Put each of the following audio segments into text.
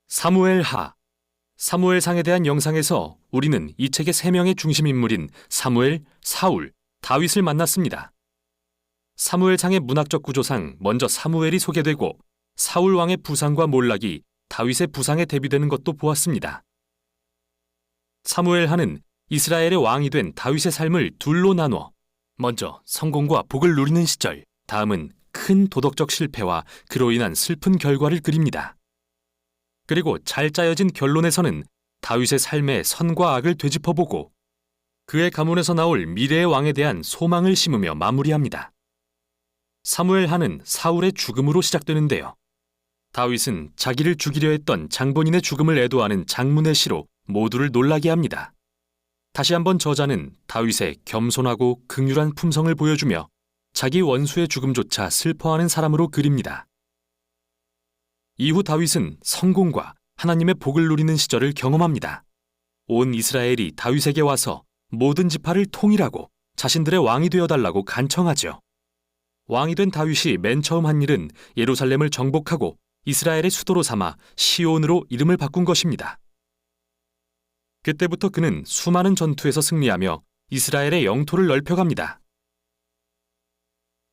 사무엘하. 사무엘상에 대한 영상에서 우리는 이 책의 세 명의 중심 인물인 사무엘, 사울, 다윗을 만났습니다. 사무엘상의 문학적 구조상 먼저 사무엘이 소개되고 사울 왕의 부상과 몰락이 다윗의 부상에 대비되는 것도 보았습니다. 사무엘하는 이스라엘의 왕이 된 다윗의 삶을 둘로 나눠 먼저 성공과 복을 누리는 시절, 다음은 큰 도덕적 실패와 그로 인한 슬픈 결과를 그립니다. 그리고 잘 짜여진 결론에서는 다윗의 삶의 선과 악을 되짚어보고 그의 가문에서 나올 미래의 왕에 대한 소망을 심으며 마무리합니다. 사무엘하는 사울의 죽음으로 시작되는데요. 다윗은 자기를 죽이려 했던 장본인의 죽음을 애도하는 장문의 시로 모두를 놀라게 합니다. 다시 한번 저자는 다윗의 겸손하고 긍휼한 품성을 보여주며 자기 원수의 죽음조차 슬퍼하는 사람으로 그립니다. 이후 다윗은 성공과 하나님의 복을 누리는 시절을 경험합니다. 온 이스라엘이 다윗에게 와서 모든 지파를 통일하고 자신들의 왕이 되어달라고 간청하죠. 왕이 된 다윗이 맨 처음 한 일은 예루살렘을 정복하고 이스라엘의 수도로 삼아 시온으로 이름을 바꾼 것입니다. 그때부터 그는 수많은 전투에서 승리하며 이스라엘의 영토를 넓혀갑니다.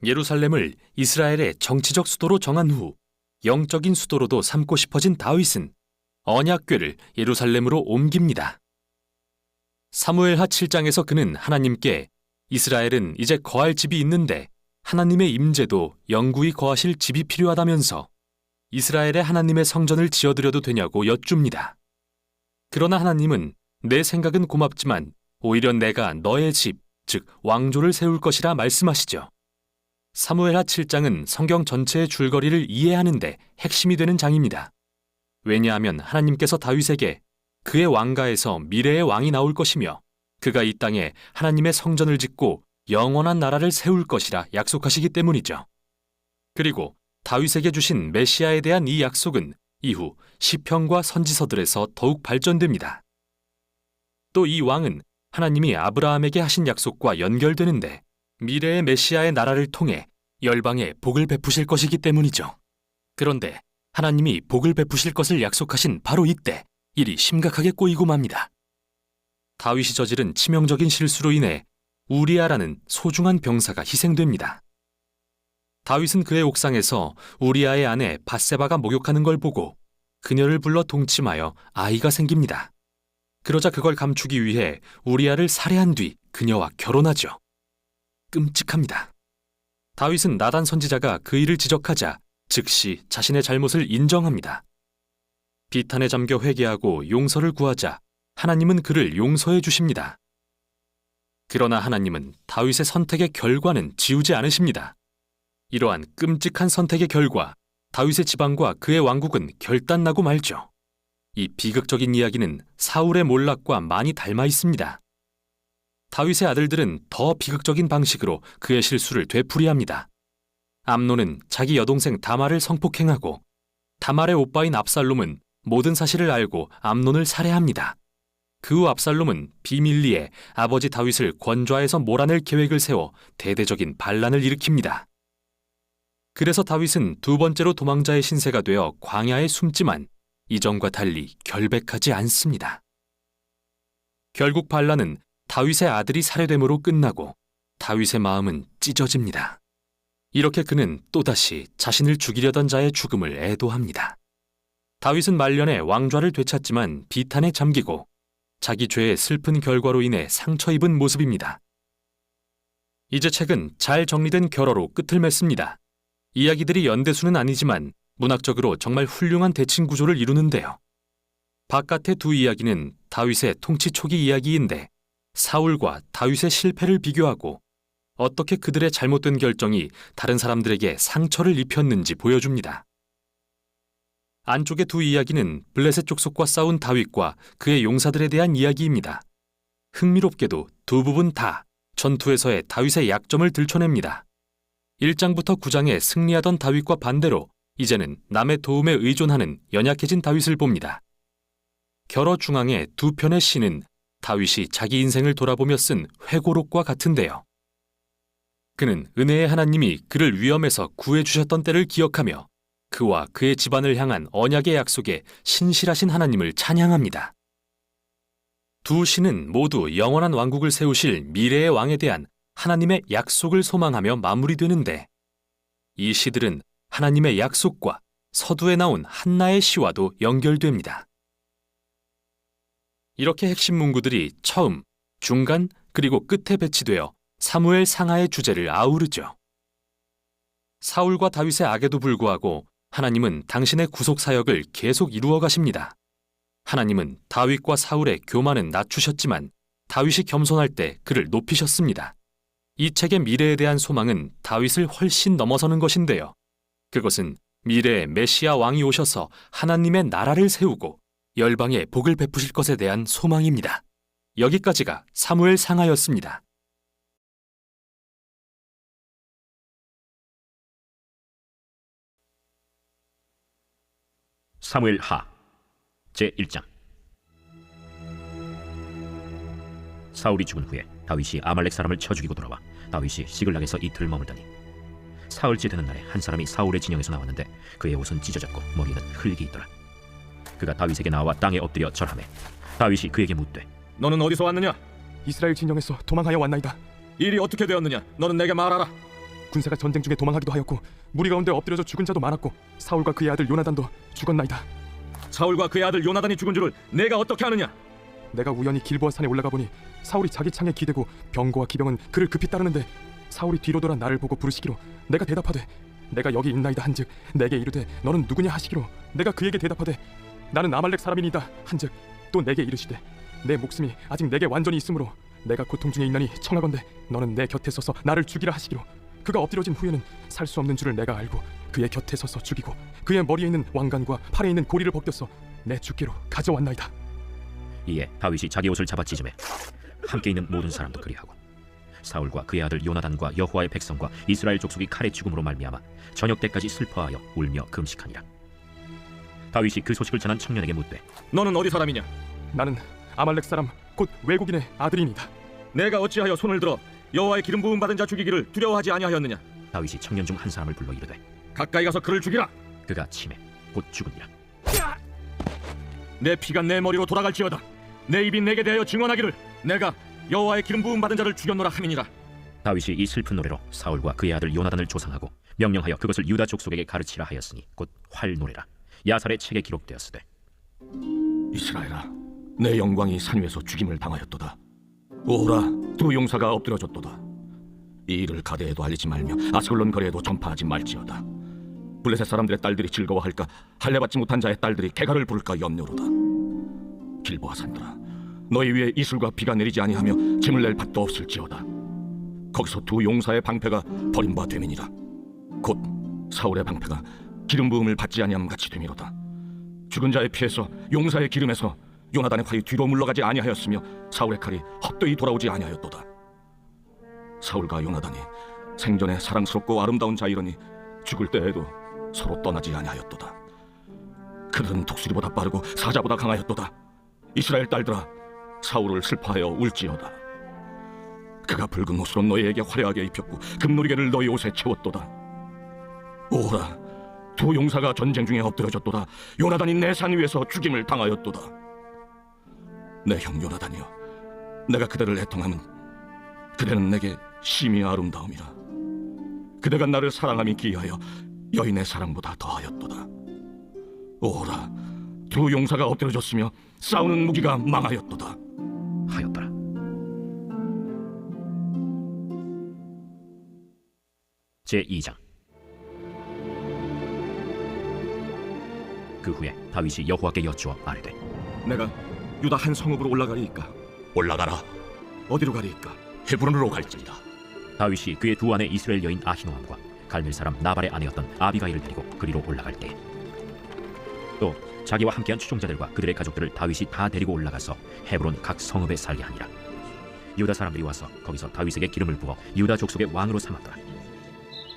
예루살렘을 이스라엘의 정치적 수도로 정한 후 영적인 수도로도 삼고 싶어진 다윗은 언약궤를 예루살렘으로 옮깁니다. 사무엘하 7장에서 그는 하나님께 이스라엘은 이제 거할 집이 있는데 하나님의 임재도 영구히 거하실 집이 필요하다면서 이스라엘의 하나님의 성전을 지어드려도 되냐고 여쭙니다. 그러나 하나님은 내 생각은 고맙지만 오히려 내가 너의 집, 즉 왕조를 세울 것이라 말씀하시죠. 사무엘하 7장은 성경 전체의 줄거리를 이해하는 데 핵심이 되는 장입니다. 왜냐하면 하나님께서 다윗에게 그의 왕가에서 미래의 왕이 나올 것이며 그가 이 땅에 하나님의 성전을 짓고 영원한 나라를 세울 것이라 약속하시기 때문이죠. 그리고 다윗에게 주신 메시아에 대한 이 약속은 이후 시편과 선지서들에서 더욱 발전됩니다. 또 이 왕은 하나님이 아브라함에게 하신 약속과 연결되는데 미래의 메시아의 나라를 통해 열방에 복을 베푸실 것이기 때문이죠. 그런데 하나님이 복을 베푸실 것을 약속하신 바로 이때 일이 심각하게 꼬이고 맙니다. 다윗이 저지른 치명적인 실수로 인해 우리아라는 소중한 병사가 희생됩니다. 다윗은 그의 옥상에서 우리아의 아내 밧세바가 목욕하는 걸 보고 그녀를 불러 동침하여 아이가 생깁니다. 그러자 그걸 감추기 위해 우리아를 살해한 뒤 그녀와 결혼하죠. 끔찍합니다. 다윗은 나단 선지자가 그 일을 지적하자 즉시 자신의 잘못을 인정합니다. 비탄에 잠겨 회개하고 용서를 구하자 하나님은 그를 용서해 주십니다. 그러나 하나님은 다윗의 선택의 결과는 지우지 않으십니다. 이러한 끔찍한 선택의 결과 다윗의 지방과 그의 왕국은 결단나고 말죠. 이 비극적인 이야기는 사울의 몰락과 많이 닮아 있습니다. 다윗의 아들들은 더 비극적인 방식으로 그의 실수를 되풀이합니다. 암논은 자기 여동생 다말을 성폭행하고 다말의 오빠인 압살롬은 모든 사실을 알고 암논을 살해합니다. 그 후 압살롬은 비밀리에 아버지 다윗을 권좌에서 몰아낼 계획을 세워 대대적인 반란을 일으킵니다. 그래서 다윗은 두 번째로 도망자의 신세가 되어 광야에 숨지만 이전과 달리 결백하지 않습니다. 결국 반란은 다윗의 아들이 살해됨으로 끝나고 다윗의 마음은 찢어집니다. 이렇게 그는 또다시 자신을 죽이려던 자의 죽음을 애도합니다. 다윗은 말년에 왕좌를 되찾지만 비탄에 잠기고 자기 죄의 슬픈 결과로 인해 상처 입은 모습입니다. 이제 책은 잘 정리된 결어로 끝을 맺습니다. 이야기들이 연대수는 아니지만 문학적으로 정말 훌륭한 대칭 구조를 이루는데요. 바깥의 두 이야기는 다윗의 통치 초기 이야기인데 사울과 다윗의 실패를 비교하고 어떻게 그들의 잘못된 결정이 다른 사람들에게 상처를 입혔는지 보여줍니다. 안쪽의 두 이야기는 블레셋 족속과 싸운 다윗과 그의 용사들에 대한 이야기입니다. 흥미롭게도 두 부분 다 전투에서의 다윗의 약점을 들춰냅니다. 1장부터 9장에 승리하던 다윗과 반대로 이제는 남의 도움에 의존하는 연약해진 다윗을 봅니다. 결어 중앙의 두 편의 시는 다윗이 자기 인생을 돌아보며 쓴 회고록과 같은데요. 그는 은혜의 하나님이 그를 위험에서 구해주셨던 때를 기억하며 그와 그의 집안을 향한 언약의 약속에 신실하신 하나님을 찬양합니다. 두 시는 모두 영원한 왕국을 세우실 미래의 왕에 대한 하나님의 약속을 소망하며 마무리되는데, 이 시들은 하나님의 약속과 서두에 나온 한나의 시와도 연결됩니다. 이렇게 핵심 문구들이 처음, 중간, 그리고 끝에 배치되어 사무엘 상하의 주제를 아우르죠. 사울과 다윗의 악에도 불구하고 하나님은 당신의 구속 사역을 계속 이루어 가십니다. 하나님은 다윗과 사울의 교만은 낮추셨지만 다윗이 겸손할 때 그를 높이셨습니다. 이 책의 미래에 대한 소망은 다윗을 훨씬 넘어서는 것인데요. 그것은 미래의 메시아 왕이 오셔서 하나님의 나라를 세우고 열방에 복을 베푸실 것에 대한 소망입니다. 여기까지가 사무엘 상하였습니다. 사무엘 하 제1장. 사울이 죽은 후에 다윗이 아말렉 사람을 쳐 죽이고 돌아와 다윗이 시글락에서 이틀 머물더니 사흘째 되는 날에 한 사람이 사울의 진영에서 나왔는데 그의 옷은 찢어졌고 머리에는 흙이 있더라. 그가 다윗에게 나와 땅에 엎드려 절하매 다윗이 그에게 묻되 너는 어디서 왔느냐? 이스라엘 진영에서 도망하여 왔나이다. 일이 어떻게 되었느냐? 너는 내게 말하라. 군사가 전쟁 중에 도망하기도 하였고 무리 가운데 엎드려져 죽은 자도 많았고 사울과 그의 아들 요나단도 죽었나이다. 사울과 그의 아들 요나단이 죽은 줄을 내가 어떻게 아느냐? 내가 우연히 길보아 산에 올라가 보니 사울이 자기 창에 기대고 병거와 기병은 그를 급히 따르는데 사울이 뒤로 돌아 나를 보고 부르시기로 내가 대답하되 내가 여기 있나이다 한즉 내게 이르되 너는 누구냐 하시기로 내가 그에게 대답하되 나는 아말렉 사람이니이다 한즉 또 내게 이르시되 내 목숨이 아직 내게 완전히 있으므로 내가 고통 중에 있나니 청하건대 너는 내 곁에 서서 나를 죽이라 하시기로 그가 엎드려진 후에는 살 수 없는 줄을 내가 알고 그의 곁에 서서 죽이고 그의 머리에 있는 왕관과 팔에 있는 고리를 벗겨서 내 주께로 가져왔나이다. 이에 다윗이 자기 옷을 잡아 찢으매 함께 있는 모든 사람도 그리하고 사울과 그의 아들 요나단과 여호와의 백성과 이스라엘 족속이 칼에 죽음으로 말미암아 저녁 때까지 슬퍼하여 울며 금식하니라. 다윗이 그 소식을 전한 청년에게 묻되 너는 어디 사람이냐? 나는 아말렉 사람 곧 외국인의 아들이니이다. 내가 어찌하여 손을 들어 여호와의 기름 부음 받은 자 죽이기를 두려워하지 아니하였느냐? 다윗이 청년 중 한 사람을 불러 이르되 가까이 가서 그를 죽이라. 그가 치매 곧 죽으니라. 내 피가 내 머리로 돌아갈지어다. 내 입이 내게 대하여 증언하기를 내가 여호와의 기름 부음 받은 자를 죽였노라 함이니라. 다윗이 이 슬픈 노래로 사울과 그의 아들 요나단을 조상하고 명령하여 그것을 유다 족속에게 가르치라 하였으니 곧 활 노래라. 야살의 책에 기록되었으되 이스라엘아, 내 영광이 산 위에서 죽임을 당하였도다. 오호라, 두 용사가 엎드려졌도다. 이 일을 가데에도 알리지 말며 아스글론 거리에도 전파하지 말지어다. 블레셋 사람들의 딸들이 즐거워할까, 할례받지 못한 자의 딸들이 개가를 부를까 염려로다. 길보아 산들아, 너희 위에 이슬과 비가 내리지 아니하며 짐을 낼 밭도 없을지어다. 거기서 두 용사의 방패가 버림바 됨이니라. 곧 사울의 방패가 기름 부음을 받지 아니함 같이 됨이로다. 죽은 자의 피에서 용사의 기름에서 요나단의 활이 뒤로 물러가지 아니하였으며 사울의 칼이 헛되이 돌아오지 아니하였도다. 사울과 요나단이 생전에 사랑스럽고 아름다운 자이러니 죽을 때에도 서로 떠나지 아니하였도다. 그들은 독수리보다 빠르고 사자보다 강하였도다. 이스라엘 딸들아, 사울을 슬퍼하여 울지어다. 그가 붉은 옷으로 너희에게 화려하게 입혔고 금노리개를 너희 옷에 채웠도다. 오호라, 두 용사가 전쟁 중에 엎드려졌도다. 요나단이 내 산 위에서 죽임을 당하였도다. 내 형 요나단이여, 내가 그대를 애통함은 그대는 내게 심히 아름다움이라. 그대가 나를 사랑함이 기이하여 여인의 사랑보다 더하였도다. 오호라, 두 용사가 엎드려졌으며 싸우는 무기가 망하였도다 하였더라. 제2장. 그 후에 다윗이 여호와께 여쭈어 아뢰되 내가 유다 한 성읍으로 올라가리이까? 올라가라. 어디로 가리이까? 헤브론으로 갈지니라. 다윗이 그의 두 아내 이스라엘 여인 아히노암과 갈멜 사람 나발의 아내였던 아비가일을 데리고 그리로 올라갈 때 또 자기와 함께한 추종자들과 그들의 가족들을 다윗이 다 데리고 올라가서 헤브론 각 성읍에 살게 하니라. 유다 사람들이 와서 거기서 다윗에게 기름을 부어 유다 족속의 왕으로 삼았더라.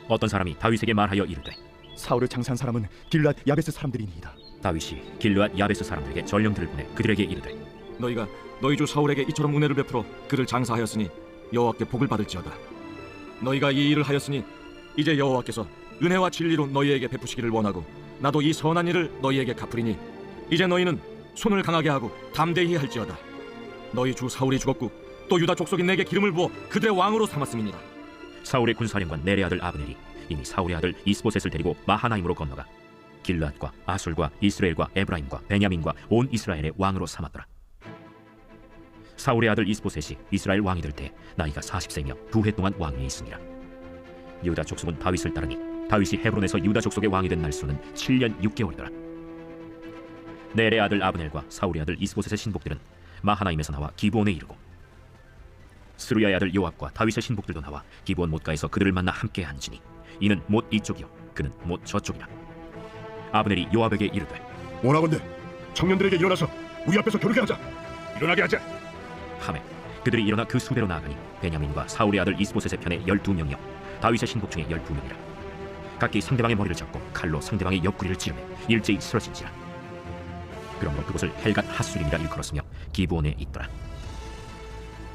어떤 사람이 다윗에게 말하여 이르되 사울을 장사한 사람은 길앗 야베스 사람들이니이다. 다윗이 길르앗 야베스 사람들에게 전령들을 보내 그들에게 이르되 너희가 너희 주 사울에게 이처럼 은혜를 베풀어 그를 장사하였으니 여호와께 복을 받을지어다. 너희가 이 일을 하였으니 이제 여호와께서 은혜와 진리로 너희에게 베푸시기를 원하고 나도 이 선한 일을 너희에게 갚으리니 이제 너희는 손을 강하게 하고 담대히 할지어다. 너희 주 사울이 죽었고 또 유다 족속이 내게 기름을 부어 그들의 왕으로 삼았음이니라. 사울의 군사령관 넬의 아들 아브넬이 이미 사울의 아들 이스보셋을 데리고 마하나임으로 건너가 길르앗과 아술과 이스라엘과 에브라임과 베냐민과 온 이스라엘의 왕으로 삼았더라. 사울의 아들 이스보셋이 이스라엘 왕이 될 때 나이가 40세며 2해 동안 왕위에 있으니라. 유다 족속은 다윗을 따르니 다윗이 헤브론에서 유다 족속의 왕이 된 날수는 7년 6개월이더라. 넬의 아들 아브넬과 사울의 아들 이스보셋의 신복들은 마하나임에서 나와 기브온에 이르고 스루야의 아들 요압과 다윗의 신복들도 나와 기브온 못가에서 그들을 만나 함께 앉으니 이는 못 이쪽이요 그는 못 저쪽이라. 아브넬이 요압에게 이르되 원하건대 청년들에게 일어나서 우리 앞에서 겨루게 하자. 일어나게 하자. 하매 그들이 일어나 그 수대로 나아가니 베냐민과 사울의 아들 이스보셋의 편에 12명이요 다윗의 신복 중에 12명이라. 각기 상대방의 머리를 잡고 칼로 상대방의 옆구리를 찌르매 일제히 쓰러진지라. 그러므로 그곳을 헬갓 하수림이라 일컬었으며 기브온에 있더라.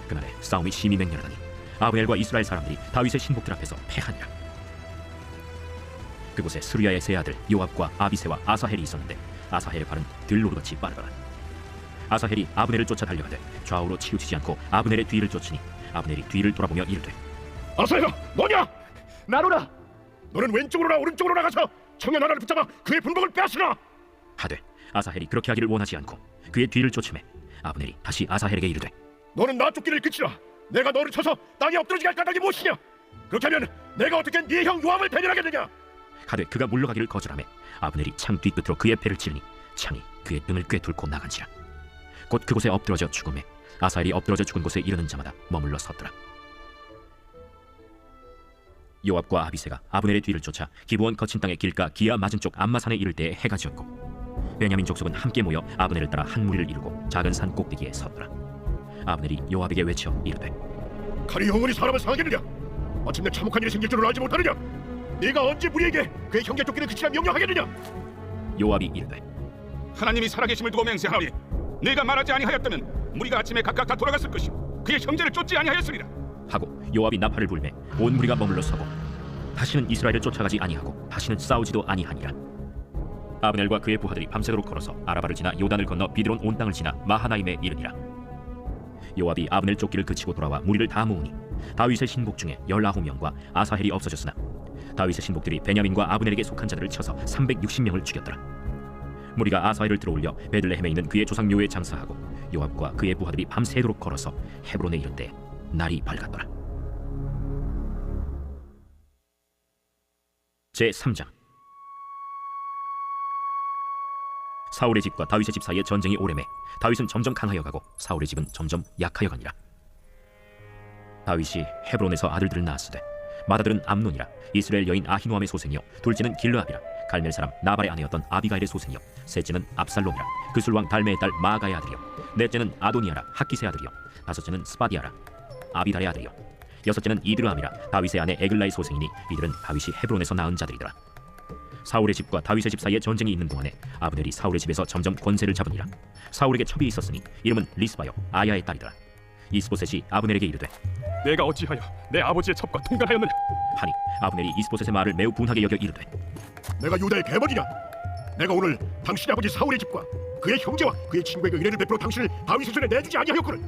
그날에 싸움이 심히 맹렬하더니 아브넬과 이스라엘 사람들이 다윗의 신복들 앞에서 패하니라. 그곳에 스루야의 세 아들 요압과 아비새와 아사헬이 있었는데 아사헬의 발은 들노루같이 빠르더라. 아사헬이 아브넬을 쫓아 달려가되 좌우로 치우치지 않고 아브넬의 뒤를 쫓으니 아브넬이 뒤를 돌아보며 이르되 아사야, 너냐? 나로라. 너는 왼쪽으로나 오른쪽으로 나가서 청년 하나를 붙잡아 그의 분복을 빼앗으라. 하되 아사헬이 그렇게 하기를 원하지 않고 그의 뒤를 쫓으매 아브넬이 다시 아사헬에게 이르되 너는 나 쫓기를 그치라. 내가 너를 쳐서 땅에 엎드러지게 할 까닭이 무엇이냐? 그렇게 하면 내가 어떻게 네 형 요압을 대면하겠느냐? 하되 그가 물러가기를 거절하매 아브넬이 창 뒤끝으로 그의 배를 찌르니 창이 그의 등을 꿰뚫고 나간지라. 곧 그곳에 엎드러져 죽음에 아사헬이 엎드러져 죽은 곳에 이르는 자마다 머물러 섰더라. 요압과 아비새가 아브넬의 뒤를 쫓아 기브온 거친 땅의 길가 기아 맞은 쪽 암마산에 이를 때에 해가 지었고 베냐민 족속은 함께 모여 아브넬을 따라 한 무리를 이루고 작은 산 꼭대기에 섰더라. 아브넬이 요압에게 외쳐 이르되 칼이 영원히 사람을 상하겠느냐? 마침내 참혹한 일이 생길 줄을 알지 못하느냐? 네가 언제 우리에게 그의 형제 쫓기를 그치라 명령하겠느냐? 요압이 이르되 하나님이 살아계심을 두고 맹세하오니 네가 말하지 아니하였다면 무리가 아침에 각각 다 돌아갔을 것이요 그의 형제를 쫓지 아니하였으리라. 하고 요압이 나팔을 불매 온 무리가 머물러 서고 다시는 이스라엘을 쫓아가지 아니하고 다시는 싸우지도 아니하니라. 아브넬과 그의 부하들이 밤새도록 걸어서 아라바를 지나 요단을 건너 비드론 온 땅을 지나 마하나임에 이르니라. 요압이 아브넬 쫓기를 그치고 돌아와 무리를 다 모으니 다윗의 신복 중에 19명과 아사헬이 없어졌으나 다윗의 신복들이 베냐민과 아브넬에게 속한 자들을 쳐서 360명을 죽였더라. 무리가 아사헬을 들어올려 베들레헴에 있는 그의 조상 묘에 장사하고 요압과 그의 부하들이 밤새도록 걸어서 헤브론에 이를 때 날이 밝았더라. 제3장. 사울의 집과 다윗의 집 사이에 전쟁이 오래매 다윗은 점점 강하여 가고 사울의 집은 점점 약하여 가니라. 다윗이 헤브론에서 아들들을 낳았으되 맏아들은 암논이라 이스라엘 여인 아히노암의 소생이요 둘째는 길르압이라 갈멜 사람 나발의 아내였던 아비가일의 소생이요 셋째는 압살롬이라 그술왕 달메의 딸 마아가의 아들이요 넷째는 아도니아라 학기스의 아들이요 다섯째는 스바디아라 아비달의 아들이요 여섯째는 이드르암이라 다윗의 아내 에글라의 소생이니 이들은 다윗이 헤브론에서 낳은 자들이더라. 사울의 집과 다윗의 집 사이에 전쟁이 있는 동안에 아브넬이 사울의 집에서 점점 권세를 잡으니라. 사울에게 첩이 있었으니 이름은 리스바요 아야의 딸이더라. 이스보셋이 아브넬에게 이르되 내가 어찌하여 내 아버지의 첩과 통달하였느냐? 하니 아브넬이 이스보셋의 말을 매우 분하게 여겨 이르되 내가 유다의 대머리냐? 내가 오늘 당신의 아버지 사울의 집과 그의 형제와 그의 친구에게 은혜를 베풀어 당신을 다윗의 손에 내주지 아니하였거늘.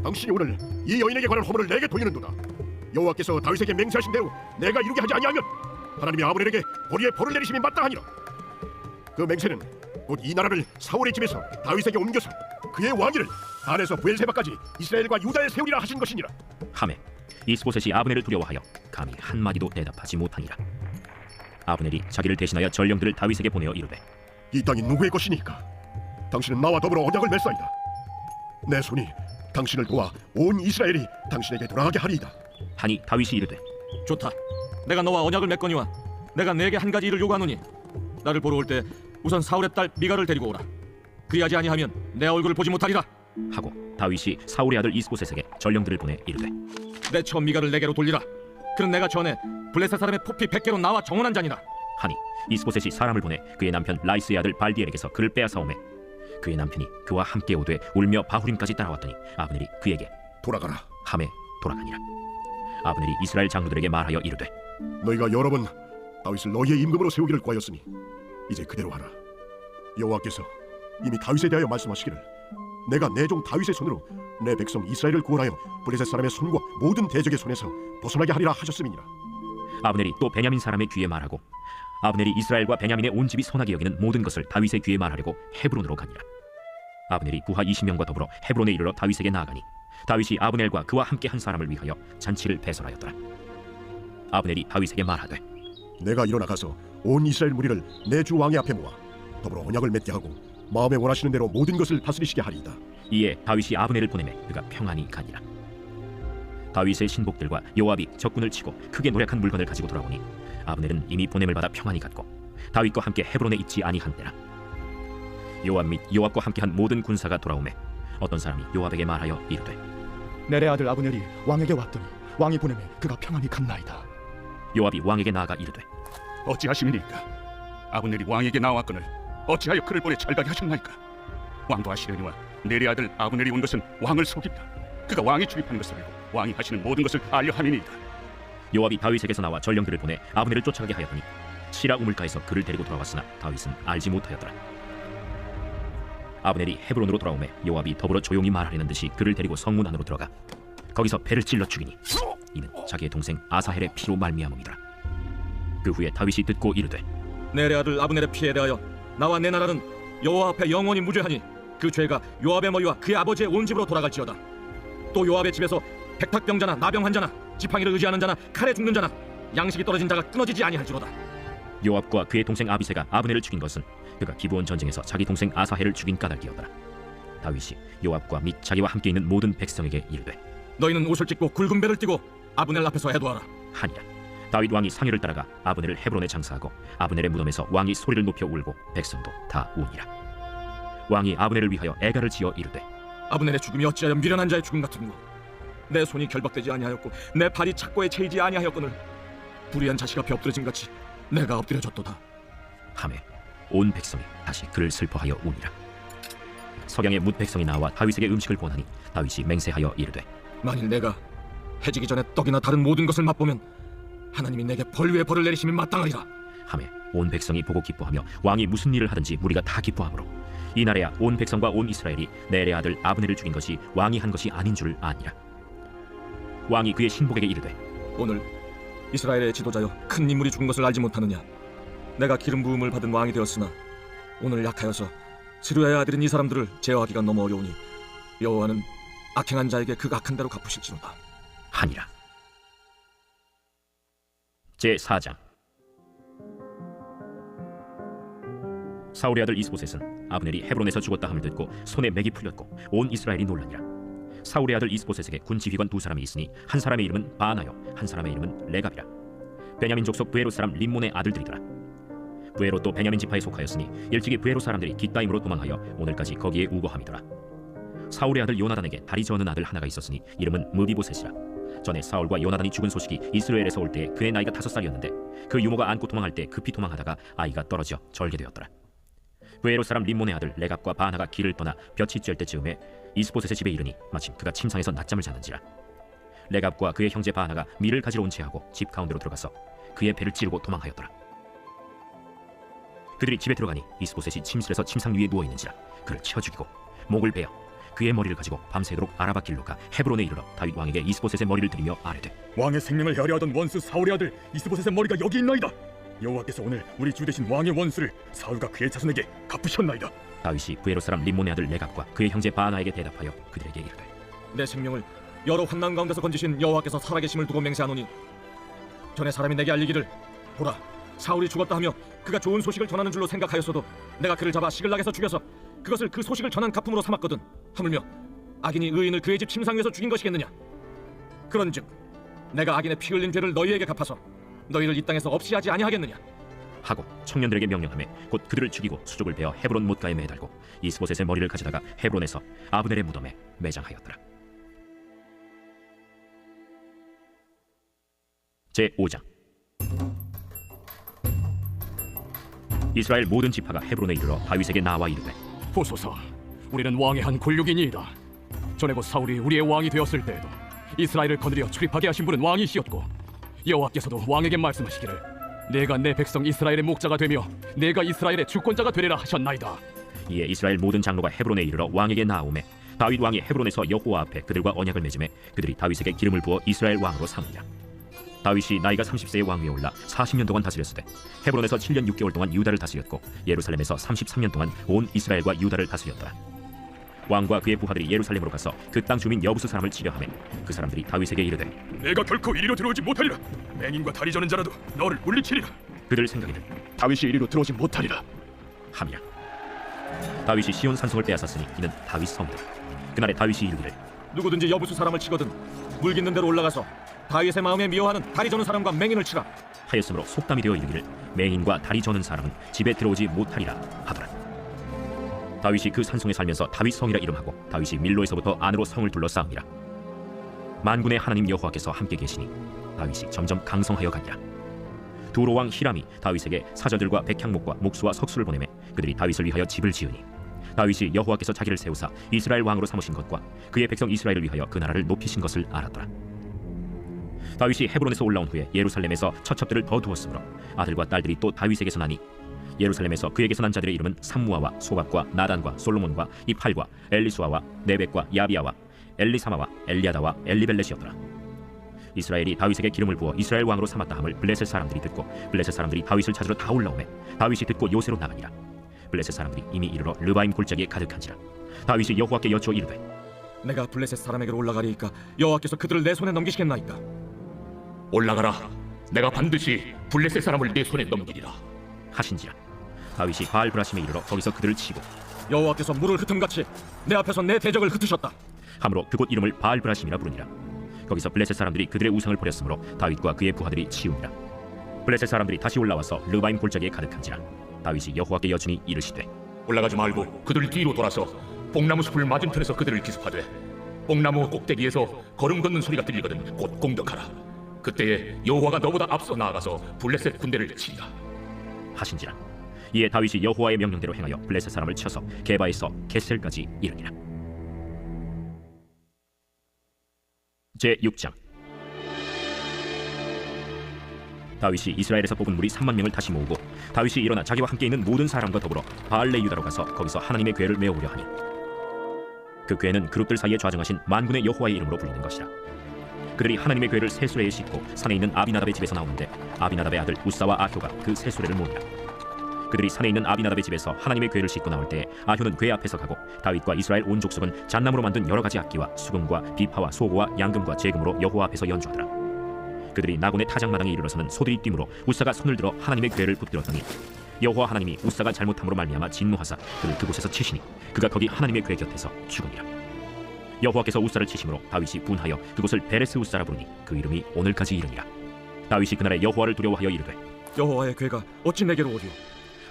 당신이 오늘 이 여인에게 관한 허물을 내게 돌리는도다. 여호와께서 다윗에게 맹세하신 대로 내가 이루게 하지 아니하면 하나님이 아브넬에게 보리의 벌을 내리심이 마땅하니라. 그 맹세는 곧 이 나라를 사울의 집에서 다윗에게 옮겨서 그의 왕위를 단에서 브엘세바까지 이스라엘과 유다에 세우리라 하신 것이니라. 하매 이스보셋이 아브넬을 두려워하여 감히 한마디도 대답하지 못하니라. 아브넬이 자기를 대신하여 전령들을 다윗에게 보내어 이르되 이 땅이 누구의 것이니까? 당신은 나와 더불어 언약을 맺사이다. 내 손이 당신을 도와 온 이스라엘이 당신에게 돌아가게 하리이다. 하니 다윗이 이르되 좋다. 내가 너와 언약을 맺거니와 내가 내게 한 가지 일을 요구하노니 나를 보러 올 때 우선 사울의 딸 미가를 데리고 오라. 그리하지 아니하면 내 얼굴을 보지 못하리라. 하고 다윗이 사울의 아들 이스보셋에게 전령들을 보내 이르되 내 처 미가를 내게로 돌리라. 그는 내가 전에 블레셋 사람의 포피 100개로 나와 정원한 자니라. 하니 이스보셋이 사람을 보내 그의 남편 라이스의 아들 발디엘에게서 그를 빼앗아오매 그의 남편이 그와 함께 오되 울며 바후림까지 따라왔더니 아브넬이 그에게 돌아가라. 함에 돌아가니라. 아브넬이 이스라엘 장로들에게 말하여 이르되 너희가 여러 번 다윗을 너희의 임금으로 세우기를 구하였으니 이제 그대로 하라. 여호와께서 이미 다윗에 대하여 말씀하시기를 내가 내 종 다윗의 손으로 내 백성 이스라엘을 구원하여 블레셋 사람의 손과 모든 대적의 손에서 벗어나게 하리라 하셨음이니라. 아브넬이 또 베냐민 사람의 귀에 말하고 아브넬이 이스라엘과 베냐민의 온 집이 선하게 여기는 모든 것을 다윗의 귀에 말하려고 헤브론으로 가니라. 아브넬이 부하 20명과 더불어 헤브론에 이르러 다윗에게 나아가니 다윗이 아브넬과 그와 함께 한 사람을 위하여 잔치를 배설하였더라. 아브넬이 다윗에게 말하되 내가 일어나 가서 온 이스라엘 무리를 내 주 왕의 앞에 모아 더불어 언약을 맺게 하고 마음에 원하시는 대로 모든 것을 다스리시게 하리이다. 이에 다윗이 아브넬을 보내매 그가 평안히 가니라. 다윗의 신복들과 요압이 적군을 치고 크게 노력한 물건을 가지고 돌아오니 아브넬은 이미 보냄을 받아 평안히 갔고 다윗과 함께 헤브론에 있지 아니한 때라. 요압 및 요압과 함께한 모든 군사가 돌아오매 어떤 사람이 요압에게 말하여 이르되 내래 아들 아브넬이 왕에게 왔더니 왕이 보내매 그가 평안히 갔나이다. 요압이 왕에게 나아가 이르되 어찌하심이니까? 아브넬이 왕에게 나왔거늘 어찌하여 그를 보내 잘가게 하셨나이까? 왕도 아시려니와 내리 아들 아브넬이 온 것은 왕을 속이다. 그가 왕이 출입하는 것을 알고 왕이 하시는 모든 것을 알려 함이니이다. 요압이 다윗에게서 나와 전령들을 보내 아브넬을 쫓아가게 하였더니 시라 우물가에서 그를 데리고 돌아왔으나 다윗은 알지 못하였더라. 아브넬이 헤브론으로 돌아오매 요압이 더불어 조용히 말하려는 듯이 그를 데리고 성문 안으로 들어가 거기서 배를 찔러 죽이니 이는 자기의 동생 아사헬의 피로 말미암음이더라. 그 후에 다윗이 듣고 이르되 내래 아들 아브넬의 피에 대하여 나와 내 나라는 여호와 앞에 영원히 무죄하니 그 죄가 요압의 머리와 그의 아버지의 온 집으로 돌아갈지어다. 또 요압의 집에서 백탁병자나 나병 환자나 지팡이를 의지하는 자나 칼에 죽는 자나 양식이 떨어진 자가 끊어지지 아니할지로다. 요압과 그의 동생 아비새가 아브넬을 죽인 것은 그가 기브온 전쟁에서 자기 동생 아사헬을 죽인 까닭이었더라. 다윗이 요압과 및 자기와 함께 있는 모든 백성에게 이르되 너희는 옷을 찢고 굵은 배를 띠고 아브넬 앞에서 해도하라. 하니라. 다윗 왕이 상유를 따라가 아브넬을 헤브론에 장사하고 아브넬의 무덤에서 왕이 소리를 높여 울고 백성도 다 우니라. 왕이 아브넬을 위하여 애가를 지어 이르되 아브넬의 죽음이 어찌하여 미련한 자의 죽음 같은고? 내 손이 결박되지 아니하였고 내 발이 착고에 채이지 아니하였거늘 불의한 자식 앞에 엎드려진 같이 내가 엎드려졌도다. 하매 온 백성이 다시 그를 슬퍼하여 우니라. 석양의 뭇 백성이 나와 다윗에게 음식을 권하니 다윗이 맹세하여 이르되 만일 내가 해지기 전에 떡이나 다른 모든 것을 맛보면 하나님이 내게 벌 위에 벌을 내리심이 마땅하리라. 하매 온 백성이 보고 기뻐하며 왕이 무슨 일을 하든지 무리가 다 기뻐하므로 이날에야 온 백성과 온 이스라엘이 넬의 아들 아브넬을 죽인 것이 왕이 한 것이 아닌 줄을 아니라. 왕이 그의 신복에게 이르되 오늘 이스라엘의 지도자여 큰 인물이 죽은 것을 알지 못하느냐? 내가 기름 부음을 받은 왕이 되었으나 오늘 약하여서 스루야의 아들인 이 사람들을 제어하기가 너무 어려우니 여호와는 악행한 자에게 그 악한 대로 갚으실지로다. 하니라. 제4장. 사울의 아들 이스보셋은 아브넬이 헤브론에서 죽었다 함을 듣고 손에 맥이 풀렸고 온 이스라엘이 놀라니라. 사울의 아들 이스보셋에게 군 지휘관 두 사람이 있으니 한 사람의 이름은 바나요 한 사람의 이름은 레갑이라. 베냐민 족속 부에롯 사람 림몬의 아들들이더라. 부에롯도 베냐민 지파에 속하였으니 일찍이 부에롯 사람들이 깃다임으로 도망하여 오늘까지 거기에 우거함이더라. 사울의 아들 요나단에게 다리 저는 아들 하나가 있었으니 이름은 무비보셋이라. 전에 사울과 요나단이 죽은 소식이 이스라엘에서 올 때 그의 나이가 5살이었는데 그 유모가 안고 도망할 때 급히 도망하다가 아이가 떨어져 절개되었더라. 부에롯 사람 림몬의 아들 레갑과 바나가 길을 떠나 볕이 쬐을 때쯤에 이스보셋의 집에 이르니 마침 그가 침상에서 낮잠을 자는지라. 레갑과 그의 형제 바나가 밀을 가지러 온 채하고 집 가운데로 들어가서 그의 배를 찌르고 도망하였더라. 그들이 집에 들어가니 이스보셋이 침실에서 침상 위에 누워 있는지라 그를 쳐 죽이고 목을 베어 그의 머리를 가지고 밤새도록 아라바 길로 가 헤브론에 이르러 다윗 왕에게 이스보셋의 머리를 들이며 아뢰되 왕의 생명을 해하려하던 원수 사울의 아들 이스보셋의 머리가 여기 있나이다. 여호와께서 오늘 우리 주 되신 왕의 원수를 사울과 그의 자손에게 갚으셨나이다. 다윗이 부에롯 사람 림몬의 아들 레갑과 그의 형제 바나에게 대답하여 그들에게 이르되 내 생명을 여러 환난 가운데서 건지신 여호와께서 살아계심을 두고 맹세하노니 전에 사람이 내게 알리기를 보라 사울이 죽었다 하며 그가 좋은 소식을 전하는 줄로 생각하였어도 내가 그를 잡아 시글락에서 죽여서 그것을 그 소식을 전한 가품으로 삼았거든. 하물며 악인이 의인을 그의 집 침상 위에서 죽인 것이겠느냐? 그런즉 내가 악인의 피 흘린 죄를 너희에게 갚아서 너희를 이 땅에서 없이 하지 아니하겠느냐? 하고 청년들에게 명령하며 곧 그들을 죽이고 수족을 베어 헤브론 못가에 매달고 이스보셋의 머리를 가져다가 헤브론에서 아브넬의 무덤에 매장하였더라. 제5장. 이스라엘 모든 지파가 헤브론에 이르러 다윗에게 나와 이르되 보소서, 우리는 왕의 한 곤륙이니이다. 전에 곧 사울이 우리의 왕이 되었을 때에도 이스라엘을 거느려 출입하게 하신 분은 왕이시었고 여호와께서도 왕에게 말씀하시기를 내가 내 백성 이스라엘의 목자가 되며 내가 이스라엘의 주권자가 되리라 하셨나이다. 이에 이스라엘 모든 장로가 헤브론에 이르러 왕에게 나아오매 다윗 왕이 헤브론에서 여호와 앞에 그들과 언약을 맺음에 그들이 다윗에게 기름을 부어 이스라엘 왕으로 삼으니라. 다윗이 나이가 30세의 왕 위에 올라 40년 동안 다스렸으되 헤브론에서 7년 6개월 동안 유다를 다스렸고 예루살렘에서 33년 동안 온 이스라엘과 유다를 다스렸더라. 왕과 그의 부하들이 예루살렘으로 가서 그 땅 주민 여부수 사람을 치려하매 그 사람들이 다윗에게 이르되 내가 결코 이리로 들어오지 못하리라. 맹인과 다리 저는 자라도 너를 물리치리라. 그들 생각에는 다윗이 이리로 들어오지 못하리라. 함이라. 다윗이 시온 산성을 빼앗았으니 이는 다윗 성이라. 그날에 다윗이 이르기를 누구든지 여부수 사람을 치거든 물 깃는 대로 올라가서 다윗의 마음에 미워하는 다리 저는 사람과 맹인을 치라. 하였으므로 속담이 되어 이르기를 맹인과 다리 저는 사람은 집에 들어오지 못하리라 하더라. 다윗이 그 산성에 살면서 다윗 성이라 이름하고 다윗이 밀로에서부터 안으로 성을 둘러싸으니라. 만군의 하나님 여호와께서 함께 계시니 다윗이 점점 강성하여 가니라. 두로 왕 히람이 다윗에게 사자들과 백향목과 목수와 석수를 보내매 그들이 다윗을 위하여 집을 지으니 다윗이 여호와께서 자기를 세우사 이스라엘 왕으로 삼으신 것과 그의 백성 이스라엘을 위하여 그 나라를 높이신 것을 알았더라. 다윗이 헤브론에서 올라온 후에 예루살렘에서 처첩들을 더 두었으므로 아들과 딸들이 또 다윗에게서 나니 예루살렘에서 그에게서 난 자들의 이름은 삼무아와 소박과 나단과 솔로몬과 이팔과 엘리수아와 네벡과 야비아와 엘리사마와 엘리아다와 엘리벨렛이었더라. 이스라엘이 다윗에게 기름을 부어 이스라엘 왕으로 삼았다 함을 블레셋 사람들이 듣고 블레셋 사람들이 다윗을 찾으러 다 올라오매 다윗이 듣고 요새로 나가니라. 블레셋 사람들이 이미 이르러 르바임 골짜기에 가득한지라. 다윗이 여호와께 여쭈어 이르되 내가 블레셋 사람에게로 올라가리이까 여호와께서 그들을 내 손에 넘기시겠나이까. 올라가라. 내가 반드시 블레셋 사람을 내 손에 넘기리라. 하신지라. 다윗이 바알브라심에 이르러 거기서 그들을 치고 여호와께서 물을 흩음같이 내 앞에서 내 대적을 흩으셨다. 함으로 그곳 이름을 바알브라심이라 부르니라. 거기서 블레셋 사람들이 그들의 우상을 버렸으므로 다윗과 그의 부하들이 치우니라. 블레셋 사람들이 다시 올라와서 르바임 골짜기에 가득한지라. 다윗이 여호와께 여쭈니 이르시되 올라가지 말고 그들 뒤로 돌아서 뽕나무 숲을 맞은편에서 그들을 기습하되 뽕나무 꼭대기에서 걸음 걷는 소리가 들리거든 곧 공격하라. 그때에 여호와가 너보다 앞서 나아가서 블레셋 군대를 치리라. 하신지라. 이에 다윗이 여호와의 명령대로 행하여 블레셋 사람을 쳐서 게바에서 게셀까지 이르니라. 제6장. 다윗이 이스라엘에서 뽑은 무리 3만 명을 다시 모으고 다윗이 일어나 자기와 함께 있는 모든 사람과 더불어 바알레 유다로 가서 거기서 하나님의 궤를 메어오려 하니 그 궤는 그룹들 사이에 좌정하신 만군의 여호와의 이름으로 불리는 것이라. 그들이 하나님의 궤를 새 수레에 싣고 산에 있는 아비나답의 집에서 나오는데 아비나답의 아들 우사와 아효가 그 새 수레를 모으니라. 그들이 산에 있는 아비나답의 집에서 하나님의 궤를 싣고 나올 때 아효는 궤 앞에서 가고 다윗과 이스라엘 온 족속은 잣나무로 만든 여러 가지 악기와 수금과 비파와 소고와 양금과 제금으로 여호와 앞에서 연주하더라. 그들이 나곤의 타작마당에 이르러서는 소들이 뛰므로 우사가 손을 들어 하나님의 궤를 붙들었더니 여호와 하나님이 우사가 잘못함으로 말미암아 진노하사 그를 그곳에서 치시니 그가 거기 하나님의 궤 곁에서 죽으니라. 여호와께서 우사를 치심으로 다윗이 분하여 그곳을 베레스 우사라 부르니 그 이름이 오늘까지 이르니라. 다윗이 그날에 여호와를 두려워하여 이르되 여호와의 궤가 어찌 내게로 오리오.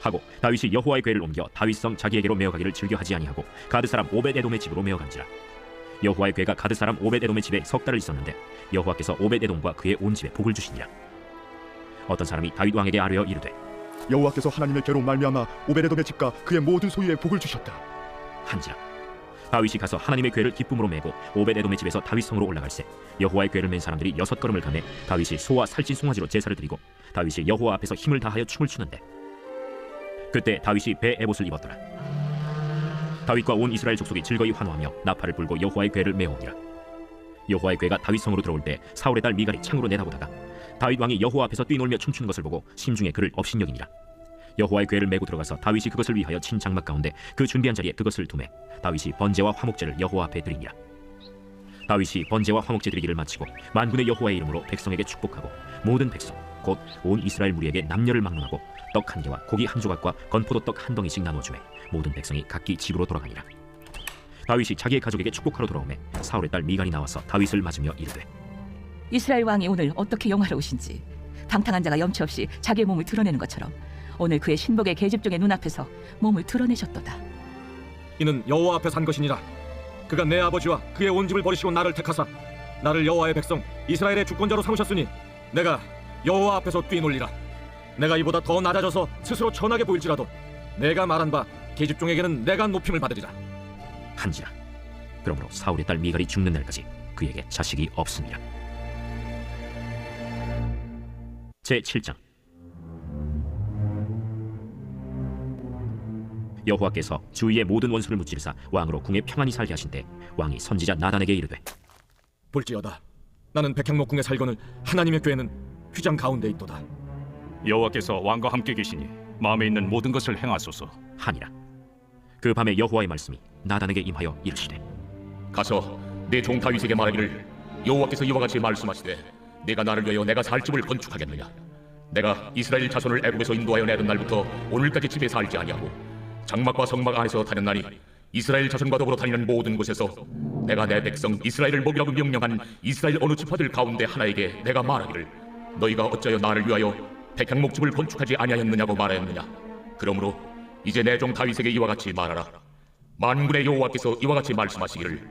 하고 다윗이 여호와의 궤를 옮겨 다윗성 자기에게로 메어가기를 즐겨하지 아니하고 가드 사람 오벳에돔의 집으로 메어간지라. 여호와의 궤가 가드 사람 오벳에돔의 집에 석 달을 있었는데 여호와께서 오벳에돔과 그의 온 집에 복을 주시니라. 어떤 사람이 다윗 왕에게 아뢰어 이르되 여호와께서 하나님의 궤로 말미암아 오베데돔의 집과 그의 모든 소유에 복을 주셨다. 한지라. 다윗이 가서 하나님의 궤를 기쁨으로 메고 오벳에돔의 집에서 다윗성으로 올라갈새 여호와의 궤를 맨 사람들이 6걸음을 가매 다윗이 소와 살찐 송아지로 제사를 드리고 다윗이 여호와 앞에서 힘을 다하여 춤을 추는데 그때 다윗이 배 에봇을 입었더라. 다윗과 온 이스라엘 족속이 즐거이 환호하며 나팔을 불고 여호와의 궤를 메어오니라. 여호와의 궤가 다윗성으로 들어올 때 사울의 딸 미갈이 창으로 내다보다가 다윗 왕이 여호와 앞에서 뛰놀며 춤추는 것을 보고 심중에 그를 업신여기니라. 여호와의 궤를 메고 들어가서 다윗이 그것을 위하여 친 장막 가운데 그 준비한 자리에 그것을 두매 다윗이 번제와 화목제를 여호와 앞에 드리니라. 다윗이 번제와 화목제 드리기를 마치고 만군의 여호와의 이름으로 백성에게 축복하고 모든 백성 곧 온 이스라엘 무리에게 남녀를 막론하고 떡 1개와 고기 1조각과 건포도 떡 1덩이씩 나눠주매 모든 백성이 각기 집으로 돌아가니라. 다윗이 자기의 가족에게 축복하러 돌아오매 사울의 딸 미갈이 나와서 다윗을 맞으며 이르되 이스라엘 왕이 오늘 어떻게 영화로우신지 방탕한 자가 염치 없이 자기의 몸을 드러내는 것처럼 오늘 그의 신복의 계집종의 눈앞에서 몸을 드러내셨도다. 이는 여호와 앞에 산 것이니라. 그가 내 아버지와 그의 온 집을 버리시고 나를 택하사 나를 여호와의 백성 이스라엘의 주권자로 삼으셨으니 내가 여호와 앞에서 뛰놀리라. 내가 이보다 더 낮아져서 스스로 천하게 보일지라도 내가 말한 바 계집종에게는 내가 높임을 받으리라. 한지라. 그러므로 사울의 딸 미갈이 죽는 날까지 그에게 자식이 없으니라. 제7장. 여호와께서 주위의 모든 원수를 무찌르사 왕으로 궁에 평안히 살게 하신 때 왕이 선지자 나단에게 이르되 볼지어다, 나는 백향목궁에 살거늘 하나님의 궤는 휘장 가운데 있도다. 여호와께서 왕과 함께 계시니 마음에 있는 모든 것을 행하소서. 하니라. 그 밤에 여호와의 말씀이 나단에게 임하여 이르시되 가서 내 종 다윗에게 말하기를 여호와께서 이와 같이 말씀하시되 내가 나를 위하여 내가 살 집을 건축하겠느냐. 내가 이스라엘 자손을 애굽에서 인도하여 내던 날부터 오늘까지 집에 살지 아니하고 장막과 성막 안에서 다녔나니 이스라엘 자손과 더불어 다니는 모든 곳에서 내가 내 백성 이스라엘을 먹이라고 명령한 이스라엘 어느 지파들 가운데 하나에게 내가 말하기를 너희가 어찌하여 나를 위하여 백향목집을 건축하지 아니하였느냐고 말하였느냐. 그러므로 이제 내 종 다윗에게 이와 같이 말하라. 만군의 여호와께서 이와 같이 말씀하시기를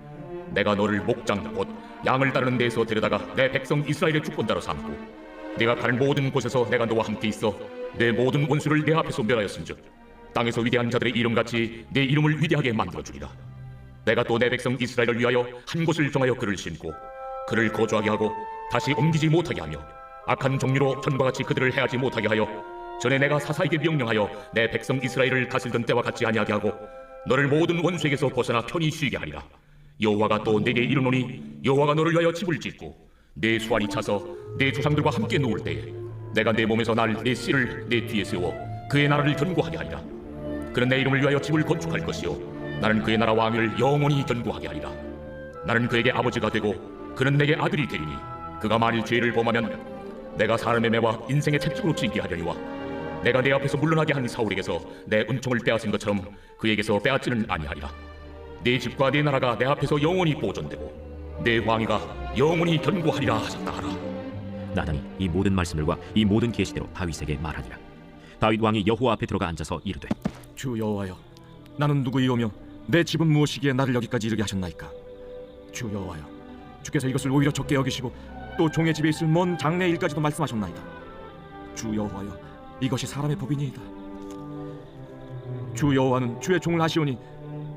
내가 너를 목장 곧 양을 따르는 데에서 데려다가 내 백성 이스라엘의 주권자로 삼고 네가 가는 모든 곳에서 내가 너와 함께 있어 내 모든 원수를 내 앞에서 멸하였은즉 땅에서 위대한 자들의 이름같이 내 이름을 위대하게 만들어주리라. 내가 또 내 백성 이스라엘을 위하여 한 곳을 정하여 그를 심고 그를 거주하게 하고 다시 옮기지 못하게 하며 악한 종류로 전과 같이 그들을 해하지 못하게 하여 전에 내가 사사에게 명령하여 내 백성 이스라엘을 다스리던 때와 같이 아니하게 하고 너를 모든 원수에게서 벗어나 편히 쉬게 하리라. 여호와가 또 내게 이르노니 여호와가 너를 위하여 집을 짓고 내 수완이 차서 내 조상들과 함께 누울 때에 내가 내 몸에서 날 내 씨를 내 뒤에 세워 그의 나라를 견고하게 하리라. 그는 내 이름을 위하여 집을 건축할 것이요 나는 그의 나라 왕위를 영원히 견고하게 하리라. 나는 그에게 아버지가 되고 그는 내게 아들이 되리니 그가 만일 죄를 범하면 내가 사람의 매와 인생의 채찍으로 징계하려니와 내가 내 앞에서 물러나게 한 사울에게서 내 은총을 빼앗은 것처럼 그에게서 빼앗지는 아니하리라. 내 집과 내 나라가 내 앞에서 영원히 보존되고 내 왕위가 영원히 견고하리라 하셨다 하라. 나단이 이 모든 말씀들과 이 모든 계시대로 다윗에게 말하니라. 다윗 왕이 여호와 앞에 들어가 앉아서 이르되 주 여호와여, 나는 누구이오며 내 집은 무엇이기에 나를 여기까지 이르게 하셨나이까. 주 여호와여, 주께서 이것을 오히려 적게 여기시고 또 종의 집에 있을 먼 장래 일까지도 말씀하셨나이다. 주 여호와여, 이것이 사람의 법이니이다. 주 여호와는 주의 종을 하시오니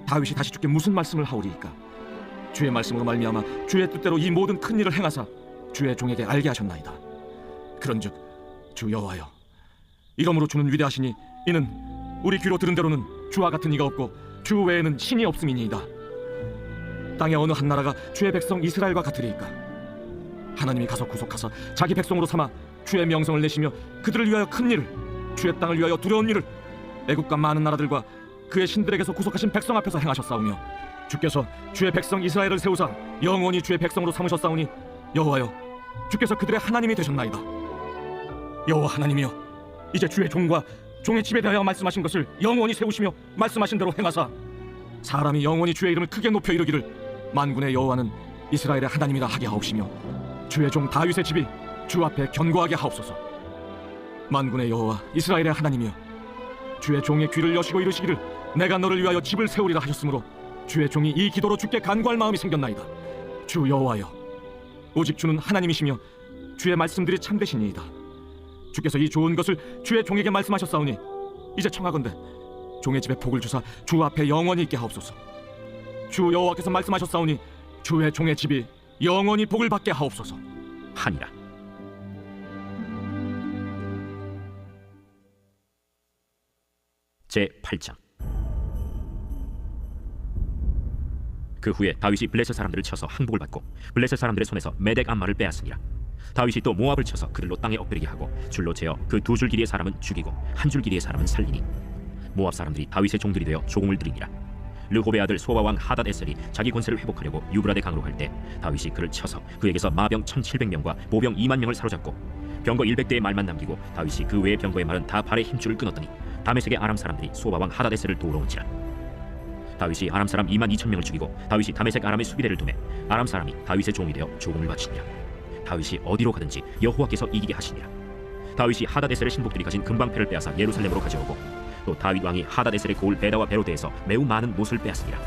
다윗이 다시 주께 무슨 말씀을 하오리이까. 주의 말씀으로 말미암아 주의 뜻대로 이 모든 큰 일을 행하사 주의 종에게 알게 하셨나이다. 그런즉 주 여호와여, 이러므로 주는 위대하시니 이는 우리 귀로 들은 대로는 주와 같은 이가 없고 주 외에는 신이 없음이니이다. 땅의 어느 한 나라가 주의 백성 이스라엘과 같으리이까. 하나님이 가서 구속하사 자기 백성으로 삼아 주의 명성을 내시며 그들을 위하여 큰 일을, 주의 땅을 위하여 두려운 일을 애국과 많은 나라들과 그의 신들에게서 구속하신 백성 앞에서 행하셨사오며 주께서 주의 백성 이스라엘을 세우사 영원히 주의 백성으로 삼으셨사오니 여호와여, 주께서 그들의 하나님이 되셨나이다. 여호와 하나님이여, 이제 주의 종과 종의 집에 대하여 말씀하신 것을 영원히 세우시며 말씀하신 대로 행하사 사람이 영원히 주의 이름을 크게 높여 이르기를 만군의 여호와는 이스라엘의 하나님이라 하게 하옵시며 주의 종 다윗의 집이 주 앞에 견고하게 하옵소서. 만군의 여호와 이스라엘의 하나님이여, 주의 종의 귀를 여시고 이르시기를 내가 너를 위하여 집을 세우리라 하셨으므로 주의 종이 이 기도로 주께 간구할 마음이 생겼나이다. 주 여호와여, 오직 주는 하나님이시며 주의 말씀들이 참되시니이다. 주께서 이 좋은 것을 주의 종에게 말씀하셨사오니 이제 청하건대 종의 집에 복을 주사 주 앞에 영원히 있게 하옵소서. 주 여호와께서 말씀하셨사오니 주의 종의 집이 영원히 복을 받게 하옵소서 하니라. 제 8장. 그 후에 다윗이 블레셋 사람들을 쳐서 항복을 받고 블레셋 사람들의 손에서 메덱 암마를 빼앗으니라. 다윗이 또 모압을 쳐서 그들로 땅에 엎드리게 하고 줄로 재어 그 2줄 길이의 사람은 죽이고 1줄 길이의 사람은 살리니 모압 사람들이 다윗의 종들이 되어 조공을 들이니라. 르호베 아들 소바 왕 하닷 에셀이 자기 권세를 회복하려고 유브라데 강으로 갈 때 다윗이 그를 쳐서 그에게서 마병 1700명과 보병 2만 명을 사로잡고 병거 100대의 말만 남기고 다윗이 그 외의 병거의 말은 다 발의 힘줄을 끊었더니 다메섹의 아람 사람들이 소바 왕 하닷 에셀을 도우러 온지라. 다윗이 아람 사람 2만 2천 명을 죽이고 다윗이 다메섹 아람의 수비대를 두매 아람 사람이 다윗의 종이 되어 조공을 바치니라. 다윗이 어디로 가든지 여호와께서 이기게 하시니라. 다윗이 하닷에셀의 신복들이 가진 금방패를 빼앗아 예루살렘으로 가져오고 또 다윗 왕이 하닷에셀의 고을 베다와 베로데에서 매우 많은 못을 빼앗으니라.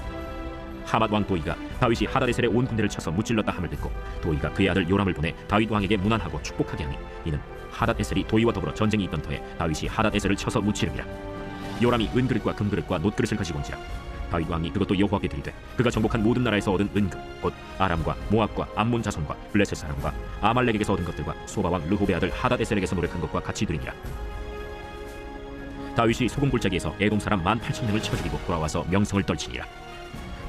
하맛 왕 도이가 다윗이 하닷에셀의 온 군대를 쳐서 무찔렀다 함을 듣고 도이가 그의 아들 요람을 보내 다윗 왕에게 문안하고 축복하게 하니 이는 하닷에셀이 도이와 더불어 전쟁이 있던 터에 다윗이 하닷에셀을 쳐서 무찌름이라. 요람이 은그릇과 금그릇과 놋그릇을 가지고 온지라. 다윗 왕이 그것도 여호와께 드리되 그가 정복한 모든 나라에서 얻은 은금 곧 아람과 모압과 암몬 자손과 블레셋 사람과 아말렉에게서 얻은 것들과 소바 왕 르호베 아들 하닷에셀에게서 노력한 것과 같이 드리니라. 다윗이 소금골짜기에서 에돔 사람 18,000명을 쳐 죽이고 돌아와서 명성을 떨치니라.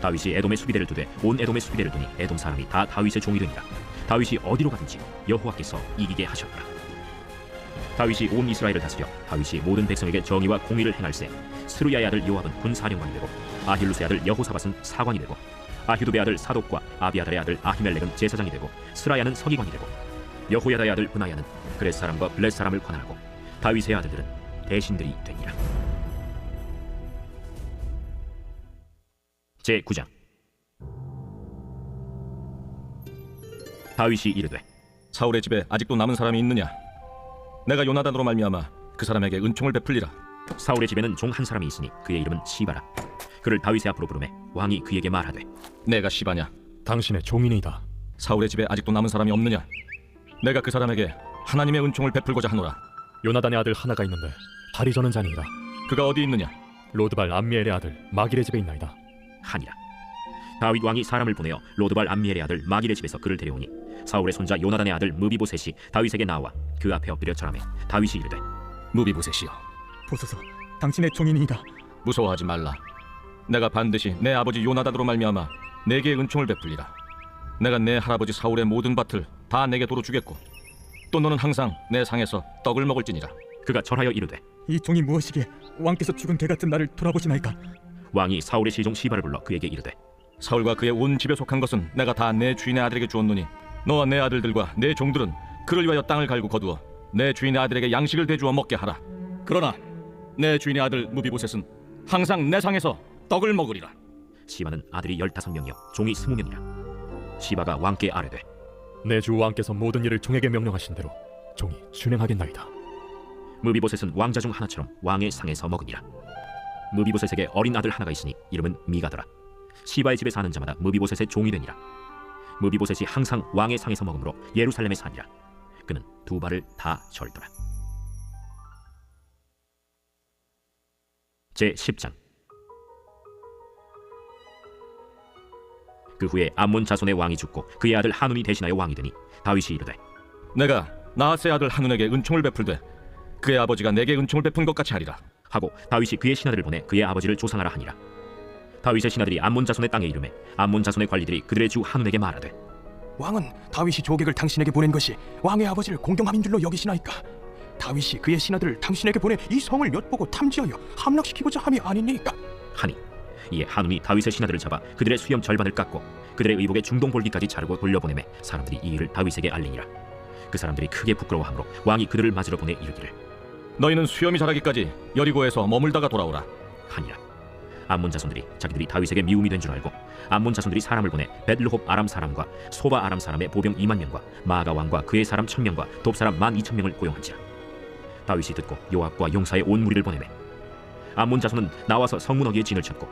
다윗이 에돔의 수비대를 두되 온 에돔의 수비대를 두니 에돔 사람이 다 다윗의 종이 되니라. 다윗이 어디로 가든지 여호와께서 이기게 하셨더라. 다윗이 온 이스라엘을 다스려 다윗이 모든 백성에게 정의와 공의를 행할세. 스루야의 아들 요압은 군사령관이 되고 아힐루스의 아들 여호사밧은 사관이 되고 아휴두의 아들 사독과 아비아달의 아들 아히멜렉은 제사장이 되고 스라야는 서기관이 되고 여호야다의 아들 브나야는 그렛 사람과 블렛 사람을 관할하고 다윗의 아들들은 대신들이 되니라. 제9장. 다윗이 이르되 사울의 집에 아직도 남은 사람이 있느냐? 내가 요나단으로 말미암아 그 사람에게 은총을 베풀리라. 사울의 집에는 종 한 사람이 있으니 그의 이름은 시바라. 그를 다윗의 앞으로 부르매 왕이 그에게 말하되 내가 시바냐? 당신의 종이니이다. 사울의 집에 아직도 남은 사람이 없느냐? 내가 그 사람에게 하나님의 은총을 베풀고자 하노라. 요나단의 아들 하나가 있는데 다리 저는 자니이다. 그가 어디 있느냐? 로드발 암미엘의 아들 마길의 집에 있나이다. 하니라. 다윗 왕이 사람을 보내어 로드발 암미엘의 아들 마길의 집에서 그를 데려오니 사울의 손자 요나단의 아들 무비보셋이 다윗에게 나와 그 앞에 엎드려 절하매 다윗이 이르되 무비보셋이여, 보소서, 당신의 종이니이다. 무서워하지 말라. 내가 반드시 내 아버지 요나단으로 말미암아 내게 은총을 베풀리라. 내가 내 할아버지 사울의 모든 밭을 다 내게 도로 주겠고 또 너는 항상 내 상에서 떡을 먹을지니라. 그가 절하여 이르되 이 종이 무엇이기에 왕께서 죽은 개 같은 나를 돌아보시나이까? 왕이 사울의 시종 시바를 불러 그에게 이르되 사울과 그의 온 집에 속한 것은 내가 다 내 주인의 아들에게 주었노니 너와 내 아들들과 내 종들은 그를 위하여 땅을 갈고 거두어 내 주인의 아들에게 양식을 대주어 먹게 하라. 그러나 내 주인의 아들 무비보셋은 항상 내 상에서 떡을 먹으리라. 시바는 아들이 15명이요 종이 20명이라. 시바가 왕께 아뢰되 내 주 왕께서 모든 일을 종에게 명령하신 대로 종이 준행하겠나이다. 무비보셋은 왕자 중 하나처럼 왕의 상에서 먹으니라. 무비보셋에게 어린 아들 하나가 있으니 이름은 미가더라. 시바의 집에 사는 자마다 무비보셋의 종이 되니라. 무비보셋이 항상 왕의 상에서 먹으므로 예루살렘에 사니라. 그는 두 발을 다 절더라. 제10장. 그 후에 암몬 자손의 왕이 죽고 그의 아들 하눈이 대신하여 왕이 되니 다윗이 이르되 내가 나하스의 아들 하눈에게 은총을 베풀되 그의 아버지가 내게 은총을 베푼 것 같이 하리라. 하고 다윗이 그의 신하들을 보내 그의 아버지를 조상하라 하니라. 다윗의 신하들이 암몬 자손의 땅에 이르매 암몬 자손의 관리들이 그들의 주 하눈에게 말하되 왕은 다윗이 조객을 당신에게 보낸 것이 왕의 아버지를 공경함인 줄로 여기시나이까? 다윗이 그의 신하들을 당신에게 보내 이 성을 엿보고 탐지하여 함락시키고자 함이 아니니까? 하니 이에 하눈이 다윗의 신하들을 잡아 그들의 수염 절반을 깎고 그들의 의복의 중동 볼기까지 자르고 돌려보내매 사람들이 이 일을 다윗에게 알리니라. 그 사람들이 크게 부끄러워하므로 왕이 그들을 맞으러 보내 이르기를 너희는 수염이 자라기까지 여리고에서 머물다가 돌아오라 하니라. 암몬 자손들이 자기들이 다윗에게 미움이 된 줄 알고 암몬 자손들이 사람을 보내 벳르홉 아람 사람과 소바 아람 사람의 보병 2만 명과 마아가 왕과 그의 사람 1,000명과 돕 사람 12,000명을 고용한지라. 다윗이 듣고 요압과 용사의 온 무리를 보내매 암몬 자손은 나와서 성문 어귀에 진을 쳤고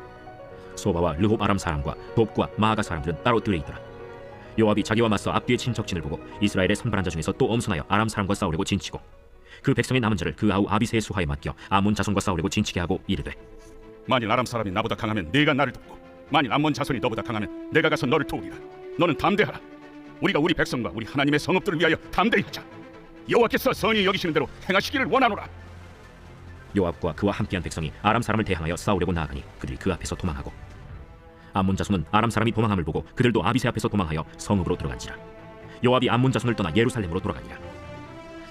소바와 르홉 아람 사람과 돕과 마아가 사람들은 따로 들에 있더라. 요압이 자기와 맞서 앞뒤에 친 적진을 보고 이스라엘의 선발한 자 중에서 또 엄선하여 아람 사람과 싸우려고 진치고 그 백성의 남은 자를 그 아우 아비새의 수하에 맡겨 암몬 자손과 싸우려고 진치게 하고 이르되 만일 아람 사람이 나보다 강하면 네가 나를 돕고 만일 암몬 자손이 너보다 강하면 내가 가서 너를 도우리라. 너는 담대하라. 우리가 우리 백성과 우리 하나님의 성읍들을 위하여 담대히 하자. 여호와께서 선히 여기시는 대로 행하시기를 원하노라. 요압과 그와 함께한 백성이 아람 사람을 대항하여 싸우려고 나아가니 그들이 그 앞에서 도망하고 암몬 자손은 아람 사람이 도망함을 보고 그들도 아비새 앞에서 도망하여 성읍으로 들어간지라. 요압이 암몬 자손을 떠나 예루살렘으로 돌아가니라.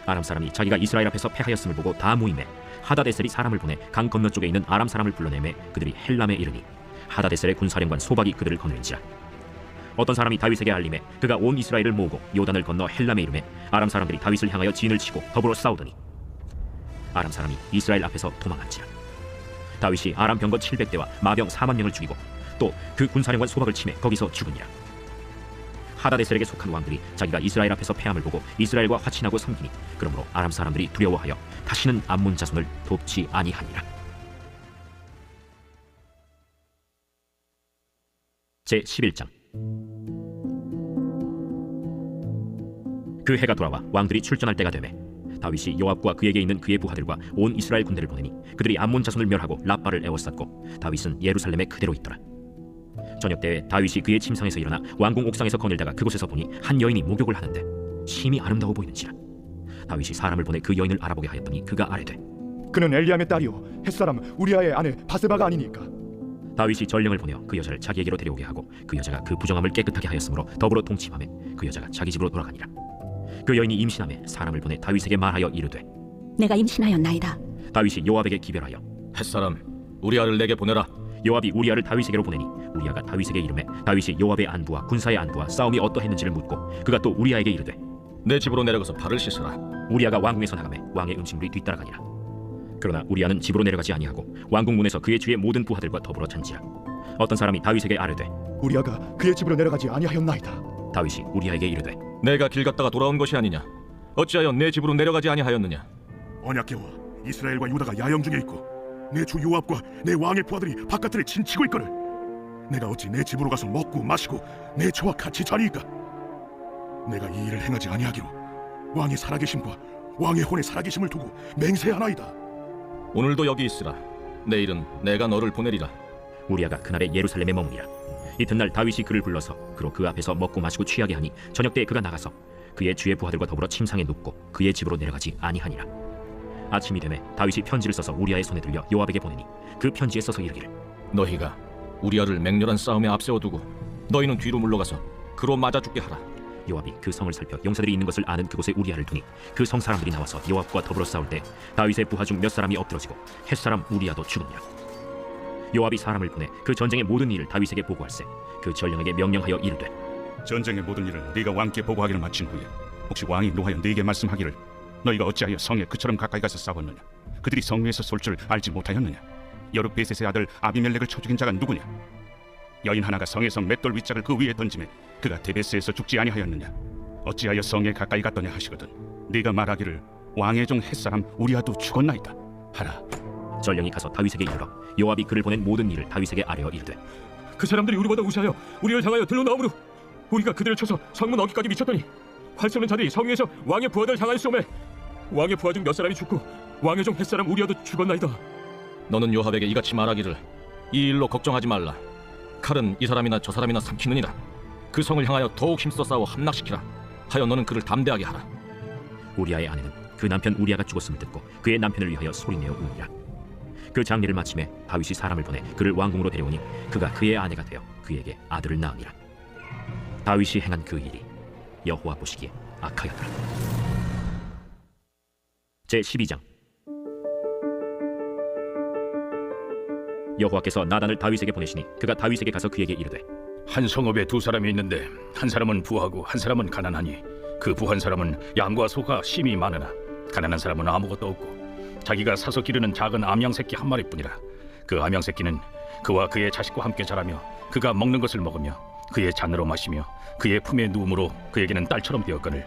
아람 사람이 자기가 이스라엘 앞에서 패하였음을 보고 다 모임에 하다데셀이 사람을 보내 강 건너쪽에 있는 아람 사람을 불러내매 그들이 헬람에 이르니 하다데셀의 군사령관 소박이 그들을 거느린지라. 어떤 사람이 다윗에게 알림해 그가 온 이스라엘을 모으고 요단을 건너 헬람에 이르매 아람 사람들이 다윗을 향하여 진을 치고 더불어 싸우더니 아람 사람이 이스라엘 앞에서 도망한지라. 다윗이 아람 병거 700대와 마병 4만 명을 죽이고 또 그 군사령관 소박을 치매 거기서 죽으니라. 하다데셀에게 속한 왕들이 자기가 이스라엘 앞에서 패함을 보고 이스라엘과 화친하고 섬기니 그러므로 아람 사람들이 두려워하여 다시는 암몬 자손을 돕지 아니하니라. 제11장. 그 해가 돌아와 왕들이 출전할 때가 되매 다윗이 요압과 그에게 있는 그의 부하들과 온 이스라엘 군대를 보내니 그들이 암몬 자손을 멸하고 라빠를 에워쌌고 다윗은 예루살렘에 그대로 있더라. 저녁 때에 다윗이 그의 침상에서 일어나 왕궁 옥상에서 거닐다가 그곳에서 보니 한 여인이 목욕을 하는데 심히 아름다워 보이는지라. 다윗이 사람을 보내 그 여인을 알아보게 하였더니 그가 아뢰되 그는 엘리암의 딸이요 햇사람 우리아의 아내 바세바가 아니니까. 다윗이 전령을 보내어 그 여자를 자기에게로 데려오게 하고 그 여자가 그 부정함을 깨끗하게 하였으므로 더불어 동침하매 그 여자가 자기 집으로 돌아가니라. 그 여인이 임신하매 사람을 보내 다윗에게 말하여 이르되 내가 임신하였나이다. 다윗이 요압에게 기별하여 햇사람 우리아를 내게 보내라. 요압이 우리아를 다윗에게로 보내니 우리아가 다윗에게 이르매 다윗이 요압의 안부와 군사의 안부와 싸움이 어떠했는지를 묻고 그가 또 우리아에게 이르되 내 집으로 내려가서 발을 씻으라. 우리아가 왕궁에서 나가매 왕의 음식물이 뒤따라가니라. 그러나 우리아는 집으로 내려가지 아니하고 왕궁 문에서 그의 주의 모든 부하들과 더불어 잔지라. 어떤 사람이 다윗에게 아뢰되 우리아가 그의 집으로 내려가지 아니하였나이다. 다윗이 우리아에게 이르되 내가 길 갔다가 돌아온 것이 아니냐? 어찌하여 내 집으로 내려가지 아니하였느냐? 언약궤와 이스라엘과 유다가 야영 중에 있고 내 주 요압과 내 왕의 부하들이 바깥을 진치고 있거늘 내가 어찌 내 집으로 가서 먹고 마시고 내 저와 같이 자리이까? 내가 이 일을 행하지 아니하기로 왕의 살아계심과 왕의 혼의 살아계심을 두고 맹세하나이다. 오늘도 여기 있으라. 내일은 내가 너를 보내리라. 우리아가 그날에 예루살렘에 머무니라. 이튿날 다윗이 그를 불러서 그로 그 앞에서 먹고 마시고 취하게 하니 저녁 때에 그가 나가서 그의 주의 부하들과 더불어 침상에 눕고 그의 집으로 내려가지 아니하니라. 아침이 되매 다윗이 편지를 써서 우리아의 손에 들려 요압에게 보내니 그 편지에 써서 이르기를 너희가 우리아를 맹렬한 싸움에 앞세워두고 너희는 뒤로 물러가서 그로 맞아 죽게 하라. 요압이 그 성을 살펴 용사들이 있는 것을 아는 그곳에 우리아를 두니 그 성 사람들이 나와서 요압과 더불어 싸울 때 다윗의 부하 중 몇 사람이 엎드러지고 햇사람 우리아도 죽으니라. 요압이 사람을 보내 그 전쟁의 모든 일을 다윗에게 보고할세 그 전령에게 명령하여 이르되 전쟁의 모든 일을 네가 왕께 보고하기를 마친 후에 혹시 왕이 노하여 네게 말씀하기를 너희가 어찌하여 성에 그처럼 가까이 가서 싸웠느냐? 그들이 성 위에서 쏠 줄 알지 못하였느냐? 여룻베셋의 아들 아비멜렉을 쳐 죽인 자가 누구냐? 여인 하나가 성에서 맷돌 윗짝을 그 위에 던지매 그가 데베스에서 죽지 아니하였느냐? 어찌하여 성에 가까이 갔더냐 하시거든 네가 말하기를 왕의 종 햇사람 우리아도 죽었나이다 하라. 전령이 가서 다윗에게 이르러 요압이 그를 보낸 모든 일을 다윗에게 아뢰어 이르되 그 사람들이 우리보다 우세하여 우리를 향하여 들러나오므로 우리가 그들을 쳐서 성문 어기까지 미쳤더니 활 쏘는 자들이 성 위에서 왕의 부하들 향하여 쏘매 왕의 부하 중 몇 사람이 죽고 왕의 종 햇사람 우리아도 죽었나이다. 너는 요압에게 이같이 말하기를 이 일로 걱정하지 말라. 칼은 이 사람이나 저 사람이나 삼키느니라. 그 성을 향하여 더욱 힘써 싸워 함락시키라. 하여 너는 그를 담대하게 하라. 우리아의 아내는 그 남편 우리아가 죽었음을 듣고 그의 남편을 위하여 소리내어 우니라. 그 장례를 마침에 다윗이 사람을 보내 그를 왕궁으로 데려오니 그가 그의 아내가 되어 그에게 아들을 낳으니라. 다윗이 행한 그 일이 여호와 보시기에 악하였더라. 제12장. 여호와께서 나단을 다윗에게 보내시니 그가 다윗에게 가서 그에게 이르되 한 성읍에 두 사람이 있는데 한 사람은 부하고 한 사람은 가난하니 그 부한 사람은 양과 소가 심히 많으나 가난한 사람은 아무것도 없고 자기가 사서 기르는 작은 암양 새끼 한 마리뿐이라. 그 암양 새끼는 그와 그의 자식과 함께 자라며 그가 먹는 것을 먹으며 그의 잔으로 마시며 그의 품에 누움으로 그에게는 딸처럼 되었거늘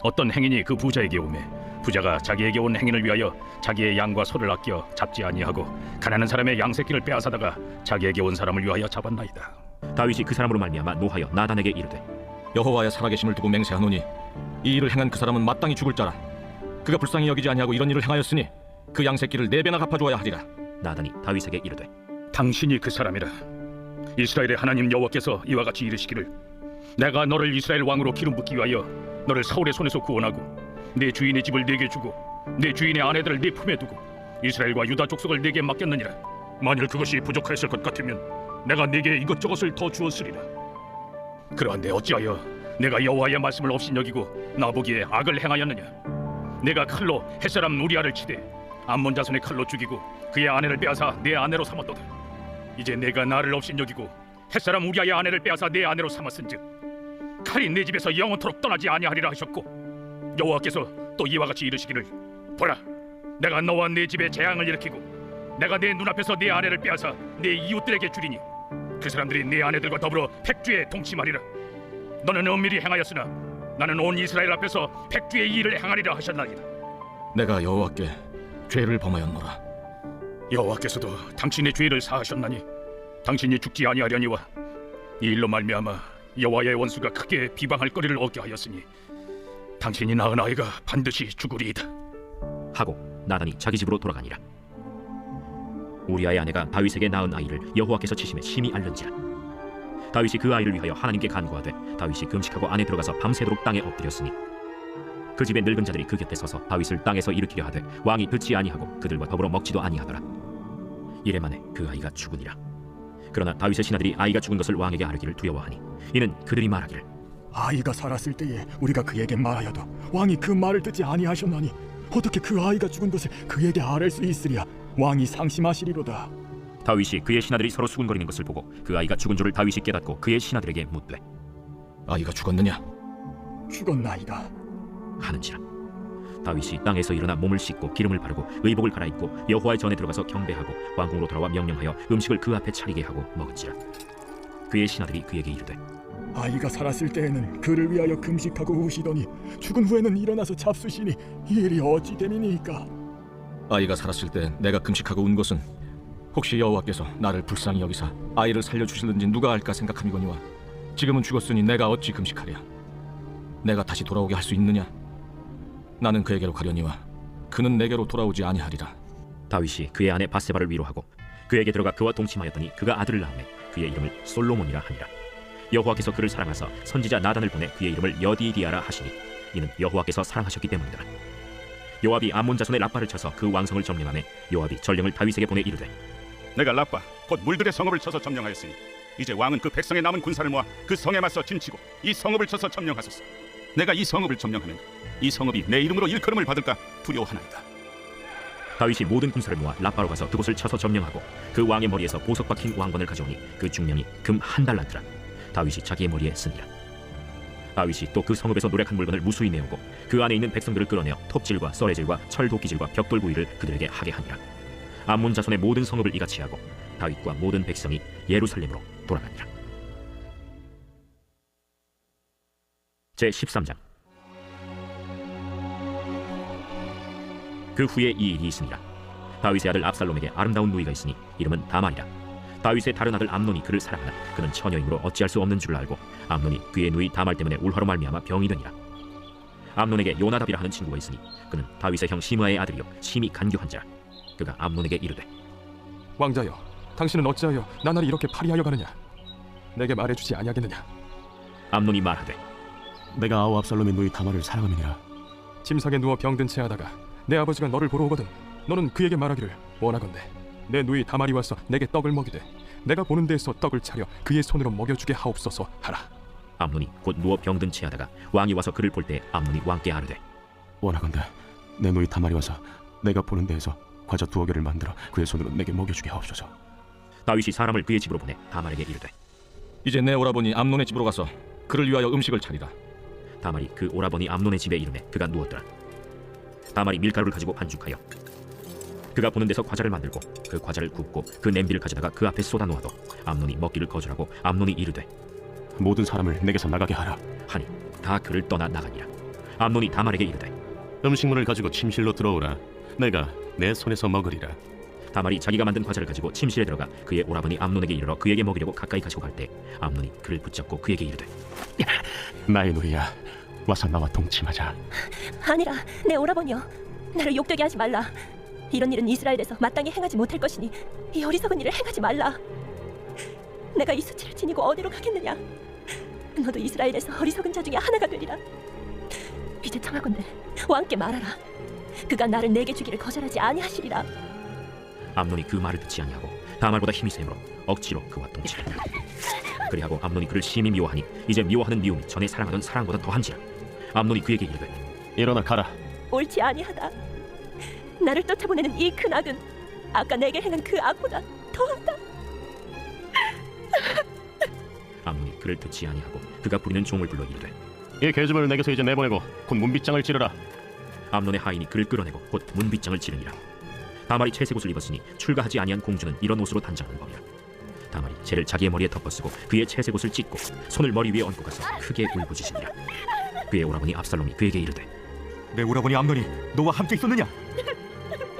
어떤 행인이 그 부자에게 오매 부자가 자기에게 온 행인을 위하여 자기의 양과 소를 아껴 잡지 아니하고 가난한 사람의 양 새끼를 빼앗아다가 자기에게 온 사람을 위하여 잡았나이다. 다윗이 그 사람으로 말미암아 노하여 나단에게 이르되 여호와의 살아계심을 두고 맹세하노니 이 일을 행한 그 사람은 마땅히 죽을 자라. 그가 불쌍히 여기지 아니하고 이런 일을 행하였으니 그 양 새끼를 4배나 갚아주어야 하리라. 나단이 다윗에게 이르되 당신이 그 사람이라. 이스라엘의 하나님 여호와께서 이와 같이 이르시기를 내가 너를 이스라엘 왕으로 기름 붓기 위하여 너를 사울의 손에서 구원하고 내 주인의 집을 네게 주고 내 주인의 아내들을 네 품에 두고 이스라엘과 유다 족속을 네게 맡겼느니라. 만일 그것이 부족하였을 것 같으면 내가 네게 이것저것을 더 주었으리라. 그러한데 어찌하여 내가 여호와의 말씀을 업신여기고 나보기에 악을 행하였느냐? 내가 칼로 햇사람 우리아를 치되 암몬 자손의 칼로 죽이고 그의 아내를 빼앗아 내 아내로 삼았도다. 이제 내가 나를 업신여기고 햇사람 우리아의 아내를 빼앗아 내 아내로 삼았은즉 칼이 내 집에서 영원토록 떠나지 아니하리라 하셨고 여호와께서 또 이와 같이 이르시기를 보라 내가 너와 내 집에 재앙을 일으키고 내가 내 눈앞에서 내 아내를 빼앗아 내 이웃들에게 주리니 그 사람들이 내 아내들과 더불어 백주에 동침하리라. 너는 은밀히 행하였으나 나는 온 이스라엘 앞에서 백주의 일을 행하리라 하셨나이다. 내가 여호와께 죄를 범하였노라. 여호와께서도 당신의 죄를 사하셨나니 당신이 죽지 아니하려니와 이 일로 말미암아 여호와의 원수가 크게 비방할 거리를 얻게 하였으니 당신이 낳은 아이가 반드시 죽으리이다 하고 나단이 자기 집으로 돌아가니라. 우리아의 아내가 다윗에게 낳은 아이를 여호와께서 치심에 심히 앓는지라. 다윗이 그 아이를 위하여 하나님께 간구하되 다윗이 금식하고 안에 들어가서 밤새도록 땅에 엎드렸으니 그 집의 늙은 자들이 그 곁에 서서 다윗을 땅에서 일으키려 하되 왕이 듣지 아니하고 그들과 더불어 먹지도 아니하더라. 이래 만에 그 아이가 죽으니라. 그러나 다윗의 신하들이 아이가 죽은 것을 왕에게 아뢰기를 두려워하니 이는 그들이 말하기를 아이가 살았을 때에 우리가 그에게 말하여도 왕이 그 말을 듣지 아니하셨나니 어떻게 그 아이가 죽은 것을 그에게 아뢰 수 있으랴. 왕이 상심하시리로다. 다윗이 그의 신하들이 서로 수군거리는 것을 보고 그 아이가 죽은 줄을 다윗이 깨닫고 그의 신하들에게 묻되 아이가 죽었느냐? 죽었나이다. 하는지라. 다윗이 땅에서 일어나 몸을 씻고 기름을 바르고 의복을 갈아입고 여호와의 전에 들어가서 경배하고 왕궁으로 돌아와 명령하여 음식을 그 앞에 차리게 하고 먹은지라. 그의 신하들이 그에게 이르되 아이가 살았을 때에는 그를 위하여 금식하고 우시더니 죽은 후에는 일어나서 잡수시니 이 일이 어찌 됨이니까. 아이가 살았을 때 내가 금식하고 운 것은 혹시 여호와께서 나를 불쌍히 여기사 아이를 살려주실는지 누가 알까 생각함이거니와 지금은 죽었으니 내가 어찌 금식하랴. 내가 다시 돌아오게 할 수 있느냐? 나는 그에게로 가려니와 그는 내게로 돌아오지 아니하리라. 다윗이 그의 아내 바세바를 위로하고 그에게 들어가 그와 동침하였더니 그가 아들을 낳음에 그의 이름을 솔로몬이라 하니라. 여호와께서 그를 사랑하사 선지자 나단을 보내 그의 이름을 여디디아라 하시니 이는 여호와께서 사랑하셨기 때문이더라. 요압이 암몬 자손의 라빠를 쳐서 그 왕성을 점령하매 요압이 전령을 다윗에게 보내 이르되 내가 라빠 곧 물들의 성읍을 쳐서 점령하였으니 이제 왕은 그 백성의 남은 군사를 모아 그 성에 맞서 진치고 이 성읍을 쳐서 점령하소서. 내가 이 성읍을 점령하면 이 성읍이 내 이름으로 일컬음을 받을까 두려워하나이다. 다윗이 모든 군사를 모아 라빠로 가서 그곳을 쳐서 점령하고 그 왕의 머리에서 보석 박힌 왕관을 가져오니 그 중량이 금 한 달란트라. 다윗이 자기의 머리에 쓰니라. 다윗이 또 그 성읍에서 노력한 물건을 무수히 내오고 그 안에 있는 백성들을 끌어내어 톱질과 썰해질과 철도끼질과 벽돌 부위를 그들에게 하게 하니라. 암몬 자손의 모든 성읍을 이같이 하고 다윗과 모든 백성이 예루살렘으로 돌아가니라. 제 13장. 그 후에 이 일이 있으니라. 다윗의 아들 압살롬에게 아름다운 누이가 있으니 이름은 다말이라. 다윗의 다른 아들 암논이 그를 사랑하나 그는 처녀이므로 어찌할 수 없는 줄을 알고 암논이 그의 누이 다말 때문에 울화로 말미암아 병이 되니라. 암논에게 요나답이라 하는 친구가 있으니 그는 다윗의 형 시므아의 아들이요 심히 간교한 자라. 그가 암논에게 이르되 왕자여, 당신은 어찌하여 나날이 이렇게 파리하여 가느냐? 내게 말해주지 아니하겠느냐? 암논이 말하되 내가 아우 압살롬의 누이 다말을 사랑함이니라. 침상에 누워 병든 채 하다가 내 아버지가 너를 보러 오거든 너는 그에게 말하기를 원하건대 내 누이 다말이 와서 내게 떡을 먹이되 내가 보는 데에서 떡을 차려 그의 손으로 먹여주게 하옵소서 하라. 암논이 곧 누워 병든 채 하다가 왕이 와서 그를 볼 때 암논이 왕께 아뢰되 원하건대 내 누이 다말이 와서 내가 보는 데에서 과자 2개를 만들어 그의 손으로 내게 먹여주게 하옵소서. 다윗이 사람을 그의 집으로 보내 다말에게 이르되 이제 내 오라버니 암논의 집으로 가서 그를 위하여 음식을 차리라. 다말이 그 오라버니 암논의 집에 이르매 그가 누웠더라. 다말이 밀가루를 가지고 반죽하여 그가 보는 데서 과자를 만들고 그 과자를 굽고 그 냄비를 가져다가 그 앞에 쏟아 놓아도 암논이 먹기를 거절하고 암논이 이르되 모든 사람을 내게서 나가게 하라 하니 다 그를 떠나 나가니라. 암논이 다말에게 이르되 음식물을 가지고 침실로 들어오라. 내가 내 손에서 먹으리라. 다말이 자기가 만든 과자를 가지고 침실에 들어가 그의 오라버니 암논에게 이르러 그에게 먹이려고 가까이 가시고 갈 때 암논이 그를 붙잡고 그에게 이르되 나의 누이야, 와서 나와 동침하자. 아니라 내 오라버니여, 나를 욕되게 하지 말라. 이런 일은 이스라엘에서 마땅히 행하지 못할 것이니 이 어리석은 일을 행하지 말라. 내가 이 수치를 지니고 어디로 가겠느냐? 너도 이스라엘에서 어리석은 자 중에 하나가 되리라. 이제 청하건대 왕께 말하라. 그가 나를 내게 주기를 거절하지 아니하시리라. 암논이 그 말을 듣지 아니하고 다말보다 힘이 세므로 억지로 그와 동침하니라. 그리하고 암논이 그를 심히 미워하니 이제 미워하는 미움이 전에 사랑하던 사랑보다 더한지라. 암논이 그에게 이르되 일어나 가라. 옳지 아니하다. 나를 쫓아보내는 이 큰 악은 아까 내게 행한 그 악보다 더하다. 암논이 그를 듣지 아니하고 그가 부리는 종을 불러 이르되 이 계집을 내게서 이제 내보내고 곧 문빗장을 찌르라. 암논의 하인이 그를 끌어내고 곧 문빗장을 치르니라. 다말이 채색 옷을 입었으니 출가하지 아니한 공주는 이런 옷으로 단장하는 법이라. 다말이 채를 자기의 머리에 덮었으고 그의 채색 옷을 찢고 손을 머리 위에 얹고 가서 크게 울부짖으니라. 그의 오라버니 압살롬이 그에게 이르되 내 오라버니 암논이 너와 함께 있었느냐?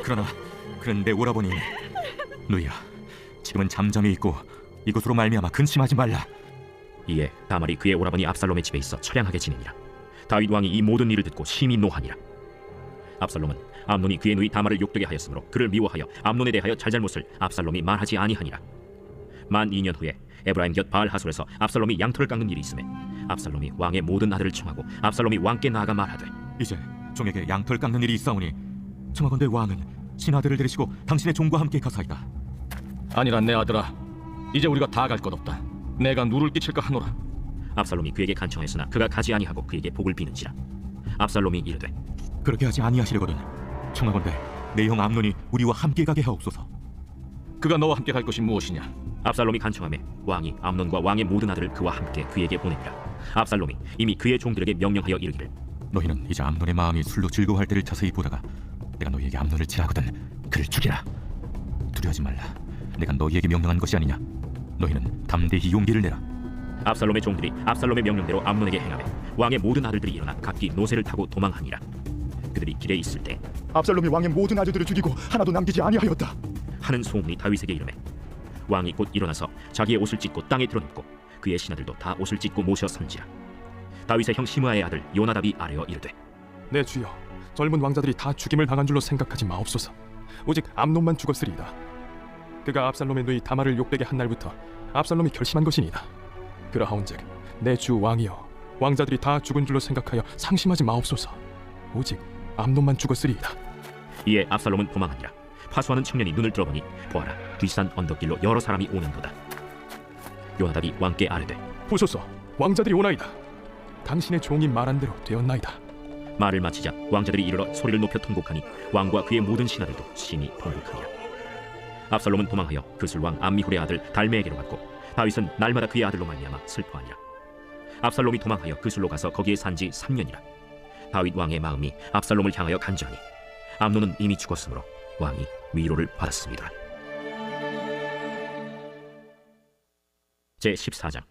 그러나 그는 내 오라버니 누이야, 지금은 잠잠히 있고 이곳으로 말미암아 근심하지 말라. 이에 다말이 그의 오라버니 압살롬의 집에 있어 처량하게 지내니라. 다윗 왕이 이 모든 일을 듣고 심히 노하니라. 압살롬은 암논이 그의 누이 다말을 욕되게 하였으므로 그를 미워하여 암논에 대하여 잘잘못을 압살롬이 말하지 아니하니라. 만 2년 후에 에브라임 곁 바알 하솔에서 압살롬이 양털을 깎는 일이 있음에 압살롬이 왕의 모든 아들을 청하고 압살롬이 왕께 나아가 말하되 이제 종에게 양털 깎는 일이 있사오니 청하건대 왕은 신하들을 데리시고 당신의 종과 함께 가사이다. 아니라 내 아들아, 이제 우리가 다 갈 것 없다. 내가 누를 끼칠까 하노라. 압살롬이 그에게 간청하였으나 그가 가지 아니하고 그에게 복을 비는지라. 압살롬이 이르되 그렇게 하지 아니하시려거든 청하건대 내 형 암논이 우리와 함께 가게 하옵소서. 그가 너와 함께 갈 것이 무엇이냐? 압살롬이 간청하매 왕이 암논과 왕의 모든 아들을 그와 함께 그에게 보내니라. 압살롬이 이미 그의 종들에게 명령하여 이르기를 너희는 이제 암논의 마음이 술로 즐거워할 때를 자세히 보다가 내가 너희에게 암논을 치라거든 그를 죽이라. 두려워하지 말라. 내가 너희에게 명령한 것이 아니냐. 너희는 담대히 용기를 내라. 압살롬의 종들이 압살롬의 명령대로 암논에게 행하매 왕의 모든 아들들이 일어나 각기 노새를 타고 도망하니라. 그들이 길에 있을 때 압살롬이 왕의 모든 아들들을 죽이고 하나도 남기지 아니하였다 하는 소문이 다윗에게 이르매 왕이 곧 일어나서 자기의 옷을 찢고 땅에 드러눕고 그의 신하들도 다 옷을 찢고 모셔 선지라. 다윗의 형 시므아의 아들 요나답이 아뢰어 이르되 내 주여, 젊은 왕자들이 다 죽임을 당한 줄로 생각하지 마옵소서. 오직 암논만 죽었으리이다. 그가 압살롬의 누이 다말을 욕되게 한 날부터 압살롬이 결심한 것이니이다. 그러하온즉 내 주 왕이여, 왕자들이 다 죽은 줄로 생각하여 상심하지 마옵소서. 오직 암논만 죽었으리이다. 이에 압살롬은 도망하니라. 파수하는 청년이 눈을 들어보니 보아라, 뒷산 언덕길로 여러 사람이 오는도다. 요나답이 왕께 아뢰되 보소서, 왕자들이 오나이다. 당신의 종이 말한 대로 되었나이다. 말을 마치자 왕자들이 이르러 소리를 높여 통곡하니 왕과 그의 모든 신하들도 심히 통곡하니라. 압살롬은 도망하여 그술 왕 암미훌의 아들 달메에게로 갔고 다윗은 날마다 그의 아들로 말미암아 슬퍼하니라. 압살롬이 도망하여 그술로 가서 거기에 산지 3년이라. 다윗 왕의 마음이 압살롬을 향하여 간절하니 암논은 이미 죽었으므로 왕이 위로를 받았습니다. 제14장.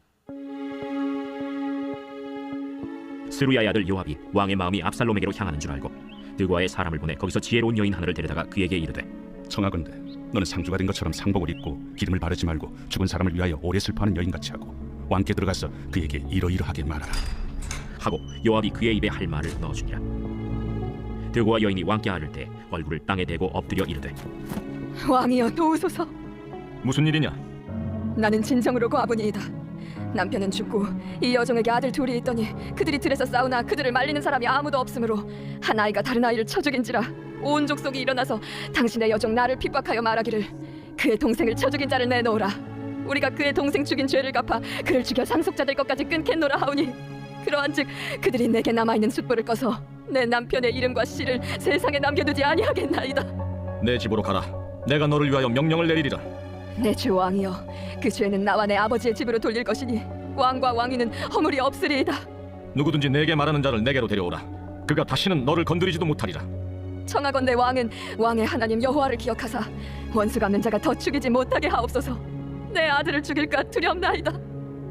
스루야의 아들 요압이 왕의 마음이 압살롬에게로 향하는 줄 알고 드고아의 사람을 보내 거기서 지혜로운 여인 하나를 데려다가 그에게 이르되 청하건대 너는 상주가 된 것처럼 상복을 입고 기름을 바르지 말고 죽은 사람을 위하여 오래 슬퍼하는 여인같이 하고 왕께 들어가서 그에게 이러이러하게 말하라 하고 요압이 그의 입에 할 말을 넣어주니라. 드고아 여인이 왕께 아를 때 얼굴을 땅에 대고 엎드려 이르되 왕이여 도우소서. 무슨 일이냐? 나는 진정으로 고아부니이다. 남편은 죽고 이 여종에게 아들 둘이 있더니 그들이 들에서 싸우나 그들을 말리는 사람이 아무도 없으므로 한 아이가 다른 아이를 쳐 죽인지라. 온 족속이 일어나서 당신의 여종 나를 핍박하여 말하기를 그의 동생을 쳐 죽인 자를 내놓으라. 우리가 그의 동생 죽인 죄를 갚아 그를 죽여 상속자 될 것까지 끊겠노라 하오니 그러한즉 그들이 내게 남아있는 숫불을 꺼서 내 남편의 이름과 씨를 세상에 남겨두지 아니하겠나이다. 내 집으로 가라. 내가 너를 위하여 명령을 내리리라. 내 주 왕이여, 그 죄는 나와 내 아버지의 집으로 돌릴 것이니 왕과 왕위는 허물이 없으리이다. 누구든지 내게 말하는 자를 내게로 데려오라. 그가 다시는 너를 건드리지도 못하리라. 청하건대 왕은 왕의 하나님 여호와를 기억하사 원수 갚는 자가 더 죽이지 못하게 하옵소서. 내 아들을 죽일까 두렵나이다.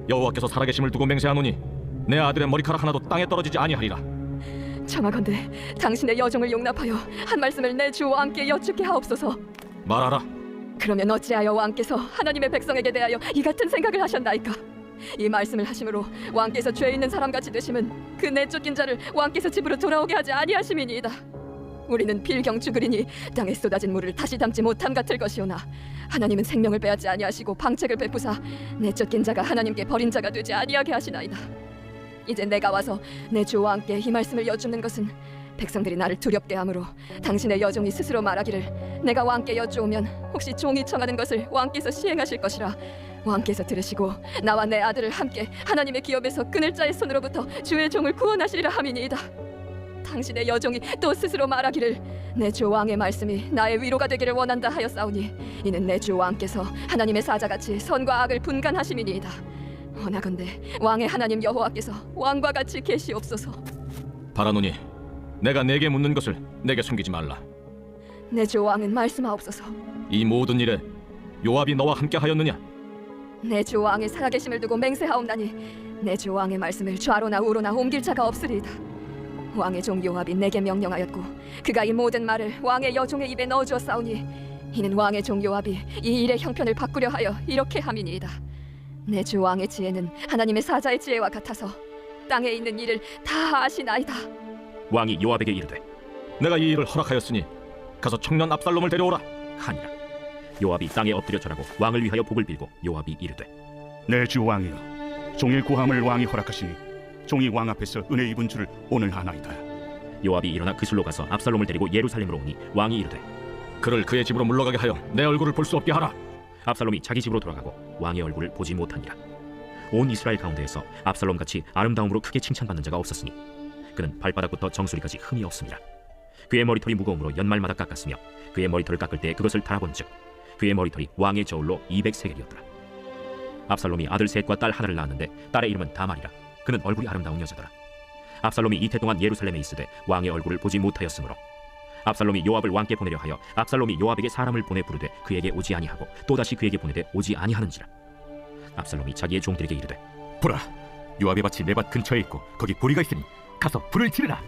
여호와께서 살아계심을 두고 맹세하노니 내 아들의 머리카락 하나도 땅에 떨어지지 아니하리라. 청하건대 당신의 여종을 용납하여 한 말씀을 내 주 왕께 여쭙게 하옵소서. 말하라. 그러면 어찌하여 왕께서 하나님의 백성에게 대하여 이 같은 생각을 하셨나이까? 이 말씀을 하심으로 왕께서 죄 있는 사람같이 되심은 그 내쫓긴 자를 왕께서 집으로 돌아오게 하지 아니하심이니이다. 우리는 필경 죽으리니 땅에 쏟아진 물을 다시 담지 못함 같을 것이오나 하나님은 생명을 빼앗지 아니하시고 방책을 베푸사 내쫓긴 자가 하나님께 버린 자가 되지 아니하게 하시나이다. 이제 내가 와서 내 주 왕께 이 말씀을 여쭙는 것은 백성들이 나를 두렵게 하므로 당신의 여종이 스스로 말하기를 내가 왕께 여쭈오면 혹시 종이 청하는 것을 왕께서 시행하실 것이라 왕께서 들으시고 나와 내 아들을 함께 하나님의 기업에서 끊을 자의 손으로부터 주의 종을 구원하시리라 함이니이다. 당신의 여종이 또 스스로 말하기를 내 주 왕의 말씀이 나의 위로가 되기를 원한다 하였사오니 이는 내 주 왕께서 하나님의 사자같이 선과 악을 분간하심이니이다. 원하건대 왕의 하나님 여호와께서 왕과 같이 계시옵소서. 바라노니 내가 내게 묻는 것을 내게 숨기지 말라. 내 주 왕은 말씀하옵소서. 이 모든 일에 요압이 너와 함께 하였느냐? 내 주 왕의 살아계심을 두고 맹세하옵나니 내 주 왕의 말씀을 좌로나 우로나 옮길 자가 없으리이다. 왕의 종 요압이 내게 명령하였고 그가 이 모든 말을 왕의 여종의 입에 넣어주었사오니 이는 왕의 종 요압이 이 일의 형편을 바꾸려 하여 이렇게 함이니이다. 내 주 왕의 지혜는 하나님의 사자의 지혜와 같아서 땅에 있는 일을 다 아시나이다. 왕이 요압에게 이르되 내가 이 일을 허락하였으니 가서 청년 압살롬을 데려오라 하니라. 요압이 땅에 엎드려 절하고 왕을 위하여 복을 빌고 요압이 이르되 내 주 왕이여 종의 구함을 왕이 허락하시니 종이 왕 앞에서 은혜 입은 줄을 오늘 아나이다. 요압이 일어나 그술로 가서 압살롬을 데리고 예루살렘으로 오니 왕이 이르되 그를 그의 집으로 물러가게 하여 내 얼굴을 볼 수 없게 하라. 압살롬이 자기 집으로 돌아가고 왕의 얼굴을 보지 못하니라. 온 이스라엘 가운데에서 압살롬같이 아름다움으로 크게 칭찬받는 자가 없었으니 그는 발바닥부터 정수리까지 흠이 없습니다. 그의 머리털이 무거움으로 연말마다 깎았으며 그의 머리털을 깎을 때 그것을 달아본즉 그의 머리털이 왕의 저울로 200세겔이었더라. 압살롬이 아들 셋과 딸 하나를 낳았는데 딸의 이름은 다말이라. 그는 얼굴이 아름다운 여자더라. 압살롬이 이태 동안 예루살렘에 있으되 왕의 얼굴을 보지 못하였으므로 압살롬이 요압을 왕께 보내려 하여 압살롬이 요압에게 사람을 보내 부르되 그에게 오지 아니하고 또다시 그에게 보내되 오지 아니하는지라. 압살롬이 자기의 종들에게 이르되 보라, 요압의 밭이 내 밭 근처에 있고 거기 보리가 있으니 가서 불을 지르라.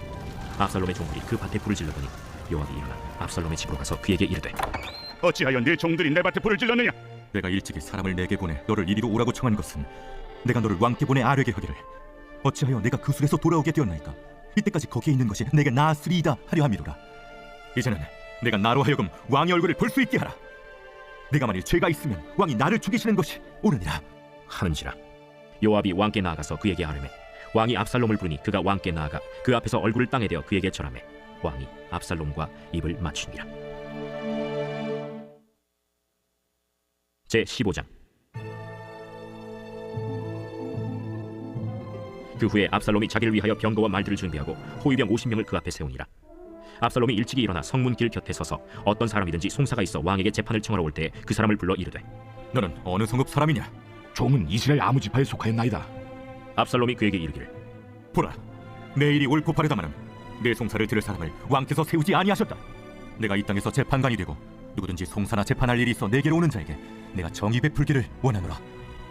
압살롬의 종들이 그 밭에 불을 질렀더니 요압이 일어나 압살롬의 집으로 가서 그에게 이르되 어찌하여 네 종들이 내 밭에 불을 질렀느냐? 내가 일찍이 사람을 내게 보내 너를 이리로 오라고 청한 것은 내가 너를 왕께 보내 아뢰게 하기를 어찌하여 내가 그 술에서 돌아오게 되었나이까? 이때까지 거기에 있는 것이 내게 나았으리이다 하려 함이로라. 이제는 내가 나로 하여금 왕의 얼굴을 볼 수 있게 하라. 내가 만일 죄가 있으면 왕이 나를 죽이시는 것이 옳으니라 하는지라. 요압이 왕께 나아가서 그에게 아뢰매 왕이 압살롬을 부르니 그가 왕께 나아가 그 앞에서 얼굴을 땅에 대어 그에게 절하매 왕이 압살롬과 입을 맞추니라. 제 15장. 그 후에 압살롬이 자기를 위하여 병거와 말들을 준비하고 호위병 50명을 그 앞에 세우니라. 압살롬이 일찍이 일어나 성문 길 곁에 서서 어떤 사람이든지 송사가 있어 왕에게 재판을 청하러 올 때 그 사람을 불러 이르되 너는 어느 성읍 사람이냐? 종은 이스라엘 아무 지파에 속하였나이다. 압살롬이 그에게 이르기를 보라, 내 일이 옳고 바르다마는 내 송사를 들을 사람을 왕께서 세우지 아니하셨다. 내가 이 땅에서 재판관이 되고 누구든지 송사나 재판할 일이 있어 내게로 오는 자에게 내가 정의 베풀기를 원하노라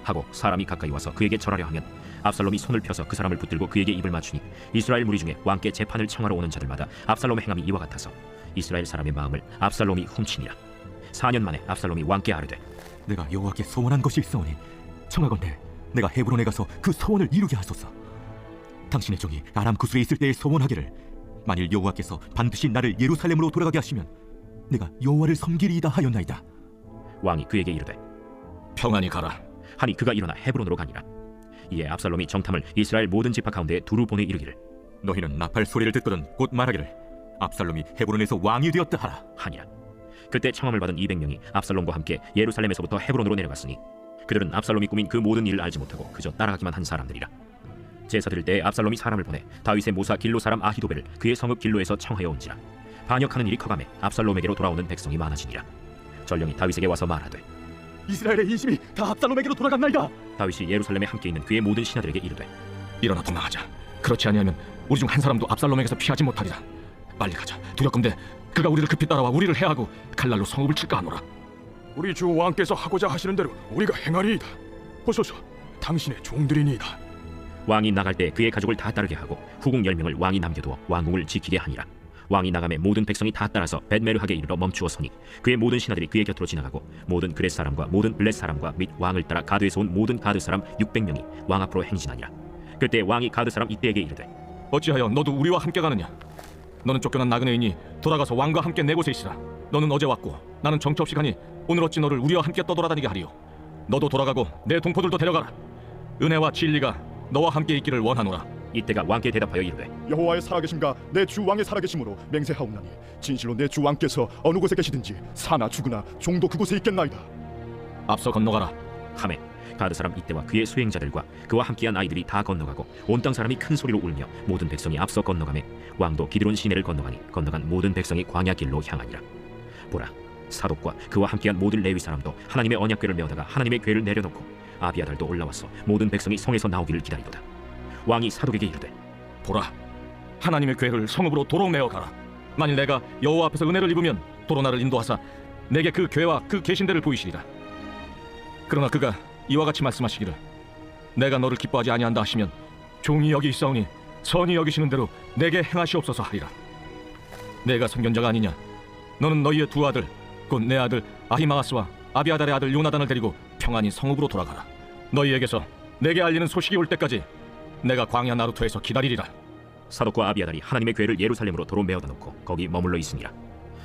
하고 사람이 가까이 와서 그에게 절하려 하면 압살롬이 손을 펴서 그 사람을 붙들고 그에게 입을 맞추니 이스라엘 무리 중에 왕께 재판을 청하러 오는 자들마다 압살롬의 행함이 이와 같아서 이스라엘 사람의 마음을 압살롬이 훔치니라. 4년 만에 압살롬이 왕께 아뢰되 내가 여호와께 소원한 것이 있사오니 청하건대 내가 헤브론에 가서 그 소원을 이루게 하소서. 당신의 종이 아람 구술에 있을 때에 소원하기를 만일 여호와께서 반드시 나를 예루살렘으로 돌아가게 하시면 내가 여호와를 섬기리이다 하였나이다. 왕이 그에게 이르되 평안히 가라 하니 그가 일어나 헤브론으로 가니라. 이에 압살롬이 정탐을 이스라엘 모든 지파 가운데 두루 보내 이르기를 너희는 나팔 소리를 듣거든 곧 말하기를 압살롬이 헤브론에서 왕이 되었다 하라 하니라. 그때 청함을 받은 200명이 압살롬과 함께 예루살렘에서부터 헤브론으로 내려갔으니 그들은 압살롬이 꾸민 그 모든 일을 알지 못하고 그저 따라가기만 한 사람들이라. 제사 드릴 때 압살롬이 사람을 보내 다윗의 모사 길로 사람 아히도벨을 그의 성읍 길로에서 청하여 온지라. 반역하는 일이 커가매 압살롬에게로 돌아오는 백성이 많아지니라. 전령이 다윗에게 와서 말하되 이스라엘의 인심이 다 압살롬에게로 돌아갔나이다. 다윗이 예루살렘에 함께 있는 그의 모든 신하들에게 이르되 일어나 도망하자. 그렇지 아니하면 우리 중 한 사람도 압살롬에게서 피하지 못하리라. 빨리 가자. 두렵건대 그가 우리를 급히 따라와 우리를 해하고 칼날로 성읍을 칠까 하노라. 우리 주 왕께서 하고자 하시는 대로 우리가 행하리이다. 보소서, 당신의 종들이니이다. 왕이 나갈 때 그의 가족을 다 따르게 하고 후궁 10명을 왕이 남겨두어 왕궁을 지키게 하니라. 왕이 나가매 모든 백성이 다 따라서 벳메르하게 이르러 멈추어 서니 그의 모든 신하들이 그의 곁으로 지나가고 모든 그렛 사람과 모든 블렛 사람과 및 왕을 따라 가드에서 온 모든 가드 사람 600명이 왕 앞으로 행진하니라. 그때 왕이 가드 사람 이때에게 이르되 어찌하여 너도 우리와 함께 가느냐? 너는 쫓겨난 나그네이니 돌아가서 왕과 함께 내 곳에 있으라. 너는 어제 왔고 나는 정처 없이 가니 오늘 어찌 너를 우리와 함께 떠돌아다니게 하리요? 너도 돌아가고 내 동포들도 데려가라. 은혜와 진리가 너와 함께 있기를 원하노라. 이때가 왕께 대답하여 이르되 여호와의 살아계심과 내 주 왕의 살아계심으로 맹세하옵나니 진실로 내 주 왕께서 어느 곳에 계시든지 사나 죽으나 종도 그곳에 있겠나이다. 앞서 건너가라. 하매 가드 사람 이때와 그의 수행자들과 그와 함께한 아이들이 다 건너가고 온 땅 사람이 큰 소리로 울며 모든 백성이 앞서 건너가매 왕도 기드론 시내를 건너가니 건너간 모든 백성이 광야 길로 향하니라. 보라, 사독과 그와 함께한 모든 레위 사람도 하나님의 언약궤를 메어다가 하나님의 궤를 내려놓고 아비아달도 올라와서 모든 백성이 성에서 나오기를 기다리도다. 왕이 사독에게 이르되 보라, 하나님의 궤를 성읍으로 도로 메어 가라. 만일 내가 여호와 앞에서 은혜를 입으면 도로 나를 인도하사 내게 그 궤와 그 계신대를 보이시리라. 그러나 그가 이와 같이 말씀하시기를 내가 너를 기뻐하지 아니한다 하시면 종이 여기 있사오니 선히 여기시는 대로 내게 행하시옵소서 하리라. 내가 선견자가 아니냐? 너는 너희의 두 아들 곧 내 아들 아히마아스와 아비아달의 아들 요나단을 데리고 평안히 성읍으로 돌아가라. 너희에게서 내게 알리는 소식이 올 때까지 내가 광야 나루토에서 기다리리라. 사독과 아비아달이 하나님의 궤를 예루살렘으로 도로 메어다 놓고 거기 머물러 있으니라.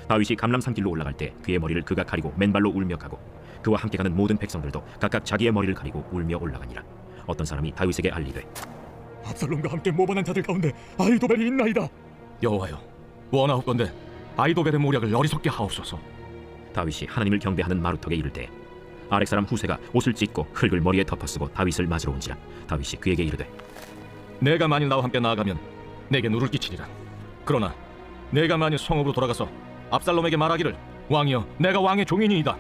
다윗이 감람산 길로 올라갈 때 그의 머리를 그가 가리고 맨발로 울며 가고 그와 함께 가는 모든 백성들도 각각 자기의 머리를 가리고 울며 올라가니라. 어떤 사람이 다윗에게 알리되 압살롬과 함께 모반한 자들 가운데 아히도벨이 있나이다. 여호와여, 원하옵건대 아히도벨의 모략을 어리석게 하옵소서. 다윗이 하나님을 경배하는 마루턱에 이를 때 아렉 사람 후세가 옷을 찢고 흙을 머리에 덮어쓰고 다윗을 맞으러 온지라. 다윗이 그에게 이르되 내가 만일 나와 함께 나아가면 내게 누를 끼치리라. 그러나 내가 만일 성읍으로 돌아가서 압살롬에게 말하기를 왕이여, 내가 왕의 종이니이다.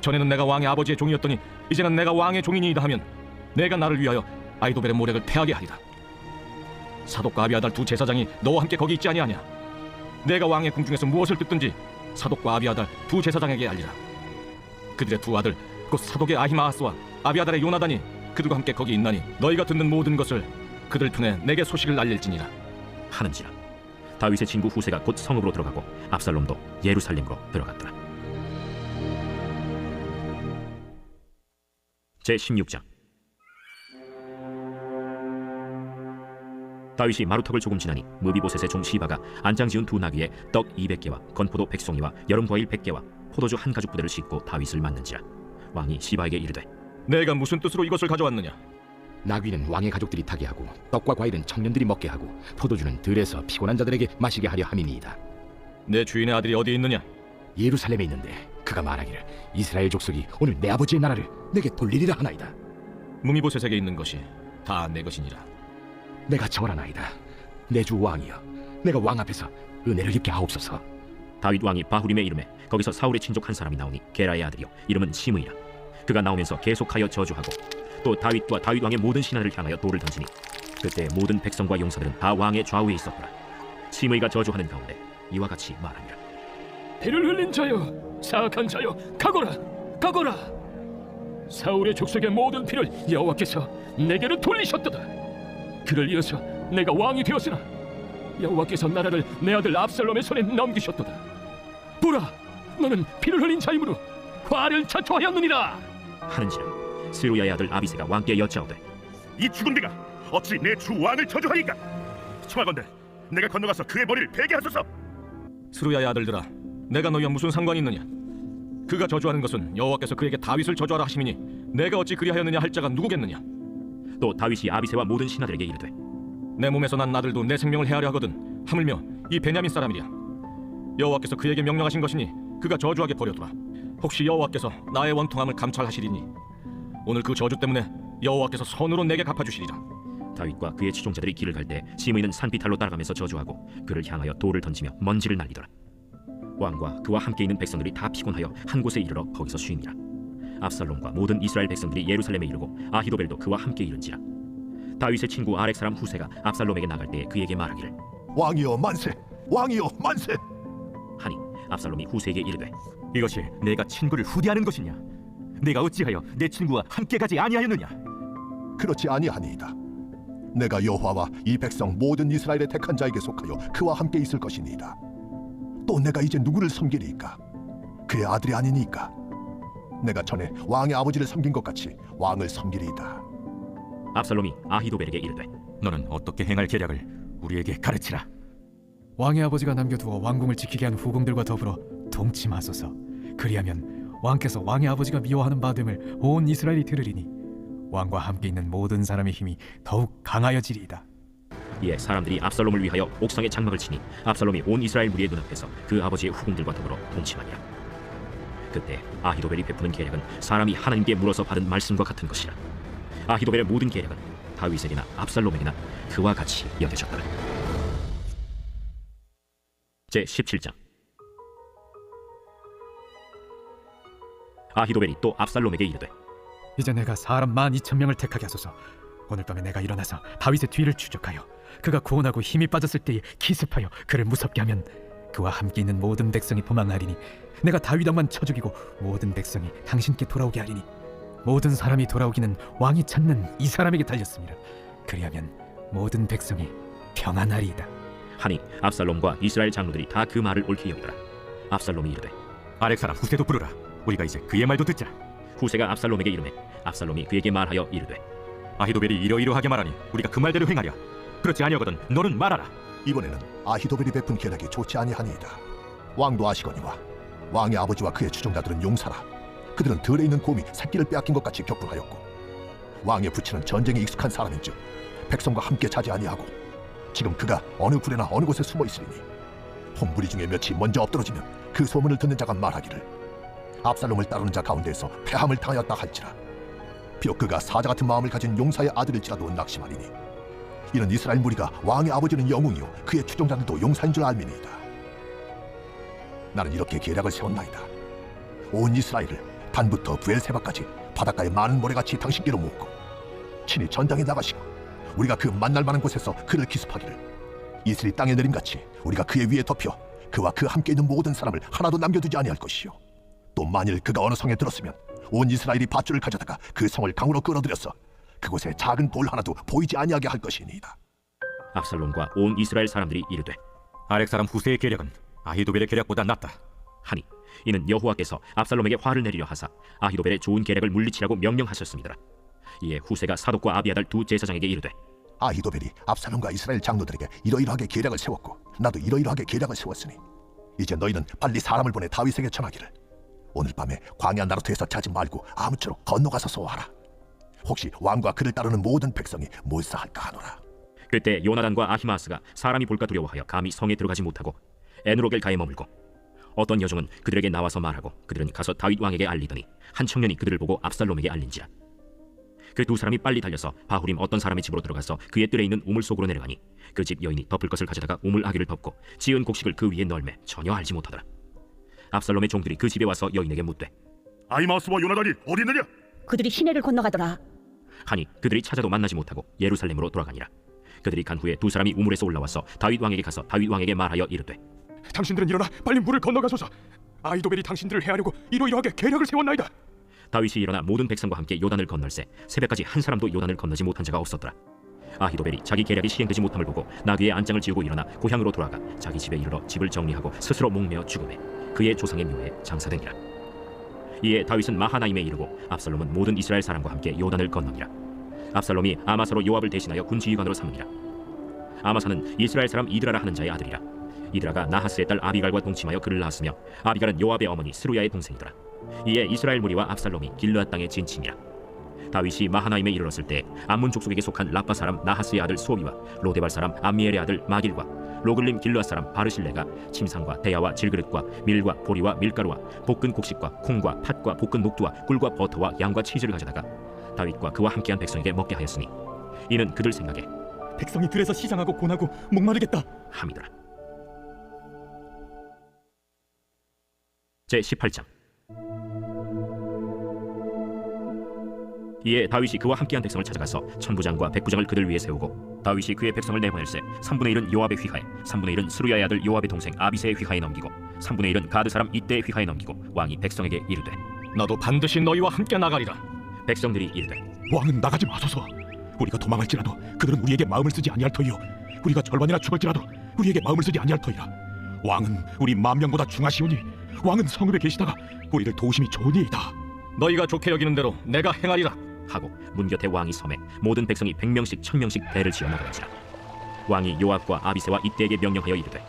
전에는 내가 왕의 아버지의 종이었더니 이제는 내가 왕의 종이니이다 하면 내가 나를 위하여 아히도벨의 모략을 패하게 하리라. 사독과 아비아달 두 제사장이 너와 함께 거기 있지 아니하냐? 내가 왕의 궁중에서 무엇을 듣든지 사독과 아비아달 두 제사장에게 알리라. 그들의 두 아들 곧 사독의 아히마아스와 아비아달의 요나단이 그들과 함께 거기 있나니 너희가 듣는 모든 것을 그들 편에 내게 소식을 알릴지니라 하는지라. 다윗의 친구 후세가 곧 성읍으로 들어가고 압살롬도 예루살렘으로 들어갔더라. 제16장. 다윗이 마루턱을 조금 지나니 무비보셋의 종 시바가 안장 지은 두 나귀에 떡 200개와 건포도 100송이와 여름 과일 100개와 포도주 한 가죽 부대를 싣고 다윗을 맞는지라. 왕이 시바에게 이르되 내가 무슨 뜻으로 이것을 가져왔느냐? 나귀는 왕의 가족들이 타게 하고 떡과 과일은 청년들이 먹게 하고 포도주는 들에서 피곤한 자들에게 마시게 하려 함이니이다. 내 주인의 아들이 어디 있느냐? 예루살렘에 있는데 그가 말하기를 이스라엘 족속이 오늘 내 아버지의 나라를 내게 돌리리라 하나이다. 무미보셋에게 있는 것이 다 내 것이니라. 내가 청하나이다. 내 주 왕이여, 내가 왕 앞에서 은혜를 입게 하옵소서. 다윗 왕이 바후림에 이름에 거기서 사울의 친족 한 사람이 나오니 게라의 아들이요 이름은 시므이라. 그가 나오면서 계속하여 저주하고 또 다윗과 다윗 왕의 모든 신하를 향하여 돌을 던지니 그때 모든 백성과 용사들은 다 왕의 좌우에 있었더라. 시므이가 저주하는 가운데 이와 같이 말하니라. 피를 흘린 자여, 사악한 자여, 가거라, 가거라. 사울의 족속의 모든 피를 여호와께서 내게로 돌리셨도다. 그를 이어서 내가 왕이 되었으나 여호와께서 나라를 내 아들 압살롬의 손에 넘기셨도다. 보라, 너는 피를 흘린 자이므로 화를 자초하였느니라 하는지라. 스루야의 아들 아비새가 왕께 여짜오되 이 죽은 비가 어찌 내 주 왕을 저주하리까? 청하건대 내가 건너가서 그의 머리를 베게 하소서. 스루야의 아들들아, 내가 너희와 무슨 상관이 있느냐? 그가 저주하는 것은 여호와께서 그에게 다윗을 저주하라 하심이니 내가 어찌 그리하였느냐 할 자가 누구겠느냐? 또 다윗이 아비새와 모든 신하들에게 이르되 내 몸에서 난 아들도 내 생명을 해하려 하거든 하물며 이 베냐민 사람이랴. 여호와께서 그에게 명령하신 것이니 그가 저주하게 버려두라. 혹시 여호와께서 나의 원통함을 감찰하시리니 오늘 그 저주 때문에 여호와께서 선으로 내게 갚아주시리라. 다윗과 그의 추종자들이 길을 갈 때 시므이는 산비탈로 따라가면서 저주하고 그를 향하여 돌을 던지며 먼지를 날리더라. 왕과 그와 함께 있는 백성들이 다 피곤하여 한 곳에 이르러 거기서 쉬니라. 압살롬과 모든 이스라엘 백성들이 예루살렘에 이르고 아히도벨도 그와 함께 이른지라. 다윗의 친구 아렉 사람 후세가 압살롬에게 나갈 때 그에게 말하기를 왕이여 만세, 왕이여 만세. 하니 압살롬이 후세에게 이르되 이것이 내가 친구를 후대하는 것이냐? 내가 어찌하여 내 친구와 함께 가지 아니하였느냐? 그렇지 아니하니이다. 내가 여호와와 이 백성 모든 이스라엘의 택한 자에게 속하여 그와 함께 있을 것이니이다. 또 내가 이제 누구를 섬기리이까? 그의 아들이 아니니까. 내가 전에 왕의 아버지를 섬긴 것 같이 왕을 섬기리이다. 압살롬이 아히도벨에게 이르되 너는 어떻게 행할 계략을 우리에게 가르치라. 왕의 아버지가 남겨두어 왕궁을 지키게 한 후궁들과 더불어 동침하소서. 그리하면 왕께서 왕의 아버지가 미워하는 바 됨을 온 이스라엘이 들으리니 왕과 함께 있는 모든 사람의 힘이 더욱 강하여지리이다. 이에 사람들이 압살롬을 위하여 옥상에 장막을 치니 압살롬이 온 이스라엘 무리의 눈앞에서 그 아버지의 후궁들과 더불어 동침하니라. 그때 아히도벨이 베푸는 계략은 사람이 하나님께 물어서 받은 말씀과 같은 것이라. 아히도벨의 모든 계략은 다윗에게나 압살롬에게나 그와 같이 여겨졌더라. 제17장. 아히도벨이 또 압살롬에게 이르되 이제 내가 사람 12,000명을 택하게 하소서. 오늘 밤에 내가 일어나서 다윗의 뒤를 추적하여 그가 고온하고 힘이 빠졌을 때에 기습하여 그를 무섭게 하면 그와 함께 있는 모든 백성이 도망하리니 내가 다윗 왕만 쳐 죽이고 모든 백성이 당신께 돌아오게 하리니 모든 사람이 돌아오기는 왕이 찾는 이 사람에게 달렸습니다. 그리하면 모든 백성이 평안하리이다. 하니 압살롬과 이스라엘 장로들이 다 그 말을 옳게 여기더라. 압살롬이 이르되 아렉 사람 후세도 부르라. 우리가 이제 그의 말도 듣자. 후세가 압살롬에게 이르매 압살롬이 그에게 말하여 이르되 아히도벨이 이러이러하게 말하니 우리가 그 말대로 행하랴. 그렇지 아니하거든 너는 말하라. 이번에는 아히도벨이 베푼 계략이 좋지 아니하니이다. 왕도 아시거니와 왕의 아버지와 그의 추종자들은 용사라. 그들은 들에 있는 곰이 새끼를 빼앗긴 것 같이 격분하였고 왕의 부친은 전쟁에 익숙한 사람인즉 백성과 함께 자지 아니하고 지금 그가 어느 굴에나 어느 곳에 숨어 있으리니 홍부리 중에 몇이 먼저 엎드러지면 그 소문을 듣는 자가 말하기를 압살롬을 따르는 자 가운데에서 패함을 당하였다 할지라. 비록 그가 사자 같은 마음을 가진 용사의 아들일지라도 낙심하리니 이는 이스라엘 무리가 왕의 아버지는 영웅이요 그의 추종자들도 용사인 줄 알미니이다. 나는 이렇게 계략을 세웠나이다. 온 이스라엘을 단부터 부엘세바까지 바닷가의 많은 모래같이 당신께로 모으고 친히 전장에 나가시고 우리가 그 만날 만한 곳에서 그를 기습하기를 이슬이 땅에 내림같이 우리가 그의 위에 덮여 그와 그 함께 있는 모든 사람을 하나도 남겨두지 아니할 것이요. 또 만일 그가 어느 성에 들었으면 온 이스라엘이 밧줄을 가져다가 그 성을 강으로 끌어들여서 그곳에 작은 돌 하나도 보이지 아니하게 할 것이니이다. 압살롬과 온 이스라엘 사람들이 이르되 아렉 사람 후세의 계략은 아히도벨의 계략보다 낫다 하니 이는 여호와께서 압살롬에게 화를 내리려 하사 아히도벨의 좋은 계략을 물리치라고 명령하셨습니다. 이에 후세가 사독과 아비아달 두 제사장에게 이르되 아히도벨이 압살롬과 이스라엘 장로들에게 이러이러하게 계략을 세웠고 나도 이러이러하게 계략을 세웠으니 이제 너희는 빨리 사람을 보내 다윗에게 전하기를 오늘 밤에 광야 나루트에서 자지 말고 아무쪼록 건너가서 소화하라. 혹시 왕과 그를 따르는 모든 백성이 몰사할까 하노라. 그때 요나단과 아히마스가 사람이 볼까 두려워하여 감히 성에 들어가지 못하고 에누로겔가에 머물고 어떤 여종은 그들에게 나와서 말하고 그들은 가서 다윗 왕에게 알리더니 한 청년이 그들을 보고 압살롬에게 알린지라. 그 두 사람이 빨리 달려서 바후림 어떤 사람의 집으로 들어가서 그의 뜰에 있는 우물 속으로 내려가니 그 집 여인이 덮을 것을 가져다가 우물 아귀를 덮고 지은 곡식을 그 위에 널매 전혀 알지 못하더라. 압살롬의 종들이 그 집에 와서 여인에게 묻되 아히마스와 요나단이 어디 있느냐? 그들이 시내를 건너가더라 하니 그들이 찾아도 만나지 못하고 예루살렘으로 돌아가니라. 그들이 간 후에 두 사람이 우물에서 올라와서 다윗 왕에게 가서 다윗 왕에게 말하여 이르되 당신들은 일어나 빨리 물을 건너가소서. 아히도벨이 당신들을 해하려고 이러이러하게 계략을 세웠나이다. 다윗이 일어나 모든 백성과 함께 요단을 건널세 새벽까지 한 사람도 요단을 건너지 못한 자가 없었더라. 아히도벨이 자기 계략이 시행되지 못함을 보고 나귀의 안장을 지우고 일어나 고향으로 돌아가 자기 집에 이르러 집을 정리하고 스스로 목매어 죽음에 그의 조상의 묘에 장사되니라. 이에 다윗은 마하나임에 이르고 압살롬은 모든 이스라엘 사람과 함께 요단을 건너니라. 압살롬이 아마사로 요압을 대신하여 군지휘관으로 삼으니라. 아마사는 이스라엘 사람 이드라라 하는 자의 아들이라. 이드라가 나하스의 딸 아비갈과 동침하여 그를 낳았으며 아비갈은 요압의 어머니 스루야의 동생이더라. 이에 이스라엘 무리와 압살롬이 길르앗 땅에 진침이라. 다윗이 마하나임에 이르렀을 때 암몬 족속에게 속한 라빠 사람 나하스의 아들 소비와 로데발 사람 암미엘의 아들 마길과 로글림 길르앗 사람 바르실레가 침상과 대야와 질그릇과 밀과 보리와 밀가루와 볶은 곡식과 콩과 팥과 볶은 녹두와 꿀과 버터와 양과 치즈를 가져다가 다윗과 그와 함께한 백성에게 먹게 하였으니 이는 그들 생각에 백성이 들에서 시장하고 고나고 목마르겠다 함이더라. 제18장. 이에 다윗이 그와 함께한 백성을 찾아가서 천부장과 백부장을 그들 위에 세우고 다윗이 그의 백성을 내보낼세 3분의 1은 요압의 휘하에 3분의 1은 스루야의 아들 요압의 동생 아비새의 휘하에 넘기고 3분의 1은 가드 사람 이때의 휘하에 넘기고 왕이 백성에게 이르되 나도 반드시 너희와 함께 나가리라. 백성들이 이르되 왕은 나가지 마소서. 우리가 도망할지라도 그들은 우리에게 마음을 쓰지 아니할 터이요 우리가 절반이나 죽을지라도 우리에게 마음을 쓰지 아니할 터이라. 왕은 우리 만명보다 중하시오니 왕은 성읍에 계시다가 우리를 도우심이 좋으니이다. 너희가 좋게 여기는 대로 내가 행하리라 하고 문 곁에 왕이 섬에 모든 백성이 100명씩 1000명씩 대를 지어 나가니라. 왕이 요압과 아비새와 이때에게 명령하여 이르되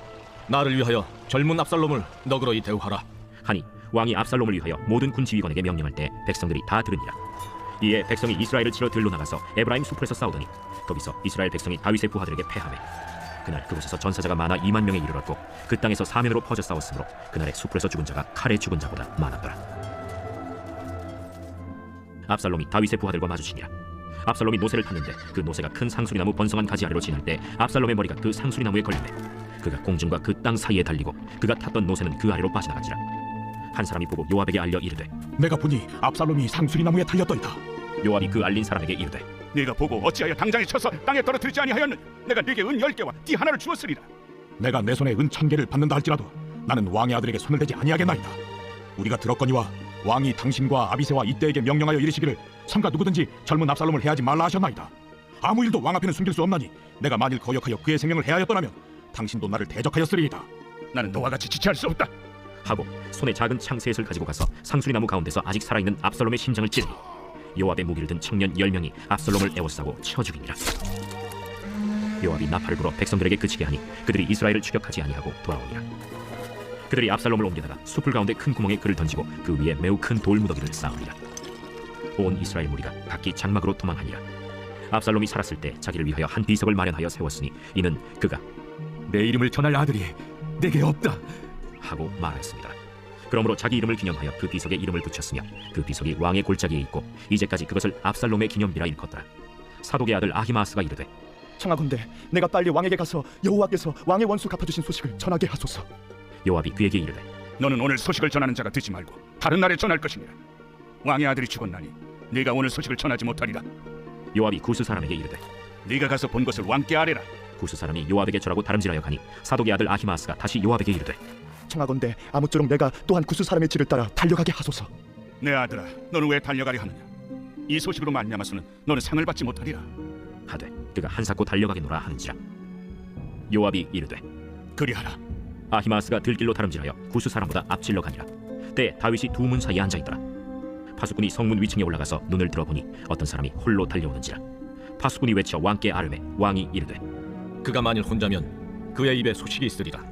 나를 위하여 젊은 압살롬을 너그러이 대우하라 하니 왕이 압살롬을 위하여 모든 군지휘관에게 명령할 때 백성들이 다 들으니라. 이에 백성이 이스라엘을 치러 들로 나가서 에브라임 수풀에서 싸우더니 거기서 이스라엘 백성이 다윗의 부하들에게 패하매 그날 그곳에서 전사자가 많아 2만 명에 이르렀고 그 땅에서 사면으로 퍼져 싸웠으므로 그날의 수풀에서 죽은 자가 칼에 죽은 자보다 많았더라. 압살롬이 다윗의 부하들과 마주치니라. 압살롬이 노새를 탔는데 그 노새가 큰 상수리나무 번성한 가지 아래로 지날 때 압살롬의 머리가 그 상수리나무에 걸리매 그가 공중과 그 땅 사이에 달리고 그가 탔던 노새는 그 아래로 빠져나간지라. 한 사람이 보고 요압에게 알려 이르되 내가 보니 압살롬이 상수리나무에 달렸더이다. 요압이 그 알린 사람에게 이르되 네가 보고 어찌하여 당장에 쳐서 땅에 떨어뜨리지 아니하였느냐? 내가 네게 은 10개와 띠 하나를 주었으리라. 내가 내 손에 은 1000개를 받는다 할지라도 나는 왕의 아들에게 손을 대지 아니하겠나이다. 우리가 들었거니와 왕이 당신과 아비새와 이때에게 명령하여 이르시기를 삼가 누구든지 젊은 압살롬을 해하지 말라 하셨나이다. 아무 일도 왕 앞에는 숨길 수 없나니 내가 만일 거역하여 그의 생명을 해하였더라면 당신도 나를 대적하였으리이다. 나는 너와 같이 지체할 수 없다 하고 손에 작은 창 셋을 가지고 가서 상수리나무 가운데서 아직 살아있는 압살롬의 심장을 찌르니 요압의 무기를 든 청년 10명이 압살롬을 에워싸고 쳐 죽이니라. 요압이 나팔을 불어 백성들에게 그치게 하니 그들이 이스라엘을 추격하지 아니하고 돌아오니라. 그들이 압살롬을 옮겨다가 숲을 가운데 큰 구멍에 그를 던지고 그 위에 매우 큰 돌무더기를 쌓으니라. 온 이스라엘 무리가 각기 장막으로 도망하니라. 압살롬이 살았을 때 자기를 위하여 한 비석을 마련하여 세웠으니 이는 그가 내 이름을 전할 아들이 내게 없다 하고 말하였습니다. 그러므로 자기 이름을 기념하여 그 비석에 이름을 붙였으며 그 비석이 왕의 골짜기에 있고 이제까지 그것을 압살롬의 기념비라 일컫더라. 사독의 아들 아히마아스가 이르되 청하건대 내가 빨리 왕에게 가서 여호와께서 왕의 원수 갚아주신 소식을 전하게 하소서. 요압이 그에게 이르되 너는 오늘 소식을 전하는 자가 되지 말고 다른 날에 전할 것이니라. 왕의 아들이 죽었나니 네가 오늘 소식을 전하지 못하리라. 요압이 구스 사람에게 이르되 네가 가서 본 것을 왕께 아뢰라. 구스 사람이 요압에게 절하고 다름질하여 가니 사독의 아들 아히마아스가 다시 요압에게 이르되 청하건대 아무쪼록 내가 또한 구스 사람의 길을 따라 달려가게 하소서. 내 아들아, 너는 왜 달려가려 하느냐? 이 소식으로 말미암아서는 너는 상을 받지 못하리라. 하되 그가 한사코 달려가겠노라 하는지라. 요압이 이르되 그리하라. 아히마아스가 들길로 다름질하여 구스 사람보다 앞질러 가니라. 때에 다윗이 두 문 사이에 앉아있더라. 파수꾼이 성문 위층에 올라가서 눈을 들어보니 어떤 사람이 홀로 달려오는지라. 파수꾼이 외쳐 왕께 아뢰매 왕이 이르되 그가 만일 혼자면 그의 입에 소식이 있으리라.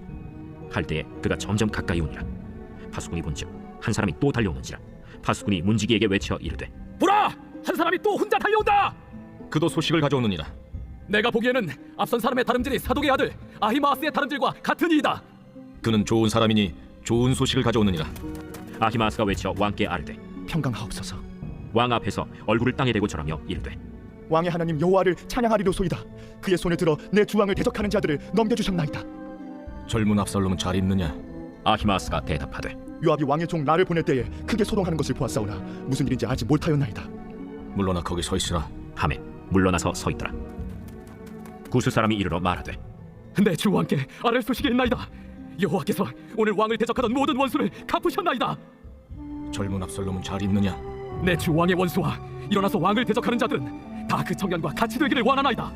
할 때에 그가 점점 가까이 오니라. 파수꾼이 본즉 한 사람이 또 달려오는지라. 파수꾼이 문지기에게 외쳐 이르되 보라! 한 사람이 또 혼자 달려온다! 그도 소식을 가져오느니라. 내가 보기에는 앞선 사람의 다름질이 사독의 아들 아히마아스의 다름질과 같은 이이다. 그는 좋은 사람이니 좋은 소식을 가져오느니라. 아히마아스가 외쳐 왕께 아뢰되 평강하옵소서. 왕 앞에서 얼굴을 땅에 대고 절하며 이르되 왕의 하나님 여호와를 찬양하리로소이다. 그의 손에 들어 내 주왕을 대적하는 자들을 넘겨주셨나이다. 젊은 압살롬은 잘 있느냐? 아히마아스가 대답하되 요압이 왕의 종 나를 보낼 때에 크게 소동하는 것을 보았사오나 무슨 일인지 알지 못하였나이다. 물러나 거기 서 있으라 하매 물러나서 서 있더라. 구스 사람이 이르러 말하되 내 주 왕께 아랠 소식이 있나이다. 여호와께서 오늘 왕을 대적하던 모든 원수를 갚으셨나이다. 젊은 압살롬은 잘 있느냐? 내 주 왕의 원수와 일어나서 왕을 대적하는 자들은 다 그 청년과 같이 되기를 원하나이다.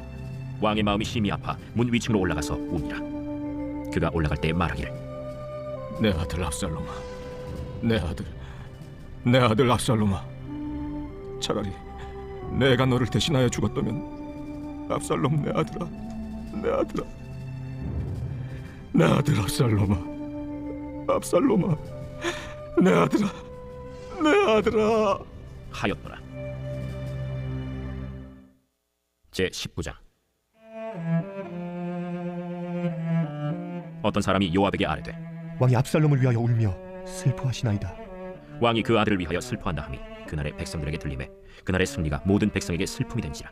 왕의 마음이 심히 아파 문 위층으로 올라가서 우니라. 그가 올라갈 때 말하기를 내 아들 압살롬아, 내 아들 압살롬아, 차라리 내가 너를 대신하여 죽었다면 압살롬 내 아들 압살롬아, 내 아들아 하였더라. 제 19장. 어떤 사람이 요압에게 아뢰되 왕이 압살롬을 위하여 울며 슬퍼하시나이다. 왕이 그 아들을 위하여 슬퍼한다 하니 그날의 백성들에게 들리매 그날의 승리가 모든 백성에게 슬픔이 된지라.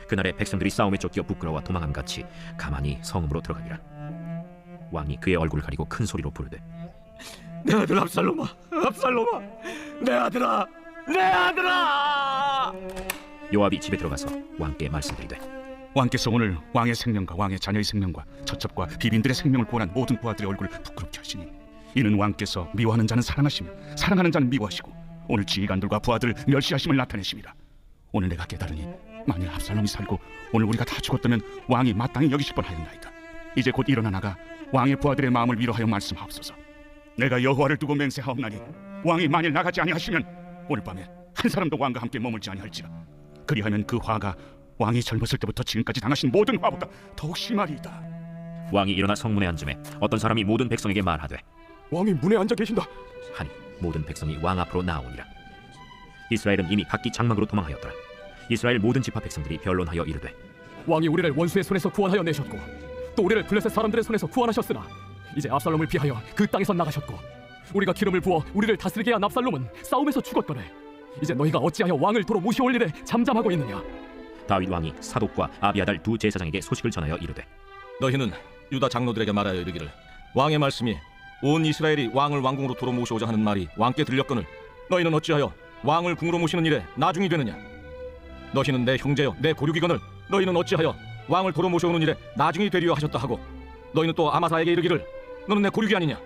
그날의 백성들이 싸움에 쫓겨 부끄러워 도망함 같이 가만히 성읍으로 들어가니라. 왕이 그의 얼굴을 가리고 큰 소리로 부르되 내 아들 압살롬아, 내 아들아. 요압이 집에 들어가서 왕께 말씀드리되 왕께서 오늘 왕의 생명과 왕의 자녀의 생명과 처첩과 비빈들의 생명을 구원한 모든 부하들의 얼굴을 부끄럽게 하시니 이는 왕께서 미워하는 자는 사랑하시며 사랑하는 자는 미워하시고 오늘 지휘관들과 부하들을 멸시하심을 나타내심이라. 오늘 내가 깨달으니 만일 압살롬이 살고 오늘 우리가 다 죽었다면 왕이 마땅히 여기실 뻔하였나이다. 이제 곧 일어나 나가 왕의 부하들의 마음을 위로하여 말씀하옵소서. 내가 여호와를 두고 맹세하옵나니 왕이 만일 나가지 아니하시면 오늘 밤에 한 사람도 왕과 함께 머물지 아니할지라. 그리하면 그 화가 왕이 젊었을 때부터 지금까지 당하신 모든 화보다 더욱 심하리이다. 왕이 일어나 성문에 앉음에 어떤 사람이 모든 백성에게 말하되 왕이 문에 앉아 계신다 하니 모든 백성이 왕 앞으로 나아오니라. 이스라엘은 이미 각기 장막으로 도망하였더라. 이스라엘 모든 지파 백성들이 변론하여 이르되 왕이 우리를 원수의 손에서 구원하여 내셨고 또 우리를 블레셋 사람들의 손에서 구원하셨으나 이제 압살롬을 피하여 그 땅에서 나가셨고 우리가 기름을 부어 우리를 다스리게 한 압살롬은 싸움에서 죽었거늘 이제 너희가 어찌하여 왕을 도로 모시올 일에 잠잠하고 있느냐. 다윗 왕이 사독과 아비아달 두 제사장에게 소식을 전하여 이르되 너희는 유다 장로들에게 말하여 이르기를 왕의 말씀이 온 이스라엘이 왕을 왕궁으로 도로 모시고자 하는 말이 왕께 들렸거늘 너희는 어찌하여 왕을 궁으로 모시는 일에 나중이 되느냐. 너희는 내 형제여 내 고륙이거늘 너희는 어찌하여 왕을 도로 모셔오는 일에 나중이 되리려 하셨다 하고 너희는 또 아마사에게 이르기를 너는 내 고륙이 아니냐.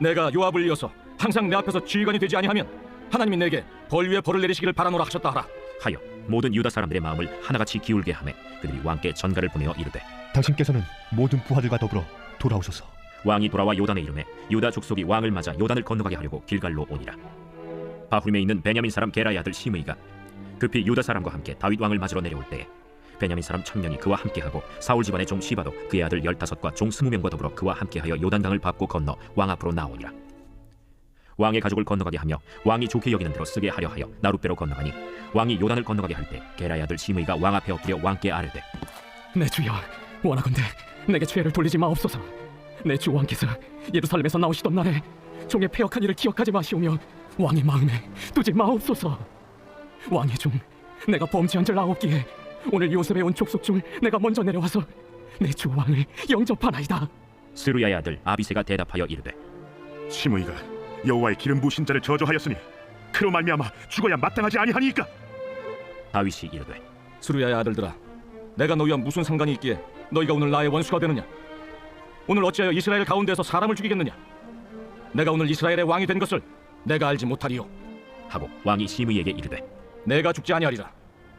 내가 요압을 이어서 항상 내 앞에서 지휘관이 되지 아니하면 하나님이 내게 벌 위에 벌을 내리시기를 바라노라 하셨다 하라 하여 모든 유다 사람들의 마음을 하나같이 기울게 하매 그들이 왕께 전가를 보내어 이르되 당신께서는 모든 부하들과 더불어 돌아오소서. 왕이 돌아와 요단에 이르매 유다 족속이 왕을 맞아 요단을 건너가게 하려고 길갈로 오니라. 바후림에 있는 베냐민 사람 게라의 아들 시므이가 급히 유다 사람과 함께 다윗 왕을 맞으러 내려올 때에 베냐민 사람 1000명이 그와 함께하고 사울 집안의 종 시바도 그의 아들 15과 종 20명과 더불어 그와 함께하여 요단강을 밟고 건너 왕 앞으로 나오니라. 왕의 가족을 건너가게 하며 왕이 좋게 여기는 대로 쓰게 하려 하여 나룻배로 건너가니 왕이 요단을 건너가게 할 때 게라의 아들 시므이가 왕 앞에 엎드려 왕께 아뢰되 내 주여, 원하건대 내게 죄를 돌리지 마옵소서. 내 주 왕께서 예루살렘에서 나오시던 날에 종의 패역한 일을 기억하지 마시오며 왕의 마음에 두지 마옵소서. 왕의 종 내가 범죄한 줄 아옵기에 오늘 요셉에 온 족속 중 내가 먼저 내려와서 내 주 왕을 영접하나이다. 스루야의 아들 아비새가 대답하여 이르되 시므이가 여호와의 기름 부으신 자를 저주하였으니 그로 말미암아 죽어야 마땅하지 아니하니까. 다윗이 이르되 스루야의 아들들아, 내가 너희와 무슨 상관이 있기에 너희가 오늘 나의 원수가 되느냐? 오늘 어찌하여 이스라엘 가운데서 사람을 죽이겠느냐? 내가 오늘 이스라엘의 왕이 된 것을 내가 알지 못하리요 하고 왕이 시므이에게 이르되 내가 죽지 아니하리라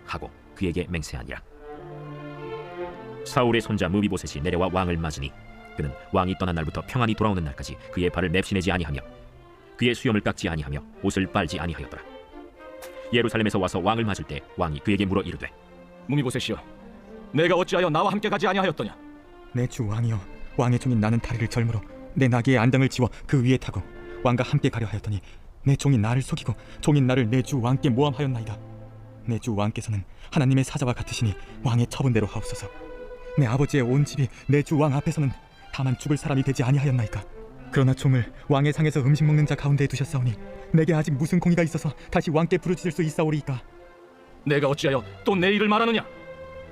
하고 그에게 맹세하니라. 사울의 손자 무비보셋이 내려와 왕을 맞으니 그는 왕이 떠난 날부터 평안히 돌아오는 날까지 그의 발을 맵시내지 아니하며 그의 수염을 깎지 아니하며 옷을 빨지 아니하였더라. 예루살렘에서 와서 왕을 맞을 때 왕이 그에게 물어 이르되 무비보셋이여, 내가 어찌하여 나와 함께 가지 아니하였더냐? 내 주 왕이여, 왕의 종인 나는 다리를 절므로 내 나귀의 안장을 지워 그 위에 타고 왕과 함께 가려 하였더니 내 종이 나를 속이고 종인 나를 내 주 왕께 모함하였나이다. 내 주 왕께서는 하나님의 사자와 같으시니 왕의 처분대로 하옵소서. 내 아버지의 온 집이 내 주 왕 앞에서는 다만 죽을 사람이 되지 아니하였나이까. 그러나 종을 왕의 상에서 음식 먹는 자 가운데에 두셨사오니 내게 아직 무슨 공의가 있어서 다시 왕께 부르짖을 수 있사오리이까. 내가 어찌하여 또 내 일을 말하느냐?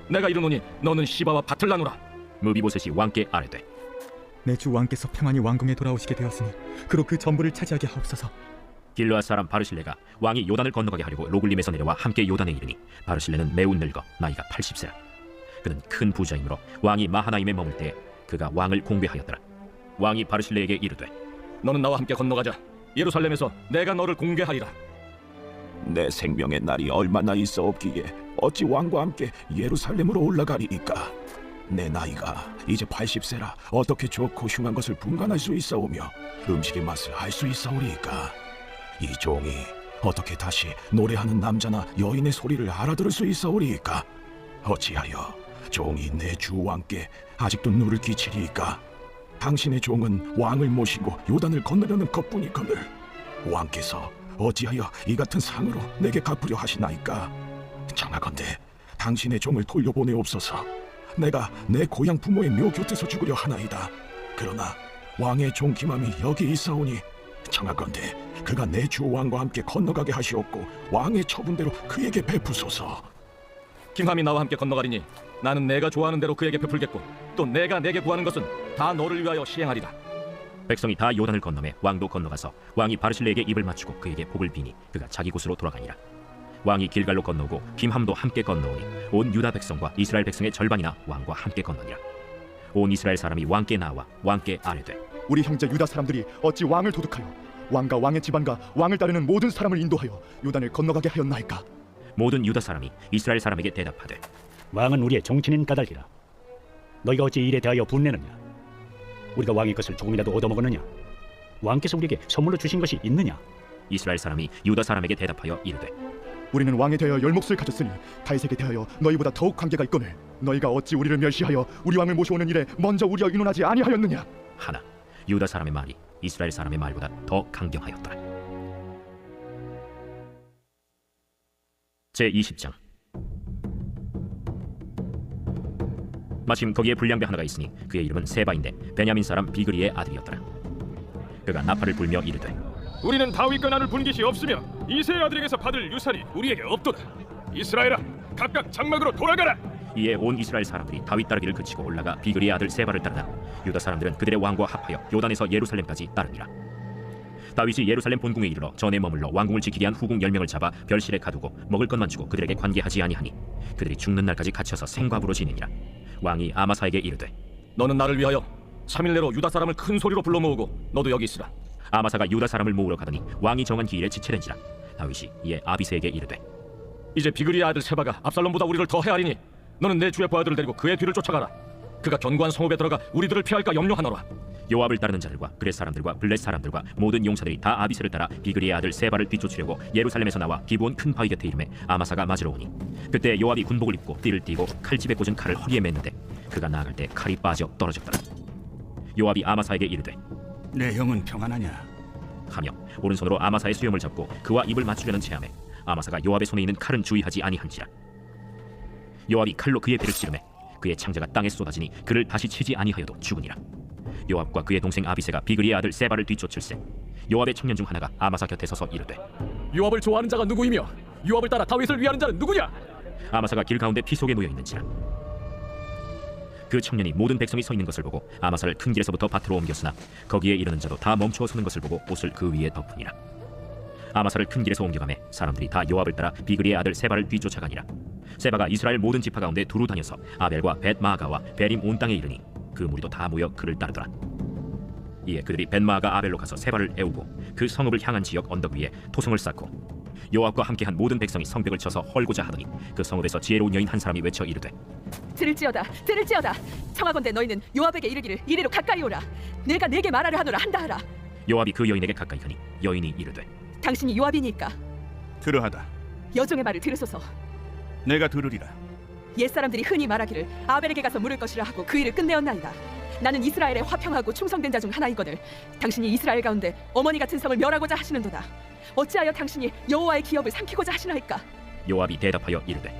내가 이르노니 너는 시바와 밭을 나누라. 무비보셋이 왕께 아뢰되 내 주 왕께서 평안히 왕궁에 돌아오시게 되었으니 그로 그 전부를 차지하게 하옵소서. 길르앗 사람 바르실레가 왕이 요단을 건너가게 하려고 로글림에서 내려와 함께 요단에 이르니 바르실레는 매우 늙어 나이가 80세라. 그는 큰 부자이므로 왕이 마하나임에 머물 때 그가 왕을 공배하였더라. 왕이 바르실레에게 이르되 너는 나와 함께 건너가자. 예루살렘에서 내가 너를 공개하리라. 내 생명의 날이 얼마나 있어없기에 어찌 왕과 함께 예루살렘으로 올라가리이까. 내 나이가 이제 80세라 어떻게 좋고 흉한 것을 분간할 수 있사오며 음식의 맛을 알 수 있사오리이까. 이 종이 어떻게 다시 노래하는 남자나 여인의 소리를 알아들을 수 있사오리이까. 어찌하여 종이 내 주 왕께 아직도 누를 끼치리이까. 당신의 종은 왕을 모시고 요단을 건너려는 것뿐이거늘 왕께서 어찌하여 이 같은 상으로 내게 갚으려 하시나이까. 청하건대 당신의 종을 돌려보내옵소서. 내가 내 고향 부모의 묘 곁에서 죽으려 하나이다. 그러나 왕의 종 기맘이 여기 있사오니 청하건대 그가 내 주 왕과 함께 건너가게 하시옵고 왕의 처분대로 그에게 베푸소서. 김함이 나와 함께 건너가리니 나는 내가 좋아하는 대로 그에게 베풀겠고 또 내가 내게 구하는 것은 다 너를 위하여 시행하리라. 백성이 다 요단을 건너매 왕도 건너가서 왕이 바르실레에게 입을 맞추고 그에게 복을 비니 그가 자기 곳으로 돌아가니라. 왕이 길갈로 건너오고 김함도 함께 건너오니 온 유다 백성과 이스라엘 백성의 절반이나 왕과 함께 건너니라. 온 이스라엘 사람이 왕께 나와 왕께 아뢰되 우리 형제 유다 사람들이 어찌 왕을 도둑하여 왕과 왕의 집안과 왕을 따르는 모든 사람을 인도하여 요단을 건너가게 하였나이까. 모든 유다 사람이 이스라엘 사람에게 대답하되 왕은 우리의 정치인 까닭이라. 너희가 어찌 일에 대하여 분내느냐? 우리가 왕의 것을 조금이라도 얻어먹었느냐? 왕께서 우리에게 선물로 주신 것이 있느냐? 이스라엘 사람이 유다 사람에게 대답하여 이르되 우리는 왕에 대하여 열몫을 가졌으니 다윗에게 대하여 너희보다 더욱 관계가 있거늘 너희가 어찌 우리를 멸시하여 우리 왕을 모셔오는 일에 먼저 우리와 의논하지 아니하였느냐? 하나 유다 사람의 말이 이스라엘 사람의 말보다 더 강경하였더라. 제20장 마침 거기에 불량배 하나가 있으니 그의 이름은 세바인데 베냐민 사람 비그리의 아들이었더라. 그가 나팔을 불며 이르되 우리는 다윗과 나눌 분깃이 없으며 이새의 아들에게서 받을 유산이 우리에게 없도다. 이스라엘아, 각각 장막으로 돌아가라. 이에 온 이스라엘 사람들이 다윗 따르기를 그치고 올라가 비그리의 아들 세바를 따르나 유다 사람들은 그들의 왕과 합하여 요단에서 예루살렘까지 따르니라. 다윗이 예루살렘 본궁에 이르러 전에 머물러 왕궁을 지키게 한 후궁 10명을 잡아 별실에 가두고 먹을 것만 주고 그들에게 관계하지 아니하니 그들이 죽는 날까지 갇혀서 생과부로 지내니라. 왕이 아마사에게 이르되 너는 나를 위하여 3일 내로 유다 사람을 큰 소리로 불러 모으고 너도 여기 있으라. 아마사가 유다 사람을 모으러 가더니 왕이 정한 기일에 지체된지라. 다윗이 이에 아비새에게 이르되 이제 비그리의 아들 세바가 압살롬보다 우리를 더 헤아리니 너는 내 주의 부하들을 데리고 그의 뒤를 쫓아가라. 그가 견고한 성읍에 들어가 우리들을 피할까 염려하노라. 요압을 따르는 자들과 그렛 사람들과 블렛 사람들과 모든 용사들이 다 아비새를 따라 비그리의 아들 세바를 뒤쫓으려고 예루살렘에서 나와 기브온 큰 바위 곁에 이르매 아마사가 맞으러 오니 그때 요압이 군복을 입고 띠를 띠고 칼집에 꽂은 칼을 허리에 맸는데 그가 나아갈 때 칼이 빠져 떨어졌더라. 요압이 아마사에게 이르되 내 형은 평안하냐? 하며 오른손으로 아마사의 수염을 잡고 그와 입을 맞추려는 체함에 아마사가 요압의 손에 있는 칼은 주의하지 아니한지라. 요압이 칼로 그의 배를 찌르매 그의 창자가 땅에 쏟아지니 그를 다시 치지 아니하여도 죽으니라. 요압과 그의 동생 아비새가 비그리의 아들 세바를 뒤쫓을세 요압의 청년 중 하나가 아마사 곁에 서서 이르되 요압을 좋아하는 자가 누구이며 요압을 따라 다윗을 위하는 자는 누구냐? 아마사가 길 가운데 피 속에 놓여 있는지라. 그 청년이 모든 백성이 서 있는 것을 보고 아마사를 큰 길에서부터 밭으로 옮겼으나 거기에 이르는 자도 다 멈추어 서는 것을 보고 옷을 그 위에 덮으니라. 아마사를 큰 길에서 옮겨가매 사람들이 다 요압을 따라 비그리의 아들 세바를 뒤쫓아가니라. 세바가 이스라엘 모든 지파 가운데 두루 다녀서 아벨과 벳마아가와 베림 온 땅에 이르니 그 무리도 다 모여 그를 따르더라. 이에 그들이 벳마아가 아벨로 가서 세바를 애우고 그 성읍을 향한 지역 언덕 위에 토성을 쌓고 요압과 함께한 모든 백성이 성벽을 쳐서 헐고자 하더니 그 성읍에서 지혜로운 여인 한 사람이 외쳐 이르되 들을지어다 들을지어다 청하건대 너희는 요압에게 이르기를 이리로 가까이 오라 내가 네게 말하려 하노라 한다 하라. 요압이 그 여인에게 가까이 가니 여인이 이르되 당신이 요압이니까 그러하다. 여종의 말을 들으소서. 내가 들으리라. 옛사람들이 흔히 말하기를 아벨에게 가서 물을 것이라 하고 그 일을 끝내었나이다. 나는 이스라엘에 화평하고 충성된 자 중 하나이거늘 당신이 이스라엘 가운데 어머니 같은 성을 멸하고자 하시는도다. 어찌하여 당신이 여호와의 기업을 삼키고자 하시나이까? 요압이 대답하여 이르되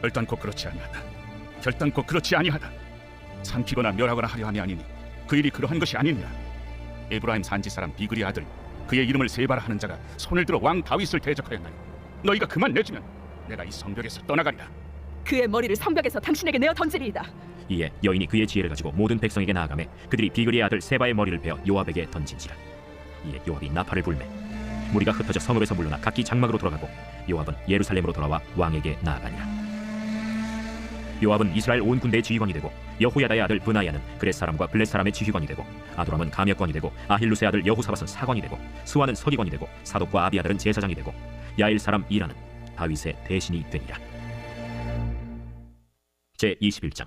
결단코 그렇지 아니하다. 결단코 그렇지 아니하다. 삼키거나 멸하거나 하려 함이 아니니 그 일이 그러한 것이 아니니라. 에브라임 산지 사람 비그리 아들 그의 이름을 세바라 하는 자가 손을 들어 왕 다윗을 대적하였나니 너희가 그만 내주면 내가 이 성벽에서 떠나가리라. 그의 머리를 성벽에서 당신에게 내어 던지리이다. 이에 여인이 그의 지혜를 가지고 모든 백성에게 나아가매 그들이 비그리의 아들 세바의 머리를 베어 요압에게 던진지라. 이에 요압이 나팔을 불매 무리가 흩어져 성읍에서 물러나 각기 장막으로 돌아가고 요압은 예루살렘으로 돌아와 왕에게 나아가니라. 요압은 이스라엘 온 군대의 지휘관이 되고 여호야다의 아들 브나야는 그렛 사람과 블렛 사람의 지휘관이 되고 아도람은 감역관이 되고 아힐루스의 아들 여호사밧은 사관이 되고 수아는 서기관이 되고 사독과 아비아들은 제사장이 되고 야일 사람 이라는 다윗의 대신이 되니라. 제21장.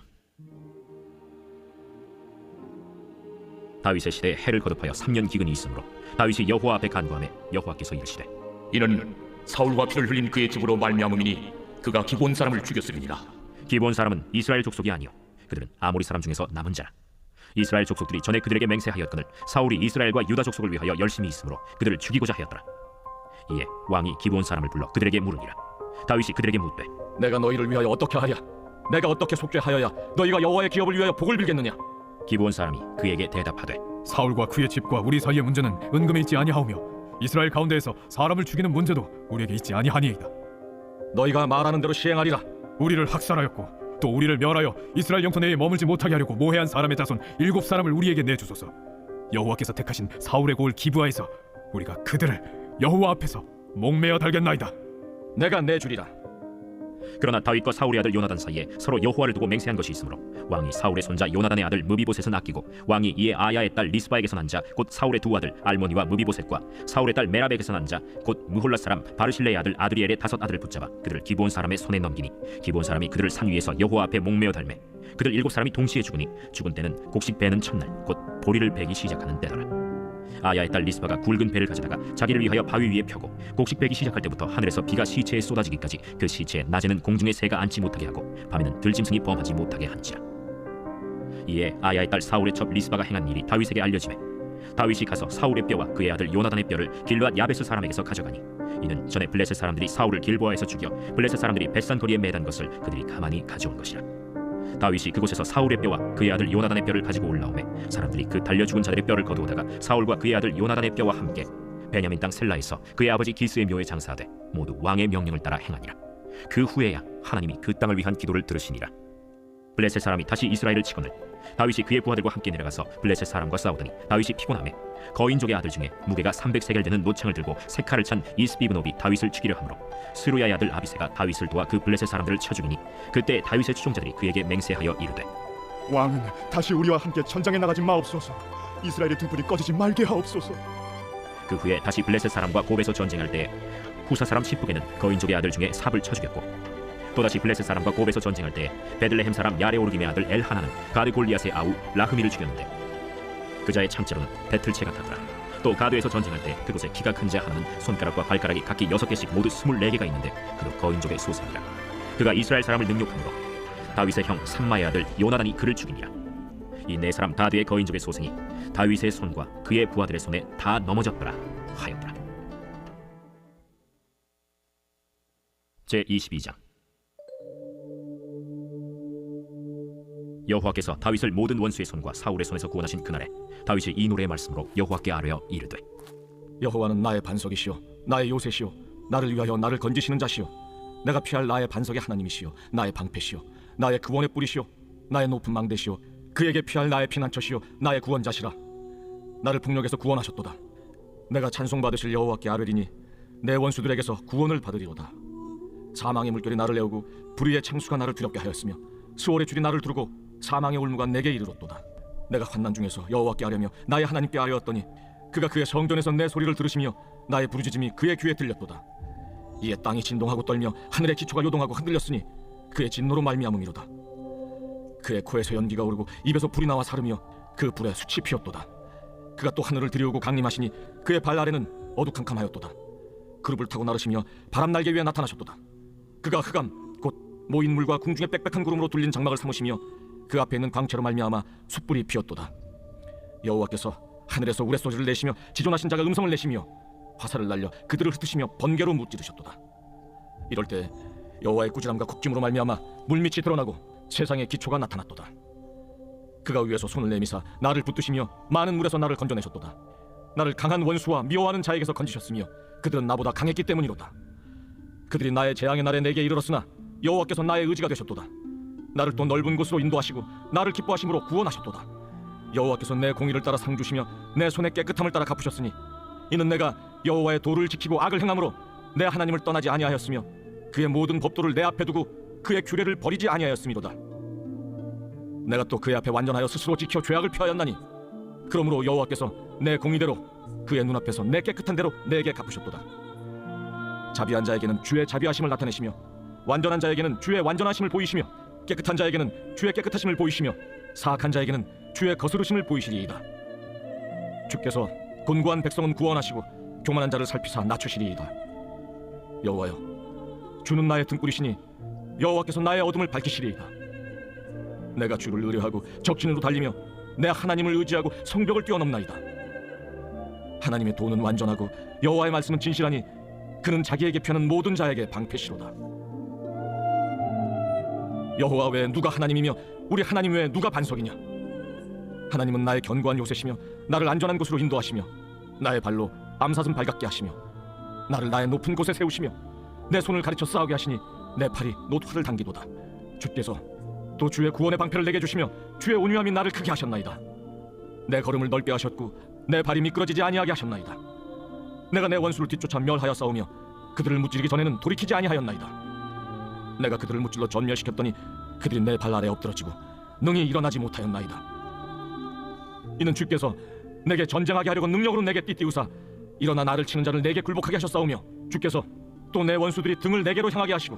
다윗의 시대에 해를 거듭하여 3년 기근이 있으므로 다윗이 여호와 앞에 간구하매 여호와께서 이르시되 이는 사울과 피를 흘린 그의 집으로 말미암음이니 그가 기본 사람을 죽였으리니라. 기본 사람은 이스라엘 족속이 아니요 그들은 아모리 사람 중에서 남은 자라. 이스라엘 족속들이 전에 그들에게 맹세하였거늘 사울이 이스라엘과 유다 족속을 위하여 열심히 있으므로 그들을 죽이고자 하였더라. 이에 왕이 기본 사람을 불러 그들에게 물으니라. 다윗이 그들에게 묻되 내가 너희를 위하여 어떻게 하랴? 내가 어떻게 속죄하여야 너희가 여호와의 기업을 위하여 복을 빌겠느냐? 기본 사람이 그에게 대답하되 사울과 그의 집과 우리 사이의 문제는 은금에 있지 아니하오며 이스라엘 가운데에서 사람을 죽이는 문제도 우리에게 있지 아니하니이다. 너희가 말하는 대로 시행하리라. 우리를 학살하였고 또 우리를 멸하여 이스라엘 영토 내에 머물지 못하게 하려고 모해한 사람의 자손 7사람을 우리에게 내주소서. 여호와께서 택하신 사울의 고을 기브아에서 우리가 그들을 여호와 앞에서 목매어 달겠나이다. 내가 내주리라. 그러나 다윗과 사울의 아들 요나단 사이에 서로 여호와를 두고 맹세한 것이 있으므로 왕이 사울의 손자 요나단의 아들 무비보셋은 아끼고 왕이 이에 아야의 딸 리스바에게서 난 자 곧 사울의 두 아들 알모니와 무비보셋과 사울의 딸 메랍에게서 난 자 곧 무홀라 사람 바르실레의 아들 아드리엘의 5 아들을 붙잡아 그들을 기브온 사람의 손에 넘기니 기브온 사람이 그들을 산 위에서 여호와 앞에 목매어 달매 그들 7사람이 동시에 죽으니 죽은 때는 곡식 베는 첫날 곧 보리를 베기 시작하는 때더라. 아야의 딸 리스바가 굵은 배를 가져다가 자기를 위하여 바위 위에 펴고 곡식 베기 시작할 때부터 하늘에서 비가 시체에 쏟아지기까지 그 시체에 낮에는 공중에 새가 앉지 못하게 하고 밤에는 들짐승이 범하지 못하게 한지라. 이에 아야의 딸 사울의 첩 리스바가 행한 일이 다윗에게 알려지매 다윗이 가서 사울의 뼈와 그의 아들 요나단의 뼈를 길르앗 야베스 사람에게서 가져가니 이는 전에 블레셋 사람들이 사울을 길보아에서 죽여 블레셋 사람들이 벳산 돌리에 매단 것을 그들이 가만히 가져온 것이라. 다윗이 그곳에서 사울의 뼈와 그의 아들 요나단의 뼈를 가지고 올라오매 사람들이 그 달려 죽은 자들의 뼈를 거두어다가 사울과 그의 아들 요나단의 뼈와 함께 베냐민 땅 셀라에서 그의 아버지 기스의 묘에 장사하되 모두 왕의 명령을 따라 행하니라. 그 후에야 하나님이 그 땅을 위한 기도를 들으시니라. 블레셋 사람이 다시 이스라엘을 치거늘 다윗이 그의 부하들과 함께 내려가서 블레셋 사람과 싸우더니 다윗이 피곤하매 거인족의 아들 중에 무게가 300세겔 되는 노창을 들고 세 칼을 찬 이스비브노비 다윗을 죽이려 하므로 스루야의 아들 아비새가 다윗을 도와 그 블레셋 사람들을 쳐 죽이니 그때 다윗의 추종자들이 그에게 맹세하여 이르되 왕은 다시 우리와 함께 전장에 나가지 마옵소서. 이스라엘의 등불이 꺼지지 말게 하옵소서. 그 후에 다시 블레셋 사람과 곱에서 전쟁할 때에 후사 사람 시프게는 거인족의 아들 중에 삽을 쳐 죽였고 또다시 블레셋 사람과 곱에서 전쟁할 때에 베들레헴 사람 야레오르김의 아들 엘하나는 가드 골리앗의 아우 라흐미를 죽였는데 그자의 창자로는 배틀채 같았더라. 또 가드에서 전쟁할 때 그곳에 키가 큰 자 하나는 손가락과 발가락이 각기 6개씩 모두 24개가 있는데 그도 거인족의 소생이라. 그가 이스라엘 사람을 능욕함으로 다윗의 형 삼마의 아들 요나단이 그를 죽이니라. 이 네 사람 다 뒤에 거인족의 소생이 다윗의 손과 그의 부하들의 손에 다 넘어졌더라 하였더라. 제 22장. 여호와께서 다윗을 모든 원수의 손과 사울의 손에서 구원하신 그날에 다윗이 이 노래의 말씀으로 여호와께 아뢰어 이르되 여호와는 나의 반석이시요 나의 요새시요 나를 위하여 나를 건지시는 자시요 내가 피할 나의 반석의 하나님이시요 나의 방패시요 나의 구원의 뿌리시요 나의 높은 망대시요 그에게 피할 나의 피난처시요 나의 구원자시라. 나를 폭력에서 구원하셨도다. 내가 찬송받으실 여호와께 아뢰리니 내 원수들에게서 구원을 받으리로다. 사망의 물결이 나를 내오고 불의의 창수가 나를 두렵게 하였으며 수월의 줄이 나를 두르고 사망의 올무가 내게 이르렀도다. 내가 환난 중에서 여호와께 아뢰며 나의 하나님께 아뢰었더니 그가 그의 성전에서 내 소리를 들으시며 나의 부르짖음이 그의 귀에 들렸도다. 이에 땅이 진동하고 떨며 하늘의 기초가 요동하고 흔들렸으니 그의 진노로 말미암음이로다. 그의 코에서 연기가 오르고 입에서 불이 나와 사르며 그 불에 숯이 피었도다. 그가 또 하늘을 들이우고 강림하시니 그의 발 아래는 어두캄캄하였도다. 그룹을 타고 나르시며 바람 날개 위에 나타나셨도다. 그가 흑암 곧 모인 물과 궁중의 빽빽한 구름으로 둘린 장막을 삼으시며 그 앞에 있는 광채로 말미암아 숯불이 피었도다. 여호와께서 하늘에서 우레소리를 내시며 지존하신 자가 음성을 내시며 화살을 날려 그들을 흩으시며 번개로 무찌르셨도다. 이럴 때 여호와의 꾸지람과 곡짐으로 말미암아 물밑이 드러나고 세상의 기초가 나타났도다. 그가 위에서 손을 내미사 나를 붙드시며 많은 물에서 나를 건져내셨도다. 나를 강한 원수와 미워하는 자에게서 건지셨으며 그들은 나보다 강했기 때문이로다. 그들이 나의 재앙의 날에 내게 이르렀으나 여호와께서 나의 의지가 되셨도다. 나를 또 넓은 곳으로 인도하시고 나를 기뻐하심으로 구원하셨도다. 여호와께서 내 공의를 따라 상 주시며 내 손의 깨끗함을 따라 갚으셨으니 이는 내가 여호와의 도를 지키고 악을 행함으로 내 하나님을 떠나지 아니하였으며 그의 모든 법도를 내 앞에 두고 그의 규례를 버리지 아니하였음이로다. 내가 또 그의 앞에 완전하여 스스로 지켜 죄악을 피하였나니 그러므로 여호와께서 내 공의대로 그의 눈앞에서 내 깨끗한 대로 내게 갚으셨도다. 자비한 자에게는 주의 자비하심을 나타내시며 완전한 자에게는 주의 완전하심을 보이시며 깨끗한 자에게는 주의 깨끗하심을 보이시며 사악한 자에게는 주의 거스르심을 보이시리이다. 주께서 곤고한 백성은 구원하시고 교만한 자를 살피사 낮추시리이다. 여호와여, 주는 나의 등불이시니 여호와께서 나의 어둠을 밝히시리이다. 내가 주를 의뢰하고 적진으로 달리며 내 하나님을 의지하고 성벽을 뛰어넘나이다. 하나님의 도는 완전하고 여호와의 말씀은 진실하니 그는 자기에게 피하는 모든 자에게 방패시로다. 여호와 외에 누가 하나님이며 우리 하나님 외에 누가 반석이냐? 하나님은 나의 견고한 요새시며 나를 안전한 곳으로 인도하시며 나의 발로 암사슴 발같게 하시며 나를 나의 높은 곳에 세우시며 내 손을 가르쳐 싸우게 하시니 내 팔이 노트화를 당기도다. 주께서 또 주의 구원의 방패를 내게 주시며 주의 온유함이 나를 크게 하셨나이다. 내 걸음을 넓게 하셨고 내 발이 미끄러지지 아니하게 하셨나이다. 내가 내 원수를 뒤쫓아 멸하여 싸우며 그들을 무찌르기 전에는 돌이키지 아니하였나이다. 내가 그들을 무찔러 전멸시켰더니 그들이 내 발 아래 엎드러지고 능히 일어나지 못하였나이다. 이는 주께서 내게 전쟁하게 하려고 능력으로 내게 띠띠우사 일어나 나를 치는 자를 내게 굴복하게 하셨사오며 주께서 또 내 원수들이 등을 내게로 향하게 하시고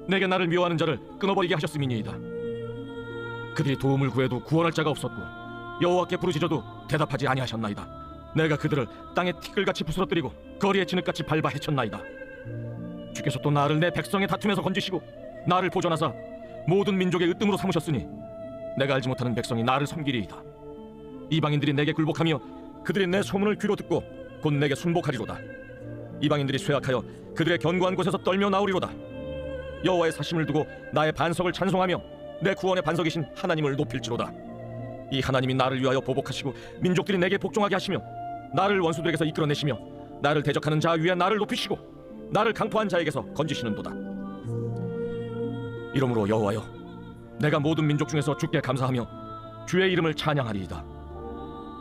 내게 나를 미워하는 자를 끊어버리게 하셨음이니이다. 그들이 도움을 구해도 구원할 자가 없었고 여호와께 부르짖어도 대답하지 아니하셨나이다. 내가 그들을 땅에 티끌같이 부스러뜨리고 거리에 진흙같이 밟아 헤쳤나이다. 주께서 또 나를 내 백성의 다툼에서 건지시고 나를 보존하사 모든 민족의 으뜸으로 삼으셨으니 내가 알지 못하는 백성이 나를 섬기리이다. 이방인들이 내게 굴복하며 그들이 내 소문을 귀로 듣고 곧 내게 순복하리로다. 이방인들이 쇠약하여 그들의 견고한 곳에서 떨며 나오리로다. 여호와의 사심을 두고 나의 반석을 찬송하며 내 구원의 반석이신 하나님을 높일지로다. 이 하나님이 나를 위하여 보복하시고 민족들이 내게 복종하게 하시며 나를 원수들에게서 이끌어내시며 나를 대적하는 자 위에 나를 높이시고 나를 강포한 자에게서 건지시는도다. 이러므로 여호와여, 내가 모든 민족 중에서 주께 감사하며 주의 이름을 찬양하리이다.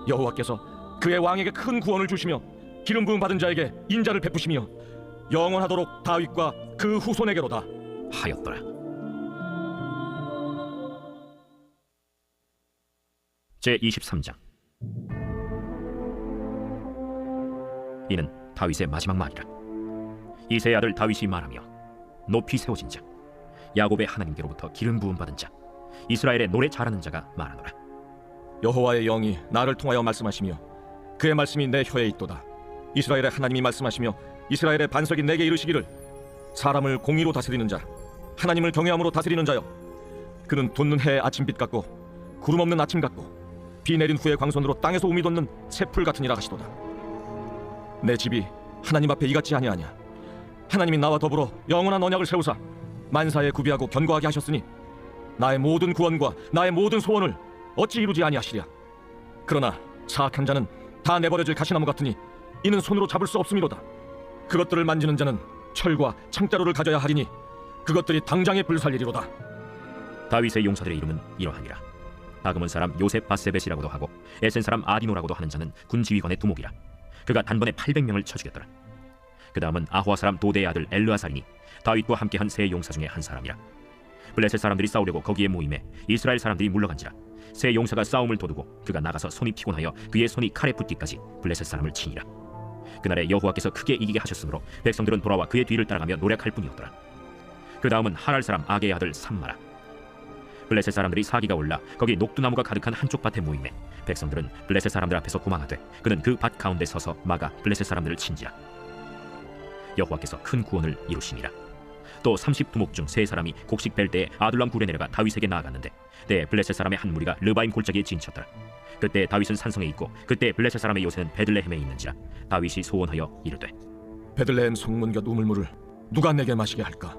여호와께서 그의 왕에게 큰 구원을 주시며 기름 부음 받은 자에게 인자를 베푸시며 영원하도록 다윗과 그 후손에게로다 하였더라. 제 23장. 이는 다윗의 마지막 말이라. 이새의 아들 다윗이 말하며 높이 세워진 자, 야곱의 하나님께로부터 기름 부음 받은 자, 이스라엘의 노래 잘하는 자가 말하노라. 여호와의 영이 나를 통하여 말씀하시며 그의 말씀이 내 혀에 있도다. 이스라엘의 하나님이 말씀하시며 이스라엘의 반석이 내게 이르시기를 사람을 공의로 다스리는 자, 하나님을 경외함으로 다스리는 자여, 그는 돋는 해의 아침빛 같고 구름 없는 아침 같고 비 내린 후의 광선으로 땅에서 우미 돋는 새풀 같으니라 하시도다. 내 집이 하나님 앞에 이같지 아니하냐. 하나님이 나와 더불어 영원한 언약을 세우사 만사에 구비하고 견고하게 하셨으니 나의 모든 구원과 나의 모든 소원을 어찌 이루지 아니하시랴. 그러나 사악한 자는 다 내버려질 가시나무 같으니 이는 손으로 잡을 수 없음이로다. 그것들을 만지는 자는 철과 창자루를 가져야 하리니 그것들이 당장에 불살리리로다. 다윗의 용사들의 이름은 이러하니라. 다그몬 사람 요셉 바세벳이라고도 하고 에센 사람 아디노라고도 하는 자는 군 지휘관의 두목이라. 그가 단번에 800명을 쳐 죽였더라. 그 다음은 아호아 사람 도대의 아들 엘르아살이니 다윗과 함께한 세 용사 중에 한 사람이라. 블레셋 사람들이 싸우려고 거기에 모임에 이스라엘 사람들이 물러간지라. 세 용사가 싸움을 도두고 그가 나가서 손이 피곤하여 그의 손이 칼에 붙기까지 블레셋 사람을 치니라. 그날에 여호와께서 크게 이기게 하셨으므로 백성들은 돌아와 그의 뒤를 따라가며 노력할 뿐이었더라. 그 다음은 하랄 사람 아게의 아들 삼마라. 블레셋 사람들이 사기가 올라 거기 녹두나무가 가득한 한쪽 밭에 모임에 백성들은 블레셋 사람들 앞에서 도망하되 그는 그 밭 가운데 서서 막아 블레셋 사람들을 친지라. 여호와께서 큰 구원을 이루시니라. 또 30두목 중 세 사람이 곡식 벨 때에 아둘람 굴에 내려가 다윗에게 나아갔는데 때에 블레셋 사람의 한 무리가 르바임 골짜기에 진쳤더라. 그때 다윗은 산성에 있고 그때 블레셋 사람의 요새는 베들레헴에 있는지라. 다윗이 소원하여 이르되 베들레헴 성문 곁 우물물을 누가 내게 마시게 할까?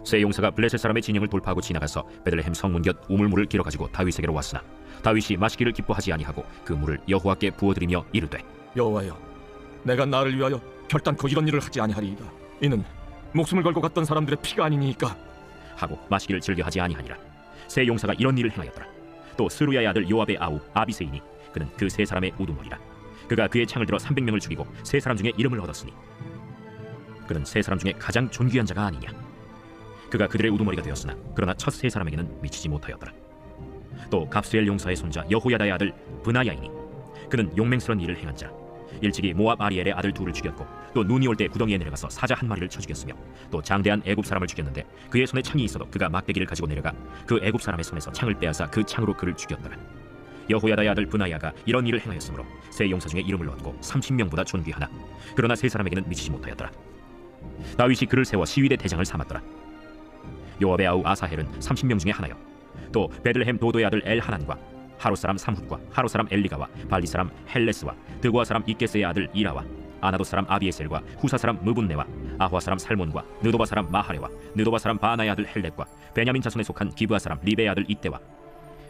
세 용사가 블레셋 사람의 진영을 돌파하고 지나가서 베들레헴 성문 곁 우물물을 길어 가지고 다윗에게로 왔으나 다윗이 마시기를 기뻐하지 아니하고 그 물을 여호와께 부어드리며 이르되 여호와여, 내가 나를 위하여 결단코 이런 일을 하지 아니하리이다. 이는 목숨을 걸고 갔던 사람들의 피가 아니니까 하고 마시기를 즐겨하지 아니하니라. 세 용사가 이런 일을 행하였더라. 또 스루야의 아들 요압의 아우 아비세이니 그는 그 세 사람의 우두머리라. 그가 그의 창을 들어 300명을 죽이고 세 사람 중에 이름을 얻었으니 그는 세 사람 중에 가장 존귀한 자가 아니냐. 그가 그들의 우두머리가 되었으나 그러나 첫 세 사람에게는 미치지 못하였더라. 또 갑수엘 용사의 손자 여호야다의 아들 브나야이니 그는 용맹스러운 일을 행한지라. 일찍이 모압 아리엘의 아들 둘을 죽였고 또 눈이 올 때 구덩이에 내려가서 사자 한 마리를 쳐 죽였으며 또 장대한 애굽 사람을 죽였는데 그의 손에 창이 있어도 그가 막대기를 가지고 내려가 그 애굽 사람의 손에서 창을 빼앗아 그 창으로 그를 죽였더라. 여호야다의 아들 브나야가 이런 일을 행하였으므로 세 용사 중에 이름을 얻고 30명보다 존귀하나 그러나 세 사람에게는 미치지 못하였더라. 다윗이 그를 세워 시위대 대장을 삼았더라. 요압의 아우 아사헬은 30명 중에 하나요. 또 베들레헴 도도의 아들 엘하난과 하롯 사람 삼훗과 하롯 사람 엘리가와 발리 사람 헬레스와 드고아 사람 이게스의 아들 이라와 아나도 사람 아비에셀과 후사 사람 무분네와 아호아 사람 살몬과 느도바 사람 마하레와 느도바 사람 바나의 아들 헬렙과 베냐민 자손에 속한 기브아 사람 리베의 아들 이때와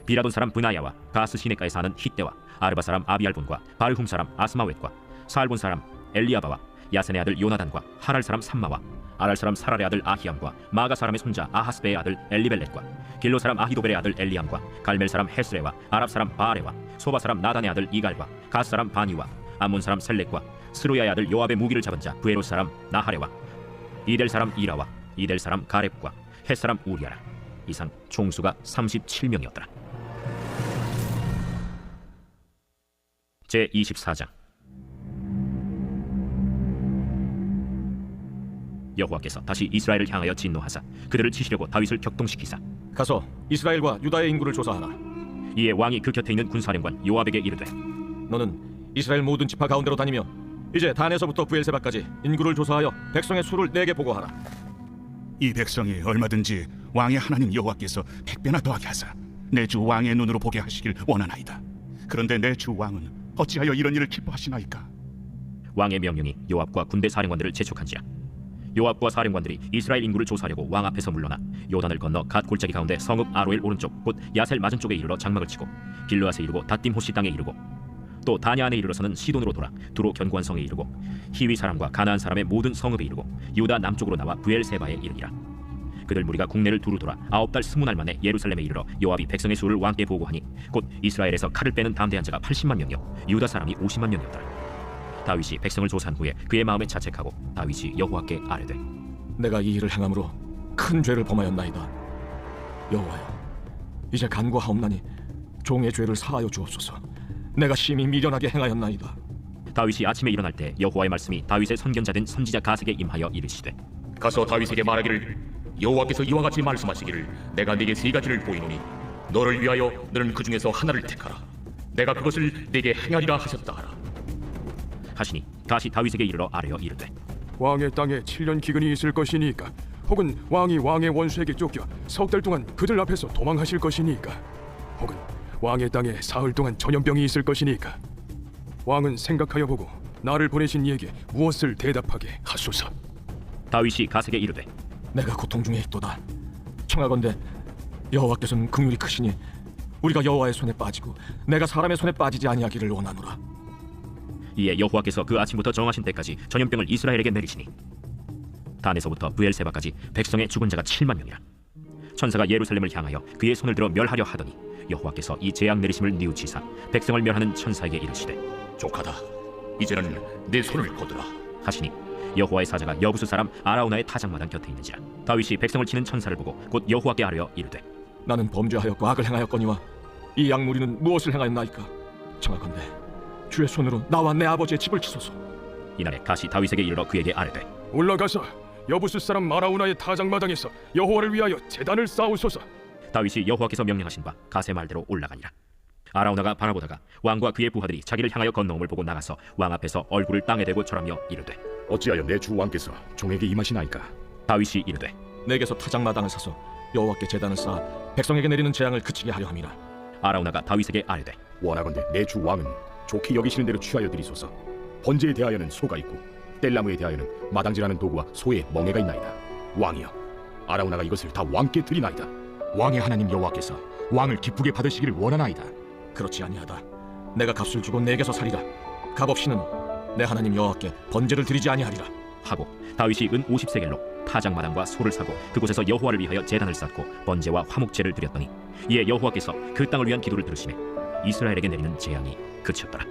비라돈 사람 브나야와 가스 시네가에 사는 히때와 아르바 사람 아비알본과 바르훔 사람 아스마웻과 살본 사람 엘리아바와 야센의 아들 요나단과 하랄 사람 삼마와 아랄 사람 사랄의 아들 아히암과 마가 사람의 손자 아하스베의 아들 엘리벨렛과 길로 사람 아히도벨의 아들 엘리암과 갈멜 사람 헤스레와 아랍 사람 바아레와 소바 사람 나단의 아들 이갈과 가스 사람 바니와 암몬 사람 셀렉과 스루야의 아들 요압의 무기를 잡은 자 부에롯 사람 나하레와 이델 사람 이라와 이델 사람 가렙과 헷 사람 우리아라. 이상 총수가 37명이었더라. 제24장. 여호와께서 다시 이스라엘을 향하여 진노하사 그들을 치시려고 다윗을 격동시키사 가서 이스라엘과 유다의 인구를 조사하라. 이에 왕이 그 곁에 있는 군사령관 요압에게 이르되 너는 이스라엘 모든 지파 가운데로 다니며 이제 단에서부터 부엘세바까지 인구를 조사하여 백성의 수를 내게 보고하라. 이 백성이 얼마든지 왕의 하나님 여호와께서 100배나 더하게 하사 내 주 왕의 눈으로 보게 하시길 원하나이다. 그런데 내 주 왕은 어찌하여 이런 일을 기뻐하시나이까? 왕의 명령이 요압과 군대 사령관들을 재촉한지라. 요압과 사령관들이 이스라엘 인구를 조사하려고 왕 앞에서 물러나 요단을 건너 갓 골짜기 가운데 성읍 아로엘 오른쪽 곧 야셀 맞은 쪽에 이르러 장막을 치고 길르앗에 이르고 닷딤 호시 땅에 이르고 또 다냐 안에 이르러서는 시돈으로 돌아 두로 견고한 성에 이르고 히위 사람과 가나안 사람의 모든 성읍에 이르고 유다 남쪽으로 나와 브엘세바에 이르니라. 그들 무리가 국내를 두루 돌아 9달 20날 만에 예루살렘에 이르러 요압이 백성의 수를 왕께 보고하니 곧 이스라엘에서 칼을 빼는 담대한 자가 80만 명이요 유다 사람이 50만 명이었더라. 다윗이 백성을 조사한 후에 그의 마음에 자책하고 다윗이 여호와께 아뢰되 내가 이 일을 행함으로 큰 죄를 범하였나이다. 여호와여, 이제 간구하옵나니 종의 죄를 사하여 주옵소서. 내가 심히 미련하게 행하였나이다. 다윗이 아침에 일어날 때 여호와의 말씀이 다윗의 선견자된 선지자 가세게 임하여 이르시되 가서 다윗에게 말하기를 여호와께서 이와 같이 말씀하시기를 내가 네게 세 가지를 보이노니 너를 위하여 너는 그 중에서 하나를 택하라. 내가 그것을 네게 행하리라 하셨다 하라. 하시니 다시 다윗에게 이르러 아뢰어 이르되 왕의 땅에 7년 기근이 있을 것이니까 혹은 왕이 왕의 원수에게 쫓겨 석 달 동안 그들 앞에서 도망하실 것이니까 혹은 왕의 땅에 사흘 동안 전염병이 있을 것이니까 왕은 생각하여 보고 나를 보내신 이에게 무엇을 대답하게 하소서. 다윗이 갓에게 이르되 내가 고통 중에 있도다. 청하건대 여호와께서는 긍휼이 크시니 우리가 여호와의 손에 빠지고 내가 사람의 손에 빠지지 아니하기를 원하노라. 이에 여호와께서 그 아침부터 정하신 때까지 전염병을 이스라엘에게 내리시니 단에서부터 브엘세바까지 백성의 죽은 자가 7만 명이라. 천사가 예루살렘을 향하여 그의 손을 들어 멸하려 하더니 여호와께서 이 재앙 내리심을 뉘우치사 백성을 멸하는 천사에게 이르시되 족하다. 이제는 내 손을 거두라 하시니 여호와의 사자가 여부수 사람 아라우나의 타작마당 곁에 있는지라. 다윗이 백성을 치는 천사를 보고 곧 여호와께 아뢰어 이르되 나는 범죄하였고 악을 행하였거니와 이 양무리는 무엇을 행하였나이까? 청하건대 주의 손으로 나와 내 아버지의 집을 치소서. 이날에 갓이 다윗에게 이르러 그에게 아뢰되 올라가서 여부수 사람 아라우나의 타작마당에서 여호와를 위하여 제단을 쌓으소서. 다윗이 여호와께서 명령하신 바 갓의 말대로 올라가니라. 아라우나가 바라보다가 왕과 그의 부하들이 자기를 향하여 건너옴을 보고 나가서 왕 앞에서 얼굴을 땅에 대고 절하며 이르되 어찌하여 내 주 왕께서 종에게 임하시나이까? 다윗이 이르되 내게서 타작마당을 사서 여호와께 제단을 쌓아 백성에게 내리는 재앙을 그치게 하려 함이라. 아라우나가 다윗에게 아뢰되 원하건대 내 주 왕은 좋게 여기시는 대로 취하여 드리소서. 번제에 대하여는 소가 있고 뗄나무에 대하여는 마당질하는 도구와 소의 멍에가 있나이다. 왕이여, 아라우나가 이것을 다 왕께 드리나이다. 왕의 하나님 여호와께서 왕을 기쁘게 받으시기를 원하나이다. 그렇지 아니하다. 내가 값을 주고 내게서 살리라. 값 없이는 내 하나님 여호와께 번제를 드리지 아니하리라. 하고 다윗이 은 50세겔로 타작마당과 소를 사고 그곳에서 여호와를 위하여 제단을 쌓고 번제와 화목제를 드렸더니 이에 여호와께서 그 땅을 위한 기도를 들으시매 이스라엘에게 내리는 재앙이 그쳤더라.